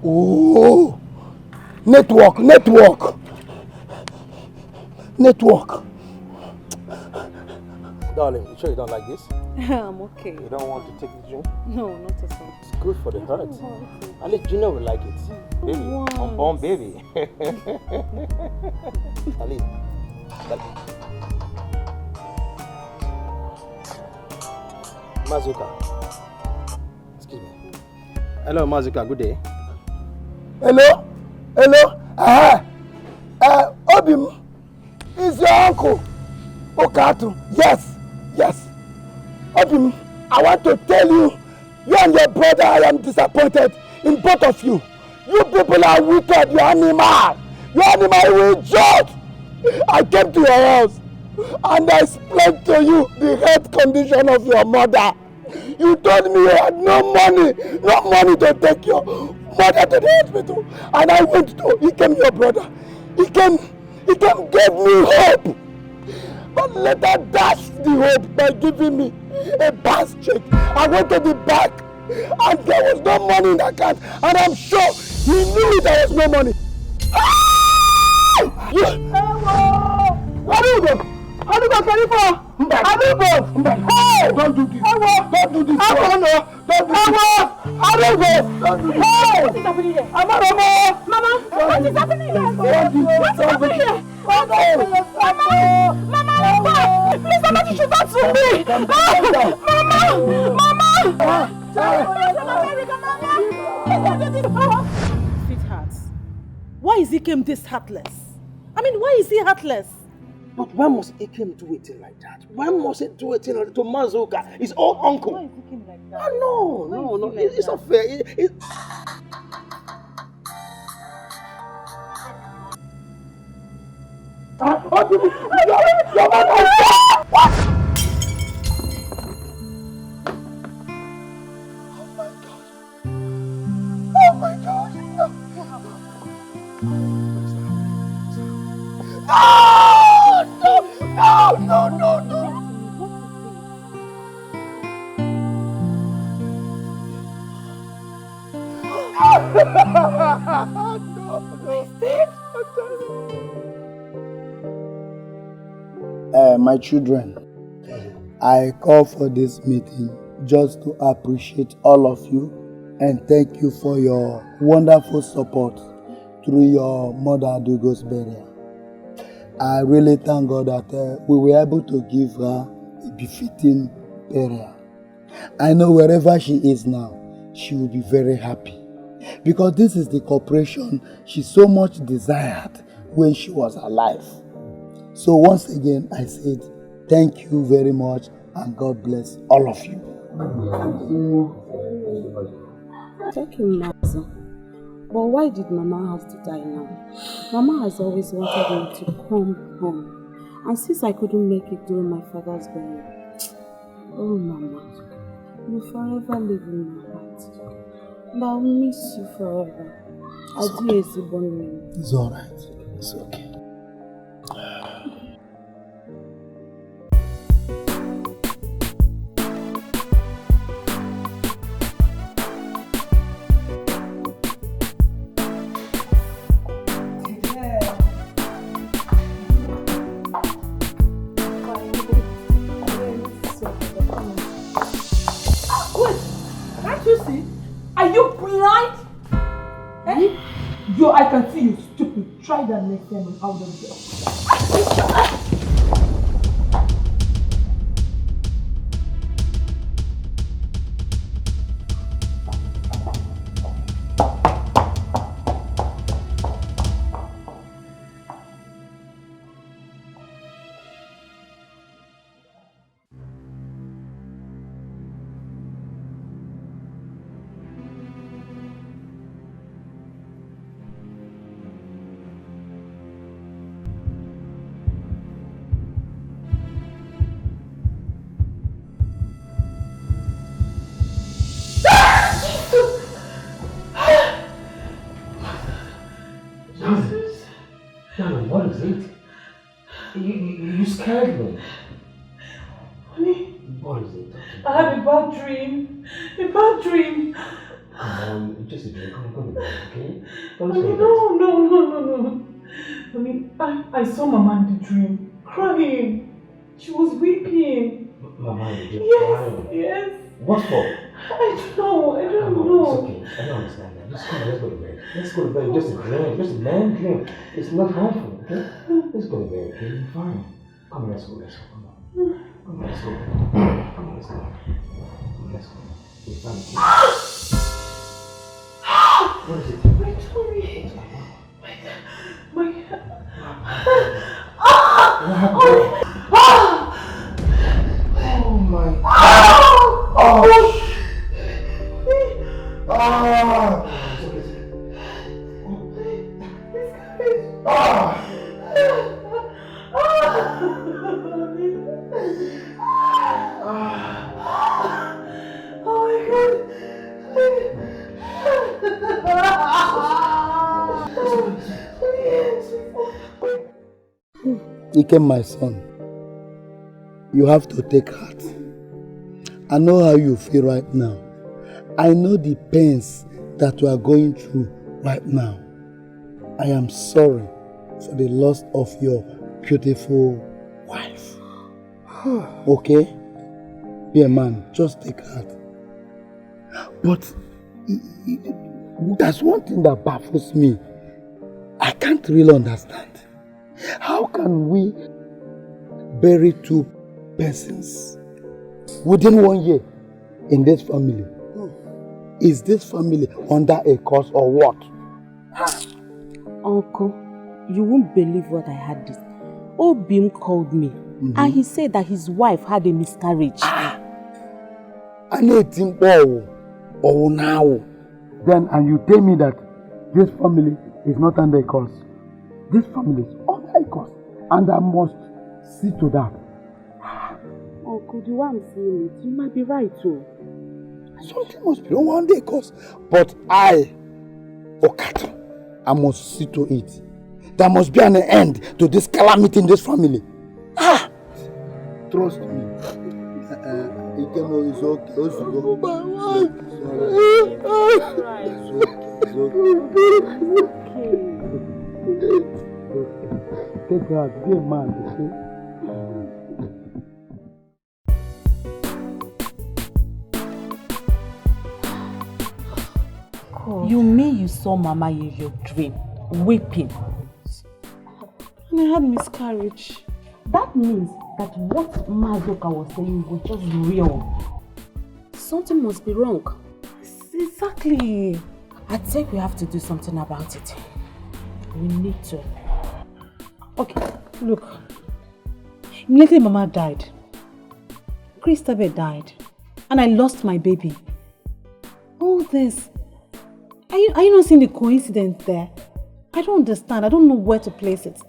Oh! Network! Darling, you sure you don't like this? I'm okay. You don't want to take the drink? No, not at all. It's good for the heart. At least Junior will like it. Baby, unborn baby. At least. Mazuka. Excuse me. Hello, Mazuka. Good day. Hello? Obim, is your uncle Okatu? Yes. Obim, I want to tell you, you and your brother, I am disappointed in both of you. You people are wicked, you animal. You animal will judge. I came to your house and I explained to you the health condition of your mother. You told me you had no money to take your mother to the hospital. And I went to Ikem, your brother. Ikem gave me hope. But later dashed the hope by giving me a bank check. I went to the bank and there was no money in the account. And I'm sure he knew there was no money. Hey! Don't do this. Don't do this. Don't do this. What is happening here? Mama, what is happening here? Mama, please, somebody should talk to me. Sweetheart, why is Ikem this heartless? I mean, why is he heartless? But why must Ikem do it like that? Why must he do it to Mazuka? His old uncle. Why is Ikem like that? No. It's not fair. Oh my God! No! My children, I call for this meeting just to appreciate all of you and thank you for your wonderful support through your mother Adugo's burial. I really thank God that we were able to give her a befitting burial. I know wherever she is now, she will be very happy because this is the cooperation she so much desired when she was alive. So once again, I said thank you very much and God bless all of you. Thank you, Mazu. But why did Mama have to die now? Mama has always wanted me to come home. And since I couldn't make it during my father's burial, oh Mama, you forever live in my heart. And I'll miss you forever. Adieu, Zibonwe. It's alright. It's okay. I can see you stupid. Try that next time and out of there. What is it? You scared me. Honey, what is it? I had a bad dream. A bad dream. Come on, it's just a dream. Come on, okay? Honey, no. Honey, I saw Mama in the dream, crying. She was weeping. Mama, you just crying? Yes. What for? I don't know. It's okay. I don't understand that. Just come on, let's go to bed. Let's go to bed. Just a dream. Just a man dream. It's not harmful, okay? Let's go to bed, okay? You're fine. Come on, let's go. Come on. Come on, let's go. Come on, let's go. Let's go. You're fine, okay? What is it? My tummy. My Oh my. Ike, my son, you have to take heart. I know how you feel right now. I know the pains that you are going through right now. I am sorry for the loss of your beautiful wife. Okay? Be a man, just take heart. But there's one thing that baffles me. I can't really understand. How can we bury two persons within 1 year in this family? Is this family under a curse or what? Uncle, you won't believe what I had this. Obim called me and he said that his wife had a miscarriage. And then you tell me that this family is not under a curse. This family is under a curse, and I must see to that. Uncle, the way I'm seeing it, you might be right too. Something must be wrong under a curse. But I must see to it. There must be an end to this calamity in this family. Trust me. Ikemo is okay. Oh, my wife. It's okay. Take God, be a man, okay? You mean you saw Mama in your dream, weeping? And I had miscarriage. That means that what Madoka was saying was just real. Something must be wrong. Exactly. I think we have to do something about it. We need to. Okay, look. Immediately Mama died. Christabel died. And I lost my baby. All this. Are you not seeing the coincidence there? I don't understand. I don't know where to place it.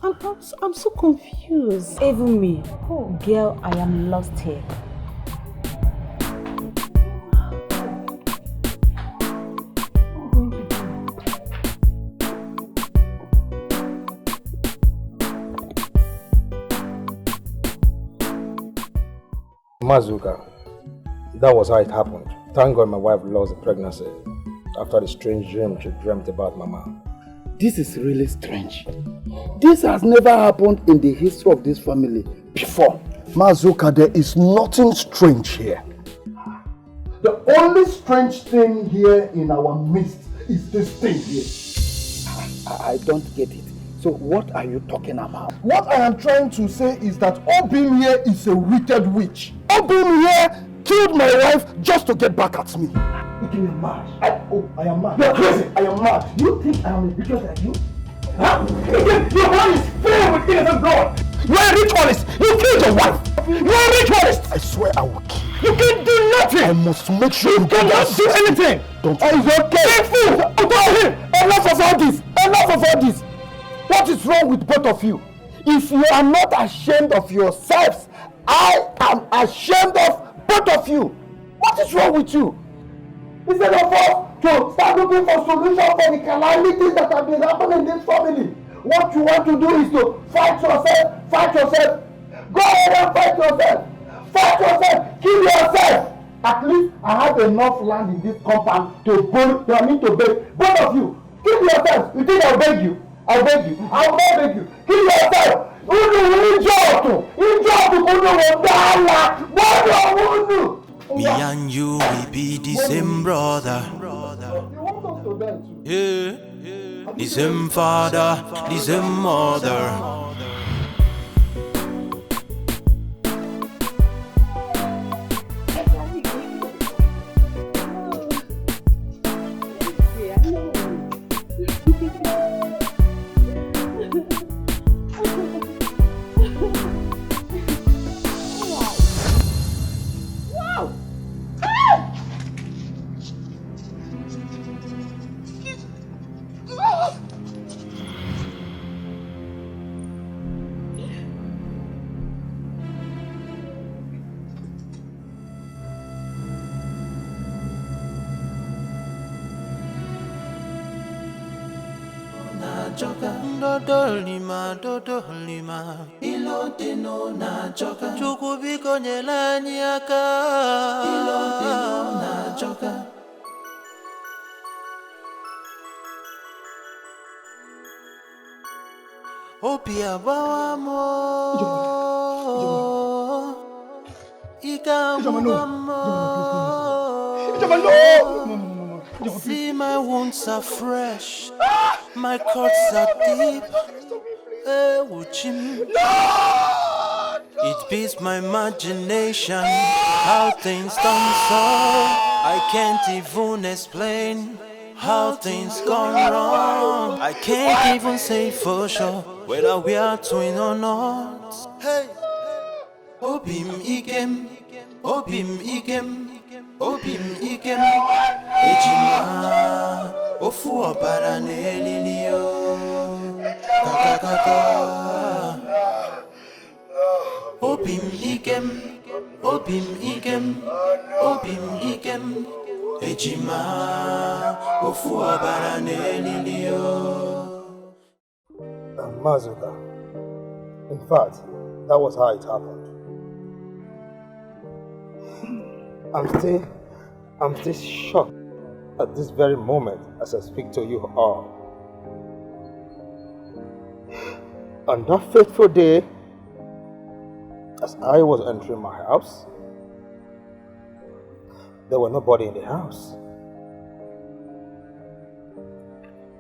I'm so confused. Even me. Oh, girl, I am lost here. Mazuka, that was how it happened. Thank God my wife lost the pregnancy after the strange dream she dreamt about Mama. This is really strange. This has never happened in the history of this family before. Mazuka, there is nothing strange here. The only strange thing here in our midst is this thing here. I don't get it. So what are you talking about? What I am trying to say is that Obim here is a wicked witch. Obim here killed my wife just to get back at me. You are mad. I am mad. You are crazy. I am mad. Do you think I am a bigot like you? Huh? Your mind is filled with innocent blood. You are a ritualist. You killed your wife. You are a ritualist. I swear I will kill you. You can't do nothing. I must make sure you cannot do anything. Don't. It's okay. Fool. Tell him. Enough of all this. Enough of all this. What is wrong with both of you? If you are not ashamed of yourselves, I am ashamed of both of you. What is wrong with you? Instead of us to start looking for solutions for the calamities that have been happening in this family, what you want to do is to fight yourself, fight yourself. Go ahead and fight yourself. Fight yourself, kill yourself. At least I have enough land in this compound to beg. Both of you, kill yourself. You think I'll beg you? I'll beg you. I'll not beg you. Kill yourself. Me and you, we be the same brother. Yeah, the same father, the same mother. Dodolima, ilote no na choka. Chukubiko nyelani aka, ilote no na choka. Opia bawa mo, ika mugamo. See my wounds are fresh, my cuts are deep. It beats my imagination how things done so. I can't even explain how things gone wrong. I can't even say for sure whether we are twin or not. Hey, Obim Ikem, Obim Ikem, Obim Ikem, Ejima, Ofu Oparanelio. Obim Ikem, Obim Ikem, Obim Ikem, Ejima, Ofu Abaranelio. Mazuka, in fact, that was how it happened. I'm still shocked at this very moment as I speak to you all. On that fateful day, as I was entering my house, there was nobody in the house.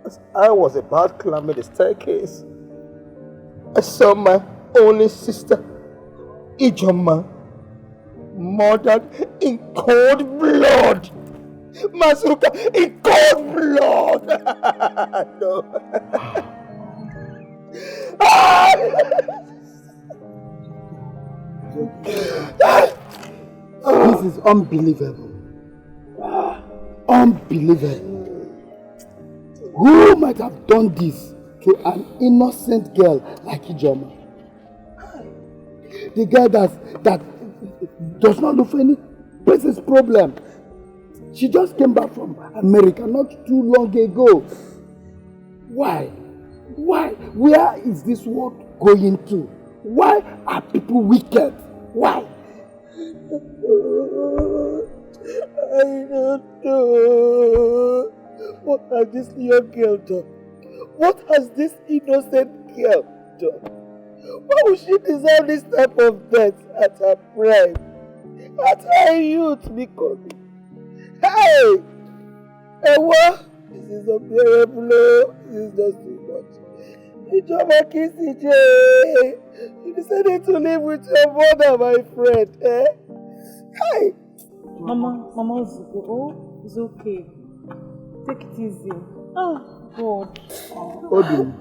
As I was about climbing the staircase, I saw my only sister, Ijoma, murdered in cold blood. Mazuka, in cold blood. No. This is unbelievable. Unbelievable. Who might have done this to an innocent girl like Ijoma? The girl that does not look for any business problem. She just came back from America not too long ago. Why? Why? Where is this world going to? Why are people wicked? Why? I don't know. What has this young girl done? What has this innocent girl done? Why would she deserve this type of death at her prime? At her youth, because... Hey! Hey, what? This is unbearable. This is just too much. Ijoma Kisije! You decided to live with your mother, my friend, eh? Hey! Mama, it's okay. Take it easy. Oh, God. Odin,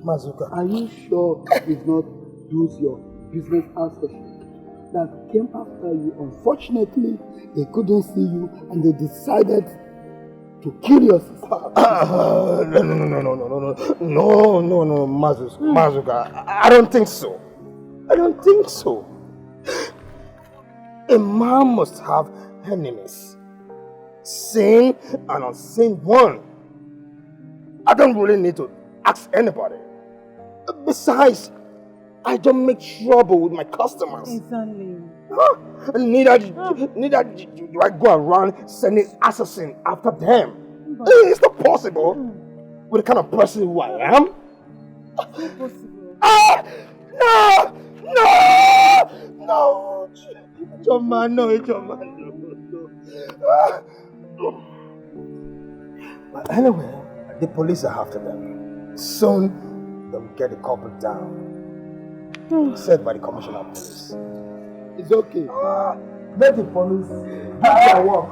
Mazuka, are you sure it's not those your business associates that came after you? Unfortunately, they couldn't see you and they decided to kill your sister. No, Mazuka. I don't think so. I don't think so. A man must have enemies. Sane and unsane one. I don't really need to ask anybody. Besides, I don't make trouble with my customers. Exactly. Huh? Neither do I go around sending assassins after them. It's not possible with the kind of person who I am. It's not possible. No! Ijoma, no. But anyway, the police are after them. Soon, they'll get the culprit down. Said by the commissioner of police. It's okay. Let the police do their work.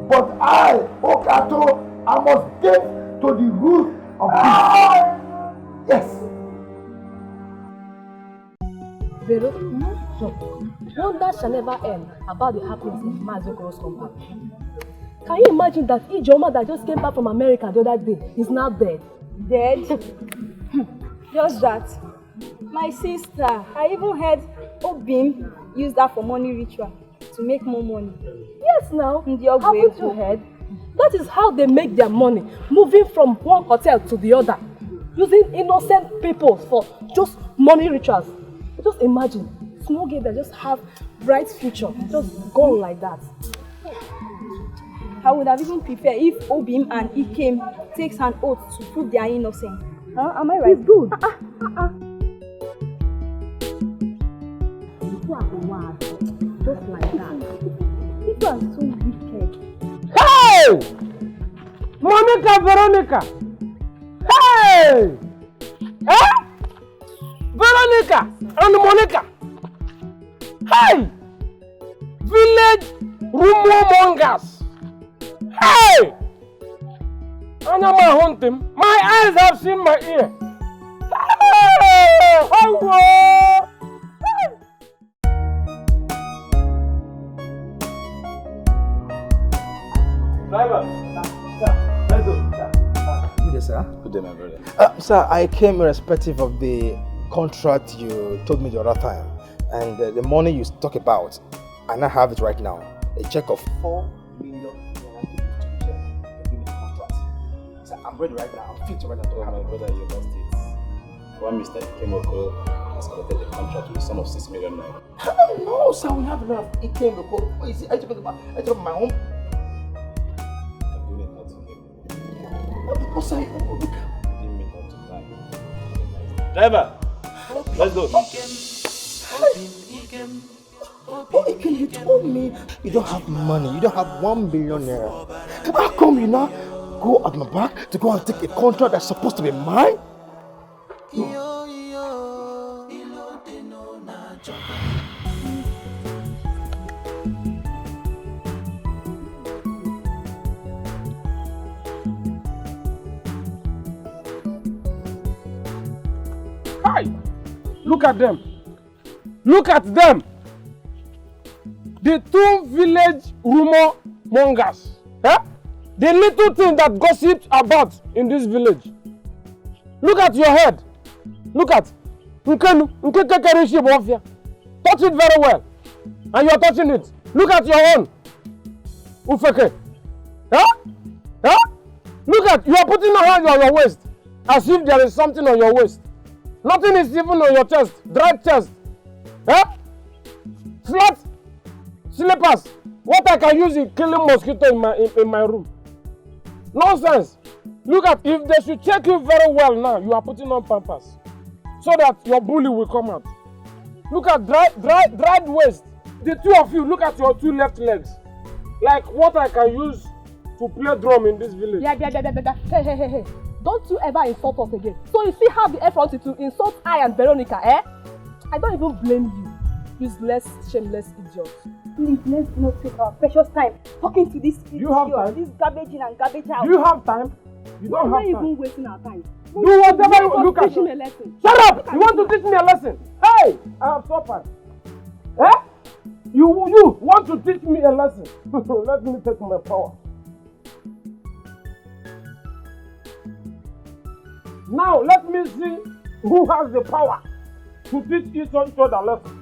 But I, Okato, I must get to the root of this. Yes. Vero, wonder shall never end about the happenings in Mazokoro's compound. Can you imagine that Ijoma that just came back from America the other day is now dead? Dead? Just that. My sister, I even heard Obim use that for money ritual to make more money. Yes, now. Haven't you heard? That is how they make their money, moving from one hotel to the other, using innocent people for just money rituals. Just imagine, small girls that just have bright future, just gone like that. I would have even preferred if Obim and Ikem takes an oath to prove they are innocent. Am I right? It's good. Just like that. People are so wicked. Hey! Veronica! Hey! Eh? Veronica and Monica! Hey! Village rumor mongers! Hey! Anama hunting. My eyes have seen my ear. Hey! Oh, Driver, sir, let's go. Good day, sir. Good day, my brother. Sir, I came irrespective of the contract you told me the other time. And the money you talk about, I now have it right now. A check of 4 million. Sir, I'm ready right now. I'm fit to right now. My brother, you lost it. One Mr. Ikemoko has collected the contract with a sum of 6 million naira. No, sir, we have enough. It came before. What is it? I talking about my home. I'm doing it not to him. What's that? I didn't mean not to lie. Driver, let's go. Oh, Ikem, you told me you don't have money. You don't have 1 billion naira. How come you now go at my back to go and take a contract that's supposed to be mine? Hi! Look at them! Look at them! The two village rumor mongers. Eh? The little thing that gossips about in this village. Look at your head. Look at. Touch it very well. And you're touching it. Look at your own. Ufeke. Huh? Huh? Look at, you are putting your hand on your waist. As if there is something on your waist. Nothing is even on your chest. Dry chest. Huh? Flat slippers. What I can use is killing mosquito in my room. Nonsense. Look at, if they should check you very well now, you are putting on pampers. So that your bully will come out. Look at dried waist. The two of you, look at your two left legs. Like what I can use to play drum in this village. Yeah. Hey. Don't you ever insult us again. So you see how the effort to insult I and Veronica, eh? I don't even blame you. Useless, shameless idiot. Please, let's not take our precious time talking to this idiot. You have time? This garbage in and garbage out. Do you have time? You don't have time. Why are you even wasting our time? Do whatever you look at. Teach me a lesson. Shut up! You want to teach me a lesson? Hey! I have suffered. Eh? You want to teach me a lesson? Let me take my power. Now let me see who has the power to teach each other a lesson.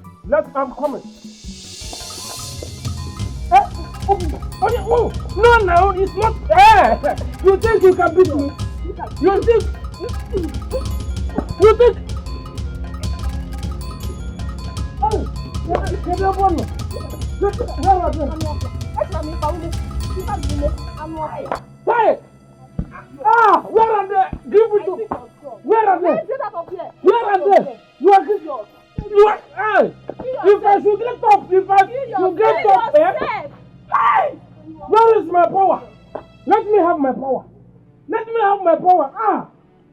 I'm coming. Eh? Oh, no, it's not. Eh? You think you can beat me? You think? Oh, where are they? Give it to. Where are they? You are hey! If I should get up, eh? Hey! Where is my power? Let me have my power.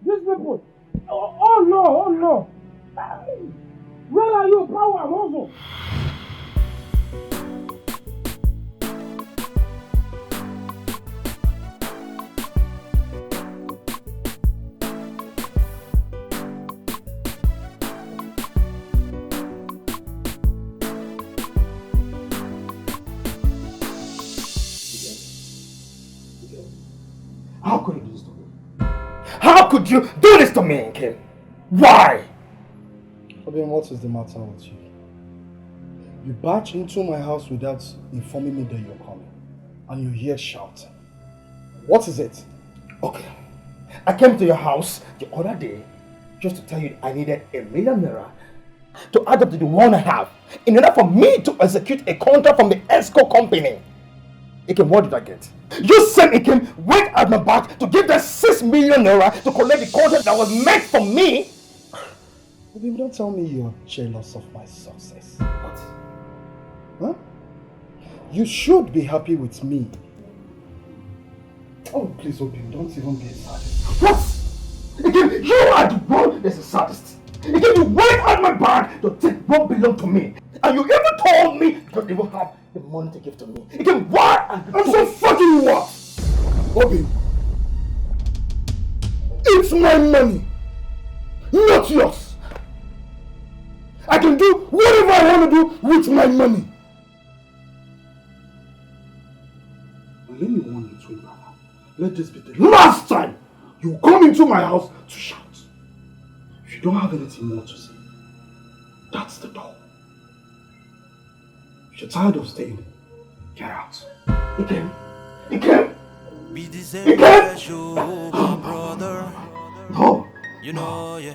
These people. Oh no. Where are you, power, also? How could you do this to me? How could you do this to me, Kim? Why? Fabian, what is the matter with you? You barged into my house without informing me that you're coming. And you're here shouting. What is it? Okay. I came to your house the other day just to tell you I needed $1 million to add up to the one I have in order for me to execute a contract from the Esco company. Ikem, what did I get? You sent Ikem went at my back to give them $6 million to collect the contract that was meant for me. Obim, don't tell me you're jealous of my success. What? Huh? You should be happy with me. Oh, please, Obim, don't even be a sadist. What? Ikem, you are the one that's a sadist. Ikem, you went at my back to take what belonged to me. And you even told me you don't even have the money to give to me. Ikem, why? I'm so fucking what? Obim, it's my money, not yours. I can do whatever I want to do with my money. But let me warn you, twin brother. Let this be the last time you come into my house to shout. If you don't have anything more to say, that's the door. If you're tired of staying, get out. Ikem! Be the same special, my brother. No! You know, yeah.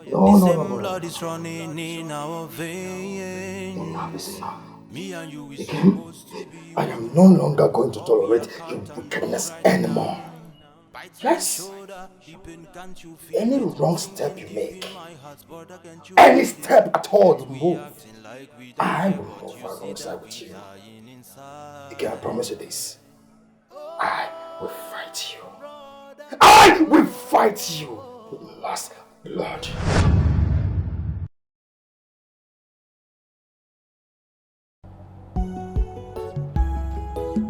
No. Blood is running in our veins. Me and you is Ikem, I am no longer going to tolerate your wickedness anymore. Yes? Any wrong step you make, any step at all you move, I will move alongside with you. Ikem, I promise you this. I will fight you. I will fight you with last blood.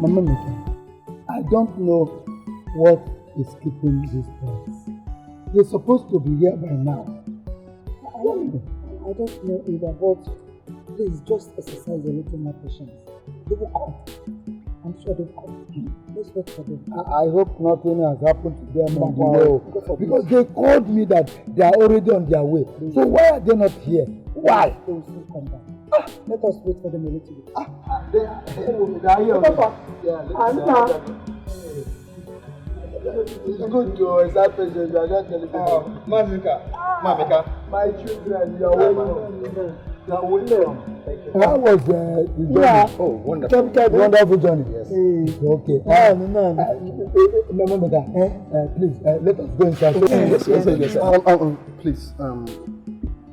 Mama Mika, I don't know what is keeping these boys. They're supposed to be here by now. I don't know either, but please just exercise a little more patience. They will come. I'm sure they'll come. Let's wait for them. I hope nothing has happened to them on the way. Because they called me that they are already on their way. So why are they not here? Why? They will soon come back. Let us wait for them a little bit. They are here. It's good to start patience. You are not telling me. Mamika. My children, you are welcome. You are welcome. How was the journey? Yeah. Oh, wonderful. Wonderful journey. Yes. Okay. Mamika, please, let us go inside. Yes. Please,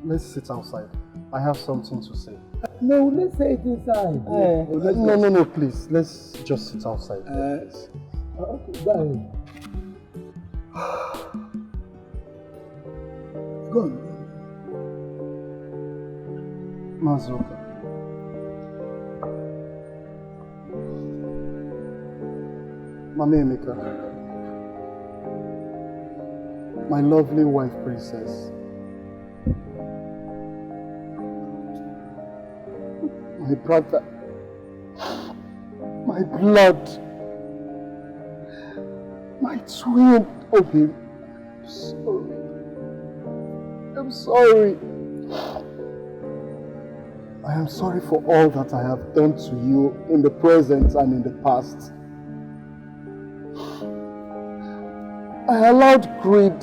let's sit outside. I have something to say. No, let's say it inside. No, please. Let's just sit outside. Please. Okay, go ahead. Go on. Mazuka. Mama Emeka. My lovely wife, princess. My brother. My blood. My twin, Obi. I'm sorry. I am sorry for all that I have done to you in the present and in the past. I allowed greed,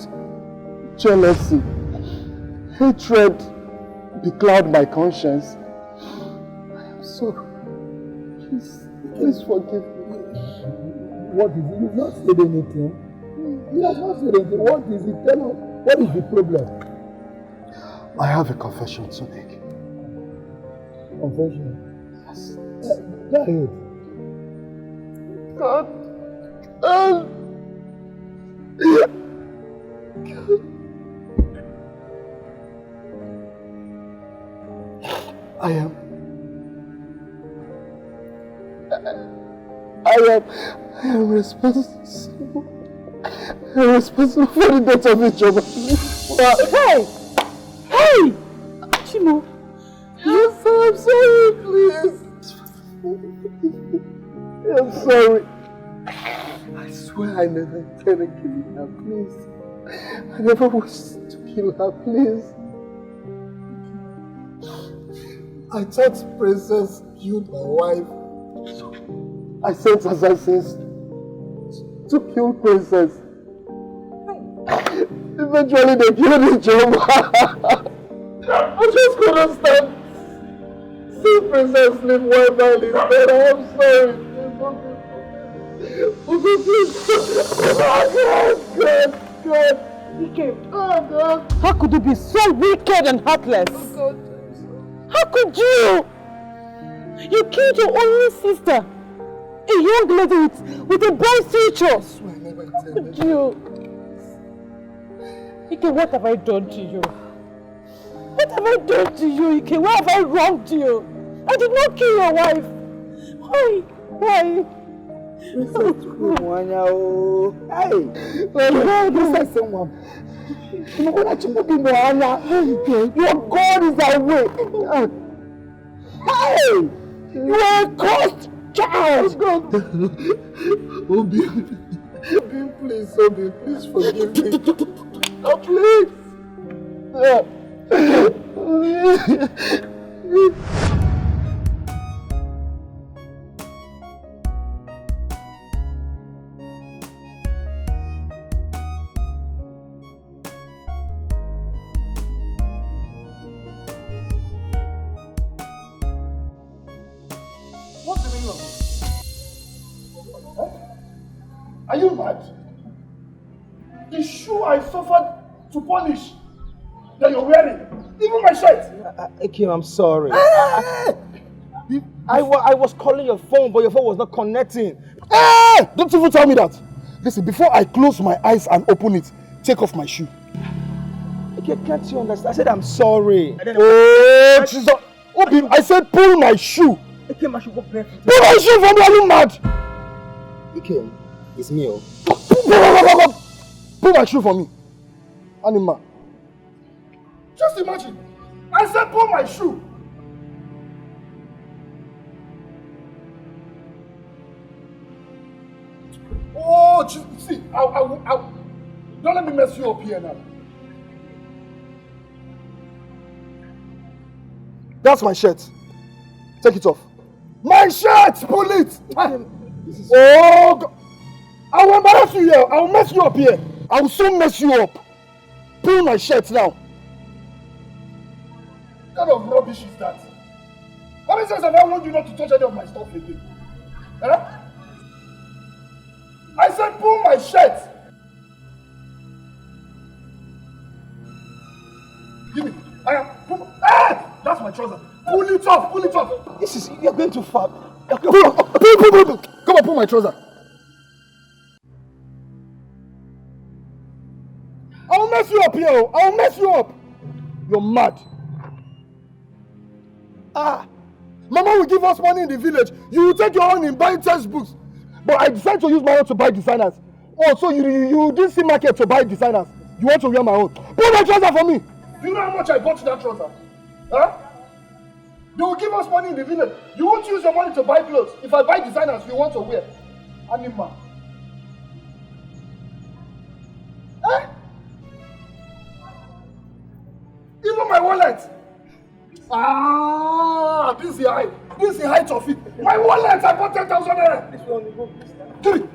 jealousy, hatred becloud my conscience. I am sorry. Please forgive me. What is it? You've not said anything. You have not said anything. What is it? Tell us. What is the problem? I have a confession to make. Confession? Yes. Go ahead. God. I am responsible. I'm responsible for the death of each other. Hey, Chimo. Yes, I'm sorry, please. I'm sorry. I swear I never intended killing her, please. I never wished to kill her, please. I thought Princess killed my wife. So I sent assassins to kill Princess. Eventually they killed each other. I just couldn't stand seeing Princess live while Valley is dead. I'm sorry. God. Oh God. How could you be so wicked and heartless? Oh God. How could you? You killed your only sister, a young lady with a bright future. How could you? Ike, what have I done to you? What have I done to you, Ike? Where have I wronged you? I did not kill your wife. Why? Hey! Your God is away. Hey! You are a cursed child! Obi, please forgive me. Oh, please! What's the meaning of this? Are you mad? The shoe I suffered to punish that you're wearing, even my shirt. Akim, I'm sorry. I was calling your phone, but your phone was not connecting. Hey! Don't even tell me that. Listen, before I close my eyes and open it, take off my shoe. Can't you understand? I said I'm sorry. Oh, Jesus. Obi, I said pull my shoe. Akim, I should walk barefoot. Pull my shoe from me, are you mad? Akim, it's me. Pull my shoe for me. Anima. Just imagine. I said pull my shoe. see, don't let me mess you up here now. That's my shirt. Take it off. My shirt! Pull it! Oh, God. I will embarrass you here. I will mess you up here. I will soon mess you up. Pull my shirt now. What kind of rubbish is that? How many times have I warned you not to touch any of my stuff again? Huh? I said pull my shirt. Give me. That's my trouser. Pull it off. Pull it off. You're going too far. Pull. Come on, pull my trouser. I'll mess you up here. I'll mess you up. You're mad. Mama will give us money in the village. You will take your own in buying textbooks. But I decided to use my own to buy designers. Oh, so you didn't see market to buy designers. You want to wear my own. Pull my trouser for me. Do you know how much I bought that trouser? Huh? They will give us money in the village. You won't use your money to buy clothes. If I buy designers, you want to wear. Animal. Eh? Even my wallet. This is the height. This is the height of it. My wallet, I bought 10,000 naira. Give it.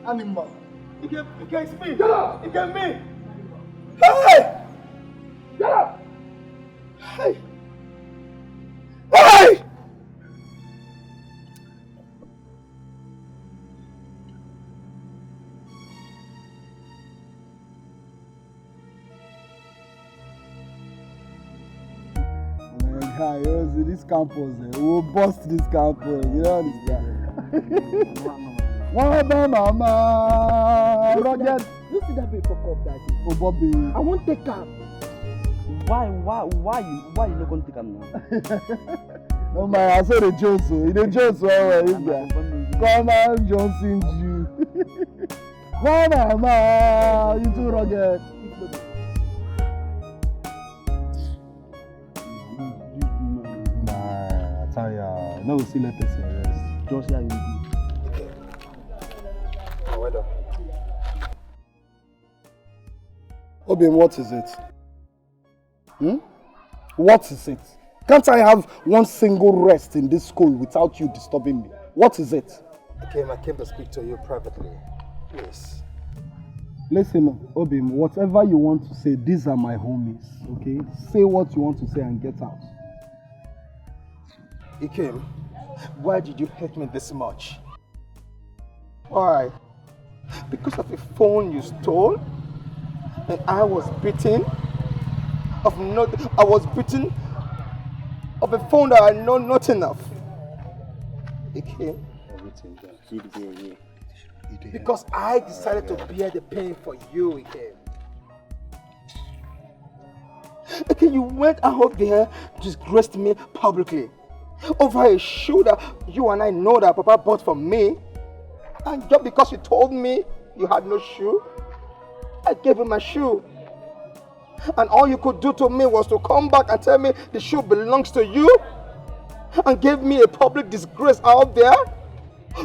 Animal. It can me. Get up. It can me. Hey! Get up. Hey! Hey! This campus, we'll bust this campus, you understand? Mama, Roger. You see that big fuck up that day? Oh, Bobby. I won't take him. Why you not going to take him now? No, man, I saw the Jones, the Jones, come on, Johnson, you. Mama, you too, Roger. No, we still let us rest. Just here you be. Oh, well done. Obim, what is it? What is it? Can't I have one single rest in this school without you disturbing me? What is it? I came to speak to you privately. Please. Listen, Obim, whatever you want to say, these are my homies, okay? Say what you want to say and get out. Ikem, why did you hate me this much? Why? Because of a phone you stole? And I was beaten? I was beaten of a phone that I know nothing of. Ikem? Because I decided to bear the pain for you, Ikem. Okay, you went out there, disgraced me publicly. Over a shoe that you and I know that Papa bought for me. And just because you told me you had no shoe, I gave him my shoe. And all you could do to me was to come back and tell me the shoe belongs to you. And gave me a public disgrace out there.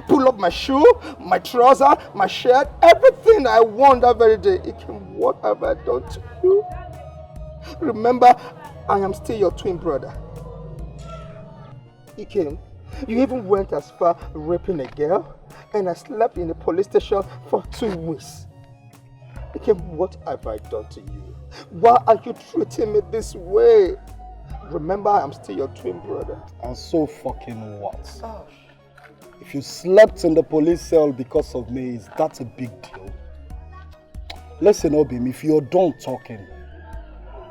Pull up my shoe, my trouser, my shirt, everything I won that very day. What have I done to you? Remember, I am still your twin brother. You even went as far raping a girl, and I slept in the police station for 2 weeks. What have I done to you? Why are you treating me this way? Remember, I'm still your twin brother. And so fucking what? Oh. If you slept in the police cell because of me, is that a big deal? Listen, Obim, if you're done talking,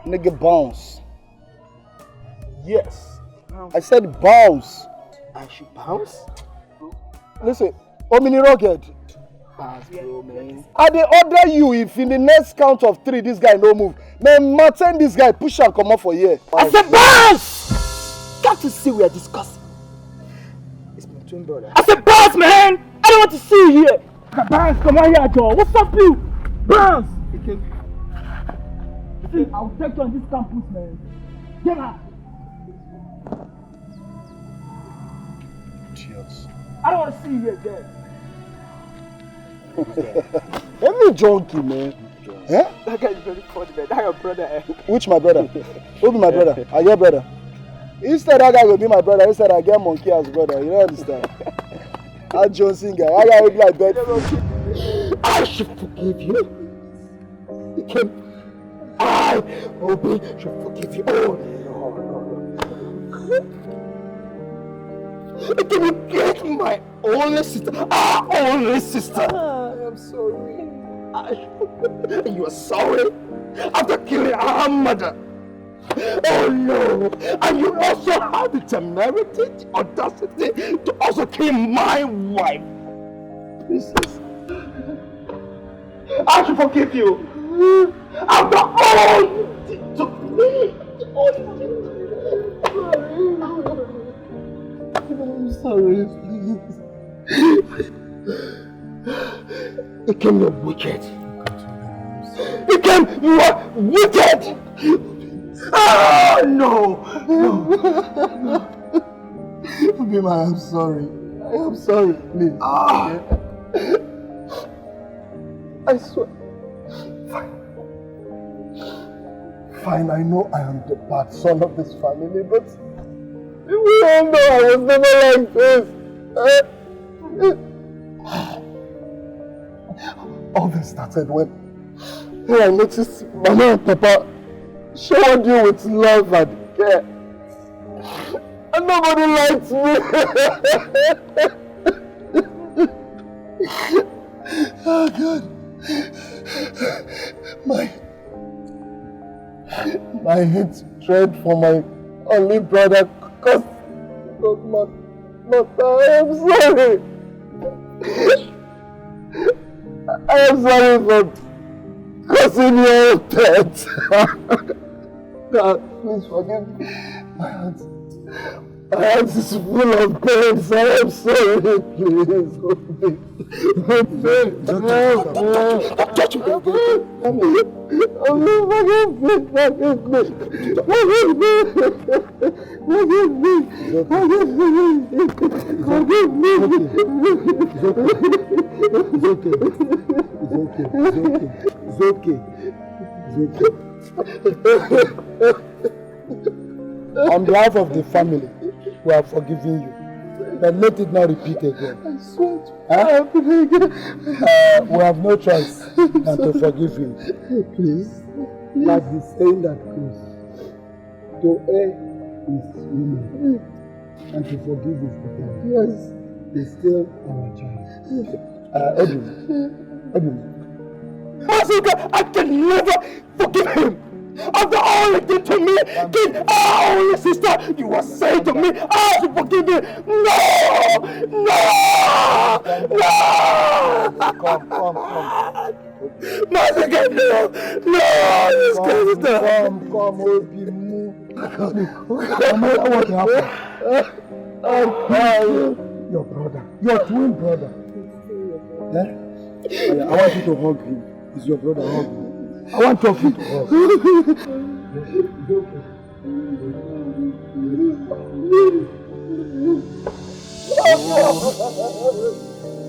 nigga, bounce. Yes. I said bounce. I should bounce? Listen, Omini Rugged. Bounce, bro, man. I dey order you if in the next count of 3 this guy no move. Man, Martin, this guy push and come up for here. I said bounce! Can't you see we are discussing? It's my twin brother. I said bounce, man! I don't want to see you here. Bounce, come on here, Joe. What's up, you? Bounce! See, I'll take you on this campus, man. Get out! Idiots. I don't want to see you again. Any junkie, man. Eh? That guy is very funny, man. That's your brother, eh? Which my brother? Who be my brother? I get brother. Instead that guy will be my brother, instead I get monkey as brother. You don't understand? I'm Johnson guy. I gotta be like that. I should forgive you. I, Obi, should forgive you. Oh, no. Can you get my only sister? Our only sister. I am sorry. You are sorry? After killing our mother? Oh no! And you also have the temerity, the audacity to also kill my wife. Princess, I should forgive you. After all you did to me. I'm sorry, please. Ikem, you're wicked. Ikem, you are wicked! Oh, no! Obima, I'm sorry. I am sorry, please. I swear. Fine, I know I am the bad son of this family, but we all know I was never like this. All this started when I noticed Mama and Papa showered you with love and care. And nobody liked me. Oh God. My hatred for my only brother caused not I am sorry. I am sorry for causing your death. God, please forgive me. My heart is full of pain, so I am sorry, please. Forgive me. It's okay. On behalf of the family, we are forgiving you. But let it not repeat again. I swear to We have no choice than to forgive you. Please, like the saying that goes, to err is human, and to forgive is divine. Yes. It's still our child. Edwin. Masika, I can never forgive him. After all he did to me, kid, our only sister, you are saying to me, I should forgive him. No! Come. Masika, no! This crazy stuff. Come, Obi, move. No matter what happened, your brother, your twin brother. I want you to hug him. He's your brother, hug him. I want to hug him.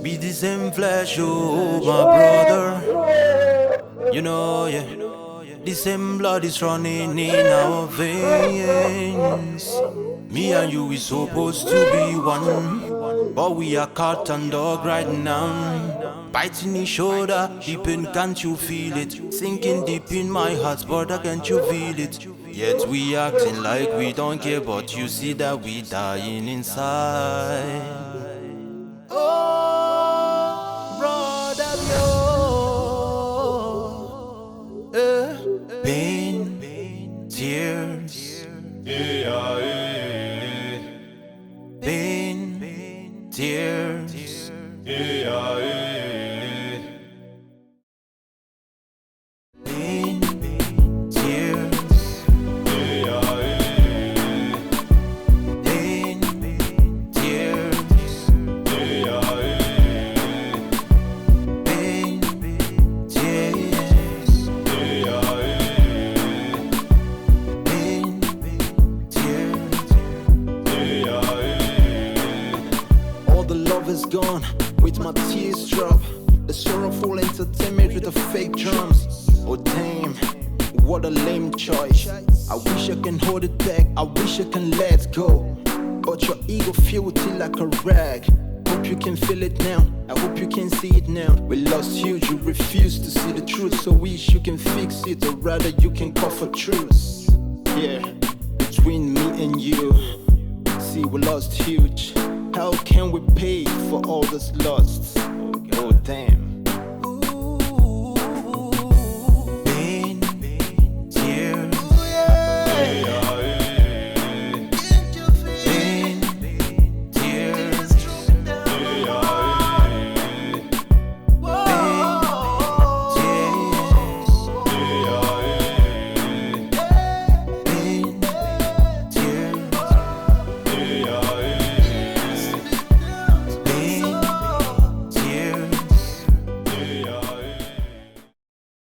Be the same flesh, oh my brother. You know, yeah. The same blood is running in our veins. Me and you is supposed to be one, but we are cat and dog right now. Biting each shoulder, deep in, can't you feel it? Sinking deep in my heart, brother, can't you feel it? Yet we acting like we don't care, but you see that we dying inside. Oh, brother, pain, tears, pain, tears, gone with my tears drop. The entertainment with the fake drums. Oh damn, what a lame choice. I wish I can hold it back, I wish I can let go. But your ego feels like a rag. Hope you can feel it now, I hope you can see it now. We lost you, you refuse to see the truth. So wish you can fix it, or rather you can call for truth. Yeah, between me and you, see we lost huge. How can we pay for all this lost? Oh damn.